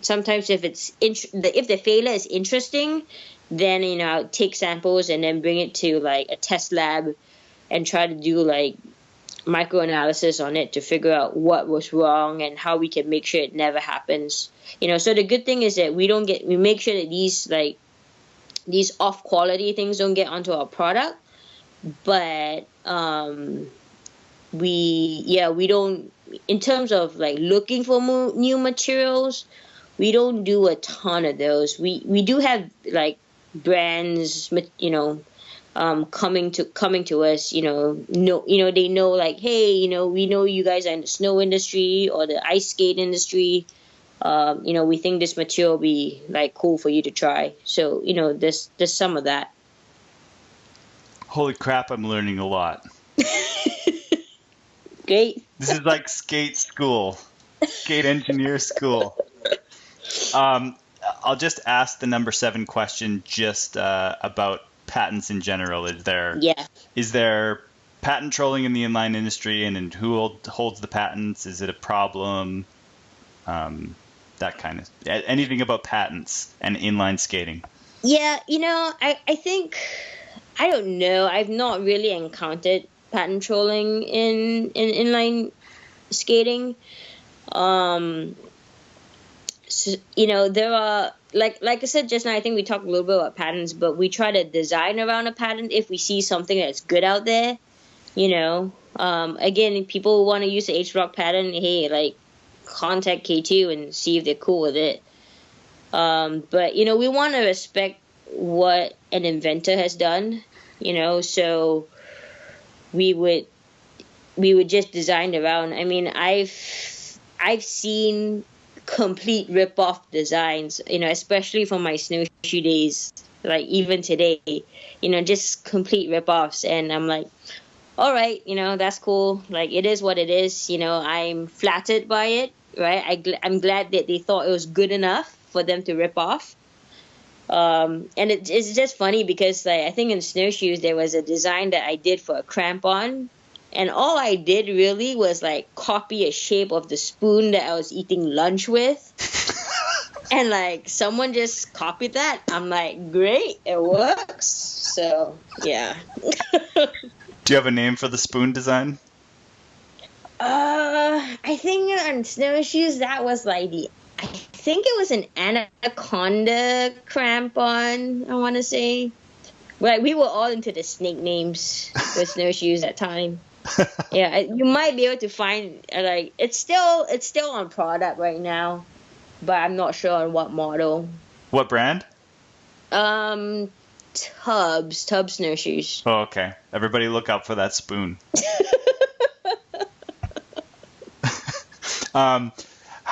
sometimes if the failure is interesting, then I'll take samples and then bring it to like a test lab and try to do like microanalysis on it to figure out what was wrong and how we can make sure it never happens. So the good thing is that we make sure that these off quality things don't get onto our product. But we don't, in terms of like looking for new materials, we don't do a ton of those. We do have like brands, coming to us, they know like, hey, we know you guys are in the snow industry or the ice skate industry. We think this material will be like cool for you to try. So, there's some of that. Holy crap, I'm learning a lot. Great. This is like skate school, skate engineer school. I'll just ask the number 7 question just about patents in general. Is there patent trolling in the inline industry, and who holds the patents? Is it a problem? That kind of anything about patents and inline skating. Yeah, I think, I don't know. I've not really encountered patent trolling in inline skating. So, there are, like I said just now, I think we talked a little bit about patents, but we try to design around a patent if we see something that's good out there. Again, if people want to use the H-Block patent, hey, like, contact K2 and see if they're cool with it. But, we want to respect what an inventor has done, so we would just design around. I mean, I've seen complete rip-off designs, especially from my snowshoe days, like even today, just complete rip-offs, and I'm like, all right, that's cool, like, it is what it is. I'm flattered by it, right? I'm glad that they thought it was good enough for them to rip off. And it's just funny because, like, I think in snowshoes there was a design that I did for a crampon, and all I did really was like copy a shape of the spoon that I was eating lunch with. And like someone just copied that. I'm like, great, it works. So yeah. Do you have a name for the spoon design? I think on snowshoes that was like I think it was an anaconda crampon, I want to say. Right, we were all into the snake names with snowshoes at time. Yeah, you might be able to find, like, it's still on product right now, but I'm not sure on what model. What brand? Tub snowshoes. Oh, okay. Everybody look out for that spoon.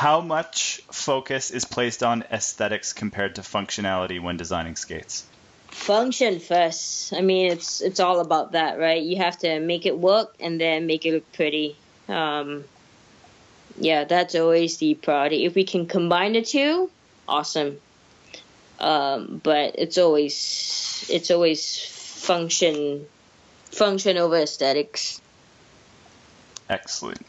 How much focus is placed on aesthetics compared to functionality when designing skates? Function first. I mean, it's all about that, right? You have to make it work and then make it look pretty. Yeah, that's always the priority. If we can combine the two, awesome. But it's always function over aesthetics. Excellent.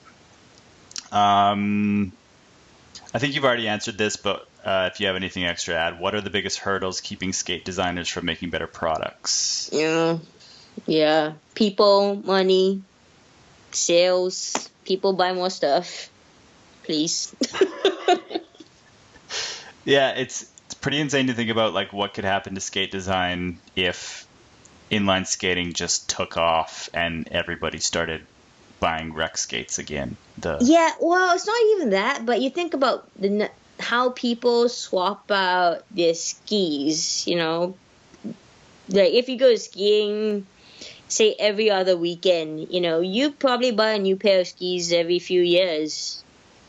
I think you've already answered this, but if you have anything extra to add, what are the biggest hurdles keeping skate designers from making better products? Yeah. People, money, sales. People buy more stuff. Please. Yeah, it's pretty insane to think about like what could happen to skate design if inline skating just took off and everybody started buying rec skates again. Yeah, well, it's not even that, but you think about how people swap out their skis, you know? Like, if you go skiing, say, every other weekend, you know, you probably buy a new pair of skis every few years,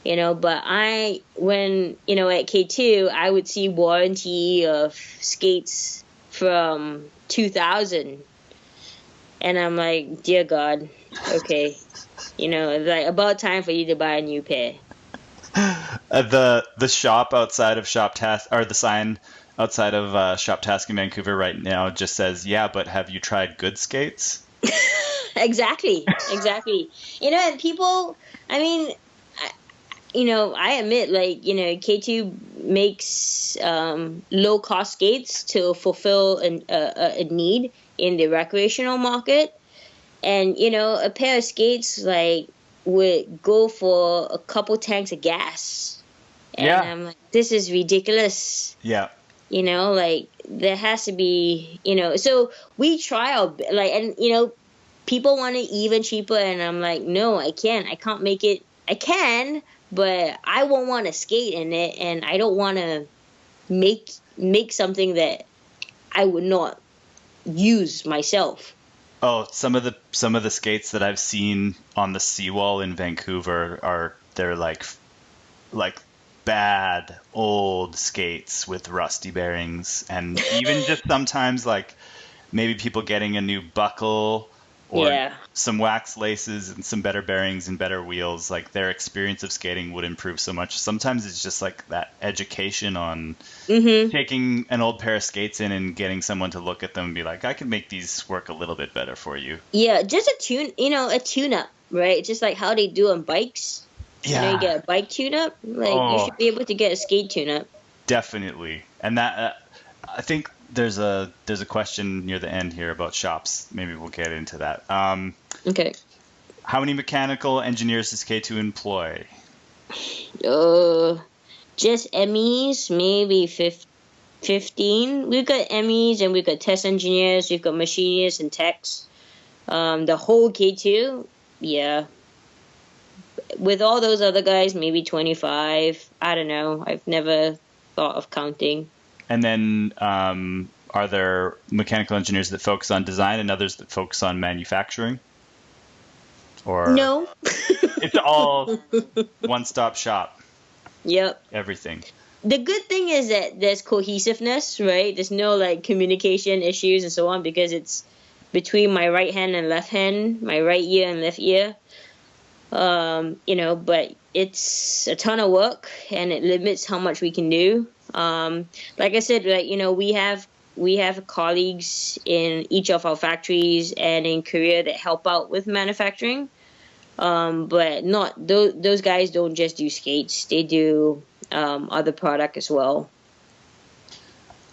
you know? But when, you know, at K2, I would see warranty of skates from 2000. And I'm like, dear God, okay. You know, it's like about time for you to buy a new pair. The shop outside of Shop Task, or the sign outside of Shop Task in Vancouver right now just says, "Yeah, but have you tried good skates?" Exactly. You know, and people, I mean, I admit, like, you know, K2 makes low cost skates to fulfill a need in the recreational market. And, you know, a pair of skates, like, would go for a couple tanks of gas. And I'm like, this is ridiculous. Yeah. You know, like, there has to be, you know, so we try our, like, and, you know, people want it even cheaper. And I'm like, no, I can't make it. I can, but I won't want to skate in it. And I don't want to make something that I would not use myself. Oh, some of the skates that I've seen on the seawall in Vancouver they're like bad old skates with rusty bearings, and even just sometimes like maybe people getting a new buckle or some wax laces and some better bearings and better wheels, like their experience of skating would improve so much. Sometimes it's just like that education on taking an old pair of skates in and getting someone to look at them and be like, I can make these work a little bit better for you. Yeah, just a tune-up, right? Just like how they do on bikes. Yeah. You know, you get a bike tune-up. Like, you should be able to get a skate tune-up. Definitely. And that, I think there's a question near the end here about shops. Maybe we'll get into that. Okay. How many mechanical engineers does K2 employ? Just MEs, maybe 15. We've got MEs and we've got test engineers. We've got machinists and techs. The whole K2, yeah. With all those other guys, maybe 25. I don't know. I've never thought of counting. And then are there mechanical engineers that focus on design and others that focus on manufacturing? Or no. It's all one-stop shop. Yep. Everything. The good thing is that there's cohesiveness, right? There's no like communication issues and so on, because it's between my right hand and left hand, my right ear and left ear. You know, but it's a ton of work and it limits how much we can do. Like I said, like, you know, we have colleagues in each of our factories and in Korea that help out with manufacturing. But not those guys don't just do skates; they do other product as well.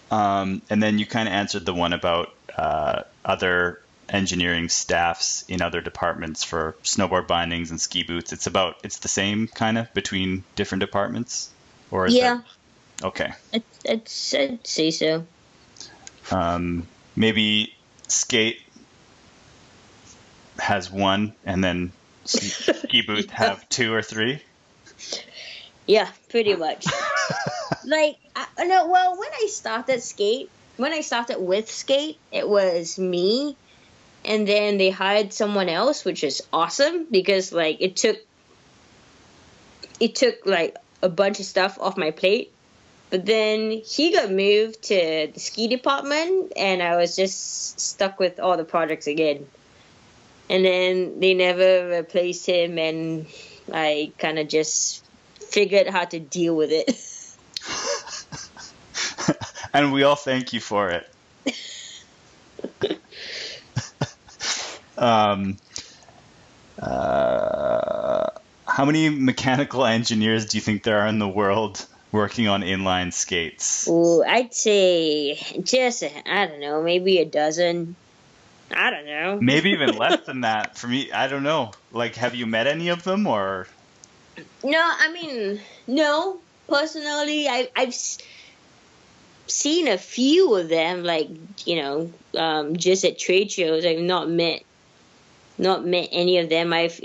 And then you kind of answered the one about other engineering staffs in other departments for snowboard bindings and ski boots. It's the same kind of between different departments, or is that... Okay. I'd say so. Maybe skate has one, and then ski boots have 2 or 3. Yeah, pretty much. Like, no, well, when I started with skate, it was me, and then they hired someone else, which is awesome because like it took like a bunch of stuff off my plate. But then he got moved to the ski department, and I was just stuck with all the projects again. And then they never replaced him, and I kind of just figured how to deal with it. And we all thank you for it. How many mechanical engineers do you think there are in the world working on inline skates? Ooh, I'd say just, I don't know, maybe a dozen. I don't know. Maybe even less than that. For me, I don't know. Like, have you met any of them, or? No, I mean, no. Personally, I've seen a few of them, like, just at trade shows. I've not met any of them. I've,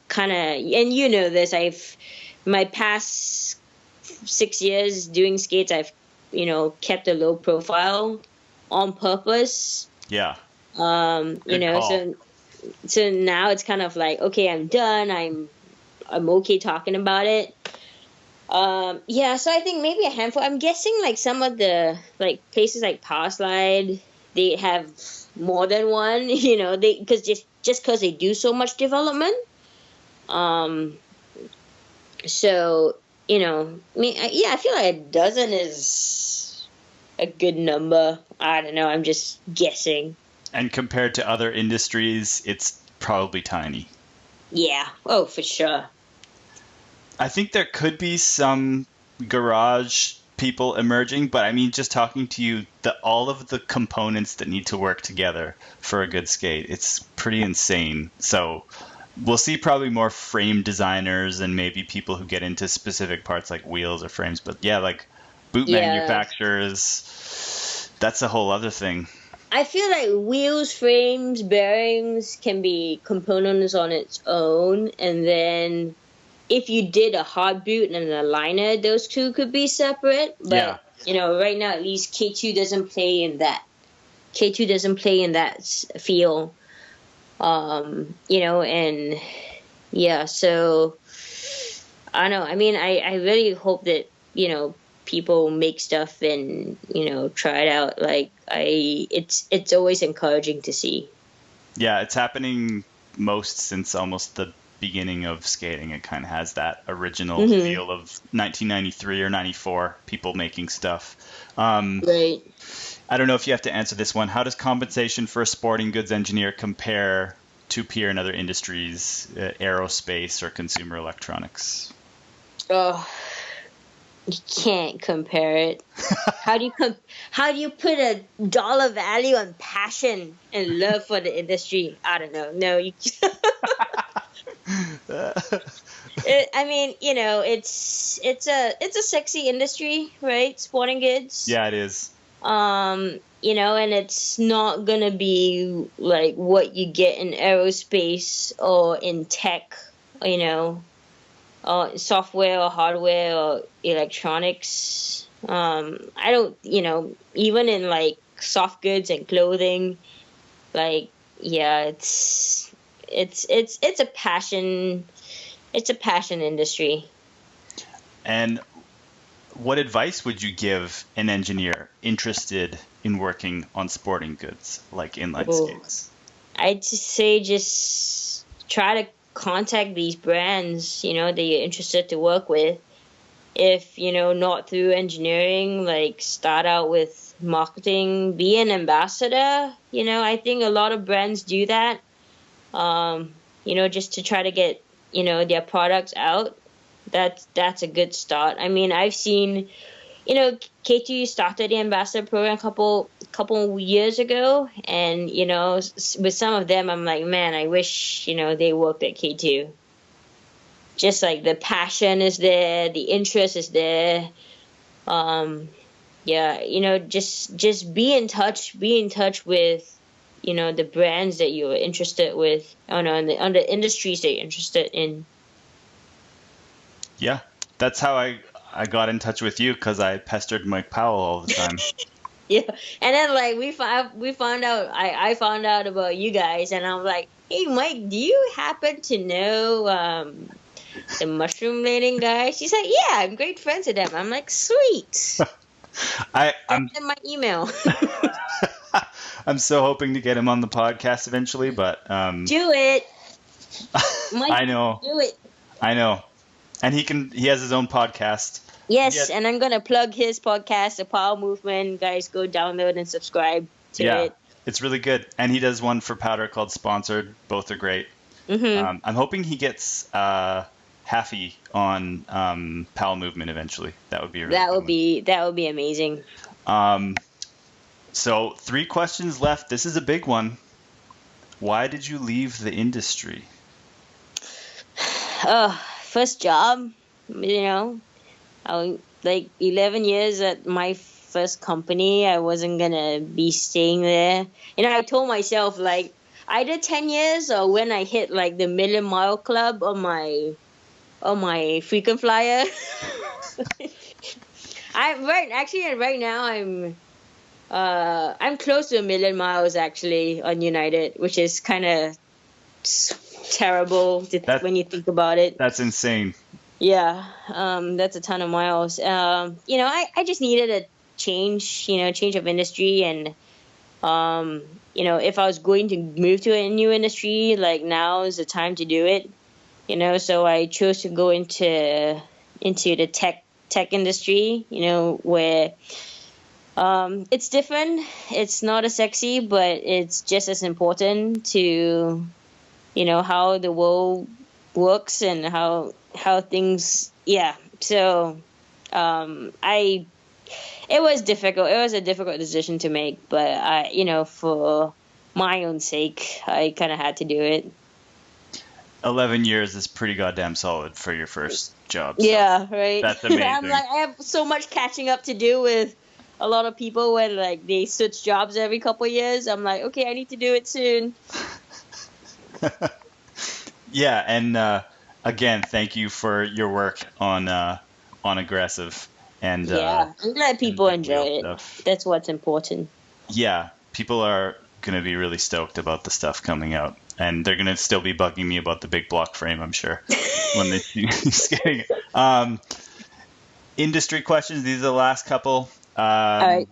kind of, and you know this, my past 6 years doing skates, I've, kept a low profile on purpose. Yeah. Good call. So now it's kind of like, okay, I'm done. I'm okay talking about it. So I think maybe a handful. I'm guessing like some of the like places like Power Slide, they have more than one. Because just because they do so much development. So I feel like a dozen is a good number. I don't know. I'm just guessing. And compared to other industries, it's probably tiny. Yeah. Oh, for sure. I think there could be some garage people emerging, but I mean, just talking to you, all of the components that need to work together for a good skate, it's pretty insane. So we'll see probably more frame designers and maybe people who get into specific parts like wheels or frames. But yeah, like boot manufacturers, that's a whole other thing. I feel like wheels, frames, bearings can be components on its own, and then if you did a hard boot and a liner, those two could be separate. But right now at least K2 doesn't play in that. K2 doesn't play in that field. So I don't know. I mean, I really hope that people make stuff and try it out. Like it's always encouraging to see. Yeah, it's happening most since almost the beginning of skating. It kind of has that original feel of 1993 or 94, people making stuff. Right. I don't know if you have to answer this one. How does compensation for a sporting goods engineer compare to peer in other industries, aerospace or consumer electronics? Oh, you can't compare it. How do you put a dollar value on passion and love for the industry? I don't know. No, you. It's a sexy industry, right? Sporting goods. Yeah, it is. And it's not gonna be like what you get in aerospace or in tech, software or hardware or electronics. I don't, even in like soft goods and clothing, like, yeah, it's a passion. It's a passion industry. And what advice would you give an engineer interested in working on sporting goods like inline skates? I'd say just try to contact these brands, that you're interested to work with. If, not through engineering, like start out with marketing, be an ambassador. I think a lot of brands do that, just to try to get, their products out. That's a good start. I mean, I've seen, K2 started the ambassador program a couple years ago, and with some of them, I'm like, man, I wish they worked at K2. Just like the passion is there, the interest is there. Just be in touch with the brands that you're interested with, on the industries that you're interested in. Yeah, that's how I got in touch with you, because I pestered Mike Powell all the time. Yeah, and then like we found out, I found out about you guys, and I'm like, hey Mike, do you happen to know the mushroom landing guy. She's like, yeah, I'm great friends with them. I'm like, sweet. I'm Send them my email. I'm so hoping to get him on the podcast eventually, but Do it. Mike, I know, do it. I know, and he has his own podcast. Yes, and I'm gonna plug his podcast, The Power Movement. Guys, go download and subscribe to it. It's really good, and he does one for Powder called Sponsored. Both are great. Mm-hmm. I'm hoping he gets Haffy on Power Movement eventually. That would be really that would be amazing. So 3 questions left. This is a big one. Why did you leave the industry? First job, like 11 years at my first company. I wasn't gonna be staying there. I told myself like either 10 years or when I hit like the million mile club on my frequent flyer. Right now I'm close to 1,000,000 miles actually on United, which is kind of terrible when you think about it. That's insane. Yeah, that's a ton of miles. I just needed a change of industry, and if I was going to move to a new industry, like now is the time to do it. So I chose to go into the tech industry, where it's different. It's not as sexy, but it's just as important to, how the world works and how things. Yeah. So, it was difficult. It was a difficult decision to make, but for my own sake, I kind of had to do it. 11 years is pretty goddamn solid for your first job. So yeah, right. That's amazing. I'm like, I have so much catching up to do with a lot of people when like they switch jobs every couple of years. I'm like, okay, I need to do it soon. Yeah, and again, thank you for your work on Aggressive. And I'm glad people enjoy it. Stuff. That's what's important. Yeah, people are going to be really stoked about the stuff coming out. And they're going to still be bugging me about the big block frame, I'm sure, when they see skating. Industry questions. These are the last couple. All right.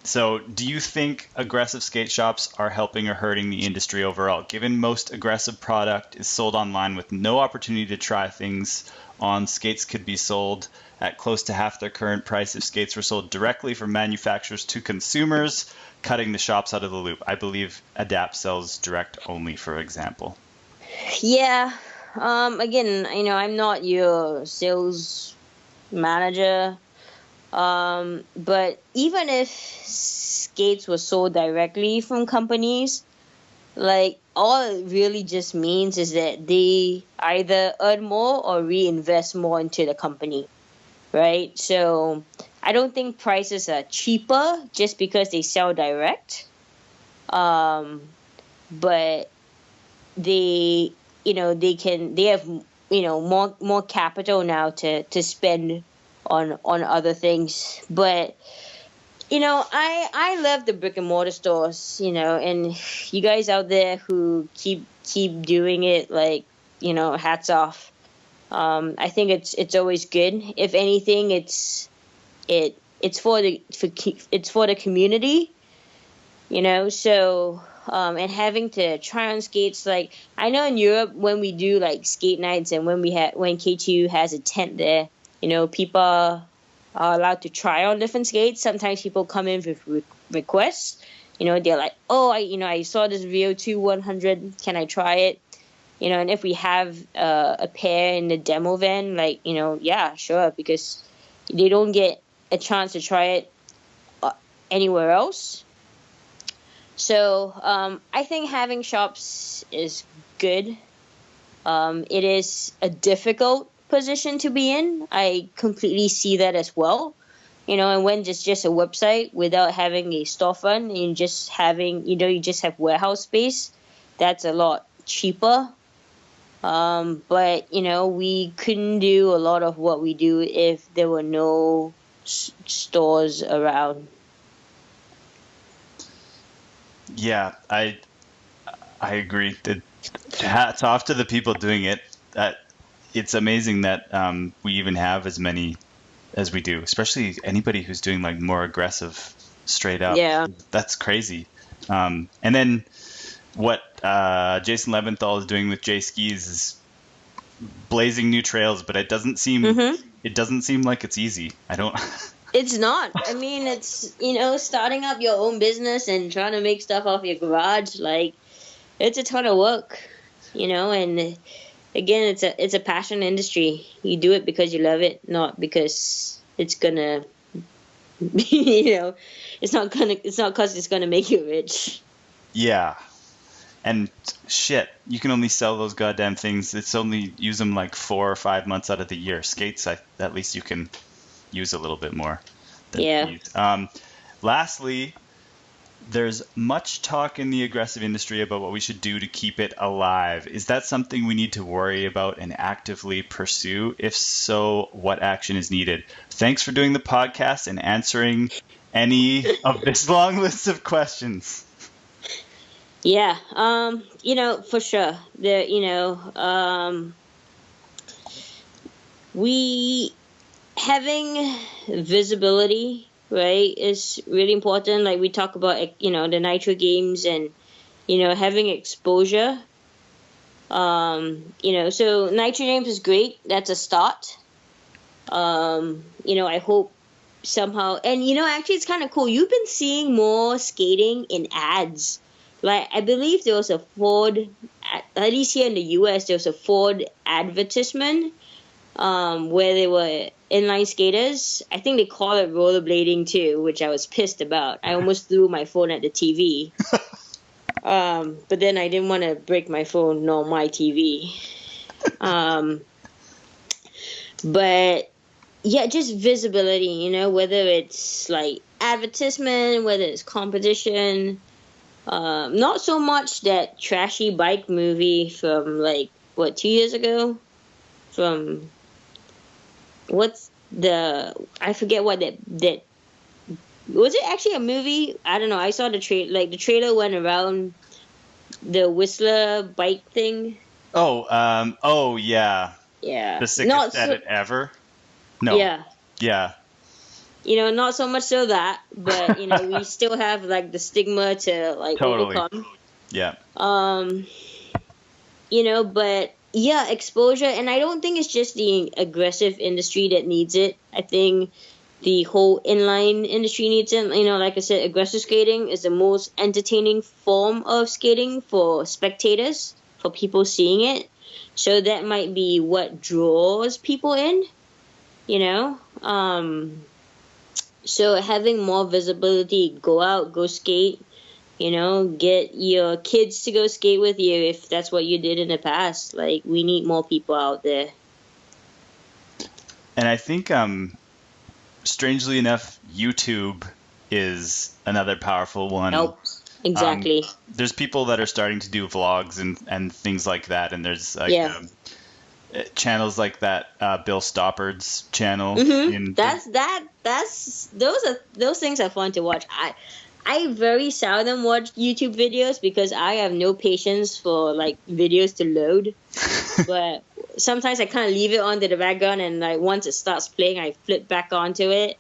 So do you think aggressive skate shops are helping or hurting the industry overall? Given most aggressive product is sold online with no opportunity to try things on, skates could be sold at close to half their current price if skates were sold directly from manufacturers to consumers, cutting the shops out of the loop. I believe Adapt sells direct only, for example. Yeah. Again, I'm not your sales manager. But even if skates were sold directly from companies, like all it really just means is that they either earn more or reinvest more into the company, right? So I don't think prices are cheaper just because they sell direct. But they have more capital now to spend on other things. But I love the brick and mortar stores, and you guys out there who keep doing it, like, hats off. I think it's always good. If anything, it's for the community, so and having to try on skates, like I know in Europe when we do like skate nights and when K2 has a tent there, people are allowed to try on different skates. Sometimes people come in with requests. They're like, oh, I saw this VO2 100. Can I try it? And if we have a pair in the demo van, like, yeah, sure, because they don't get a chance to try it anywhere else. So I think having shops is good. It is a difficult position to be in. I completely see that as well. And when it's just a website without having a storefront and just having, you just have warehouse space, that's a lot cheaper. But we couldn't do a lot of what we do if there were no stores around. Yeah, I agree. Hats off to the people doing it. That it's amazing that we even have as many as we do, especially anybody who's doing like more aggressive straight up. Yeah. That's crazy. And then what Jason Leventhal is doing with J Skis is blazing new trails, but it doesn't seem like it's easy. I don't. It's not. I mean, it's, starting up your own business and trying to make stuff off your garage. Like, it's a ton of work, and again, it's a passion industry. You do it because you love it, not because it's gonna, it's not because it's gonna make you rich. Yeah. And shit, you can only sell those goddamn things. It's only use them like 4 or 5 months out of the year. Skates, at least you can use a little bit more. Yeah. Lastly, there's much talk in the aggressive industry about what we should do to keep it alive. Is that something we need to worry about and actively pursue? If so, what action is needed? Thanks for doing the podcast and answering any of this long list of questions. Yeah, for sure. We having visibility, right, is really important. Like we talk about, the Nitro Games and, having exposure. So Nitro Games is great. That's a start. I hope somehow, and, actually it's kind of cool. You've been seeing more skating in ads. Like, I believe there was a Ford, at least here in the US, there was a Ford advertisement where they were inline skaters. I think they call it rollerblading too, which I was pissed about. I almost threw my phone at the TV. But then I didn't want to break my phone nor my TV. But, yeah, just visibility, whether it's like advertisement, whether it's competition. Not so much that trashy bike movie from 2 years ago? From I forget what that was. It actually a movie? I don't know. I saw the trailer went around the Whistler bike thing. Oh yeah. Yeah. The sickest edit ever? No. Yeah. Yeah. Not so much so that, but, we still have, the stigma to, totally overcome. Yeah. But, yeah, exposure. And I don't think it's just the aggressive industry that needs it. I think the whole inline industry needs it. Like I said, aggressive skating is the most entertaining form of skating for spectators, for people seeing it. So that might be what draws people in, So having more visibility, go out, go skate, get your kids to go skate with you if that's what you did in the past. Like, we need more people out there. And I think, strangely enough, YouTube is another powerful one. Nope. Exactly. There's people that are starting to do vlogs and things like that, and there's channels like that, Bill Stoppard's channel. Mm-hmm. Those things are fun to watch. I very seldom watch YouTube videos because I have no patience for videos to load. But sometimes I kind of leave it on to the background, and once it starts playing, I flip back onto it.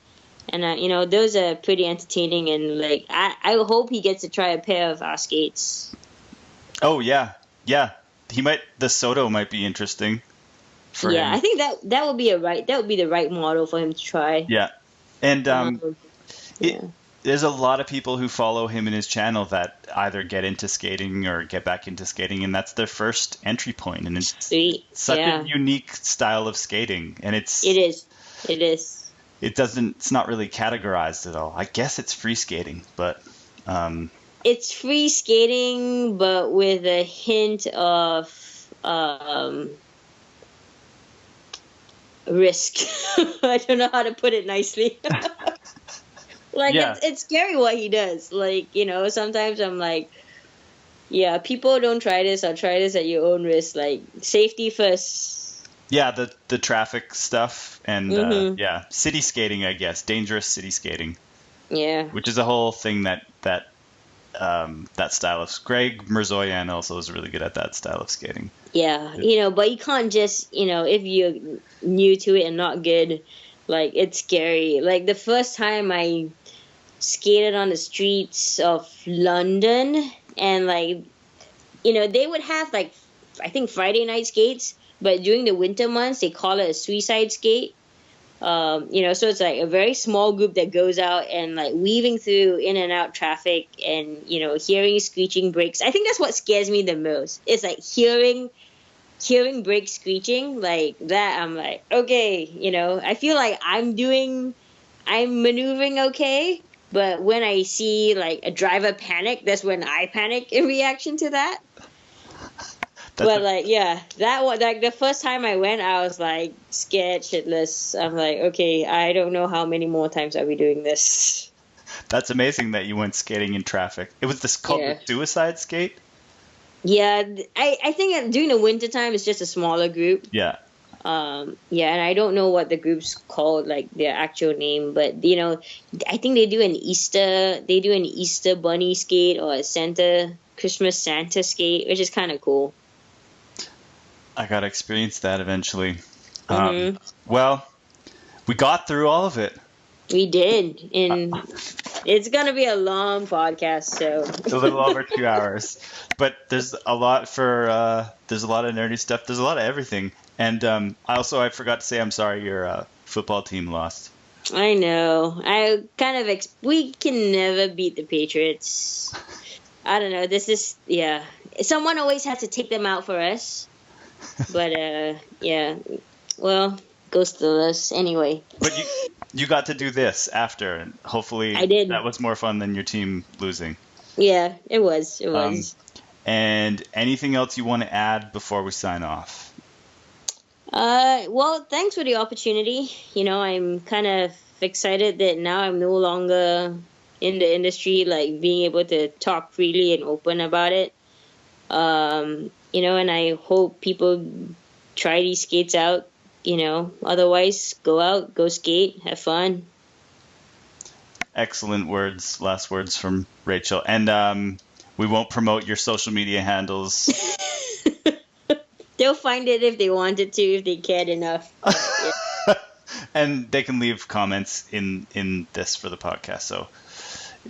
And those are pretty entertaining, and I hope he gets to try a pair of our skates. Oh yeah. The Soto might be interesting. I think that would be the right model for him to try. Yeah, and there's a lot of people who follow him in his channel that either get into skating or get back into skating, and that's their first entry point. And it's such a unique style of skating, and it is. It's not really categorized at all. I guess it's free skating, but it's free skating, but with a hint of risk. I don't know how to put it nicely. It's scary what he does. Sometimes I'm like, yeah, people don't try this, or try this at your own risk. Safety first. Yeah, the traffic stuff and city skating, I guess, dangerous city skating. Yeah. Which is a whole thing that that style of Greg Mirzoyan also is really good at that style of skating. Yeah, but you can't just, if you're new to it and not good, like, it's scary. Like, the first time I skated on the streets of London, and, like, they would have, like, I think Friday night skates, but during the winter months, they call it a suicide skate. So it's like a very small group that goes out and, like, weaving through in and out traffic and, hearing screeching brakes. I think that's what scares me the most. It's like hearing brakes screeching like that. I'm like, okay, I feel like I'm maneuvering okay. But when I see, like, a driver panic, that's when I panic in reaction to that. But, like, yeah, that one, like, the first time I went, I was, like, scared shitless. I'm like, okay, I don't know how many more times are we doing this. That's amazing that you went skating in traffic. It was called the suicide skate? Yeah, I think during the winter time, it's just a smaller group. Yeah. And I don't know what the group's called, like, their actual name, but, I think they do an Easter bunny skate or a Christmas Santa skate, which is kind of cool. I got to experience that eventually. Mm-hmm. Well, we got through all of it. We did. And it's going to be a long podcast, so. A little over 2 hours. But there's a lot there's a lot of nerdy stuff. There's a lot of everything. And I forgot to say I'm sorry your football team lost. I know. We can never beat the Patriots. I don't know. This is, yeah. Someone always has to take them out for us. But, yeah. Well, go Steelers. Anyway. But you got to do this after, and hopefully I did. That was more fun than your team losing. Yeah, it was. It was. And anything else you want to add before we sign off? Well, thanks for the opportunity. I'm kind of excited that now I'm no longer in the industry, like, being able to talk freely and open about it. And I hope people try these skates out, otherwise go out, go skate, have fun. Excellent last words from Rachel. And we won't promote your social media handles. They'll find it if they wanted to, if they cared enough. Yeah. And they can leave comments in this for the podcast. So,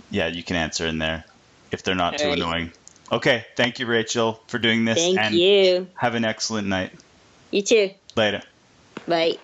yeah, you can answer in there if they're not too annoying. Okay, thank you, Rachel, for doing this. Thank you. Have an excellent night. You too. Later. Bye.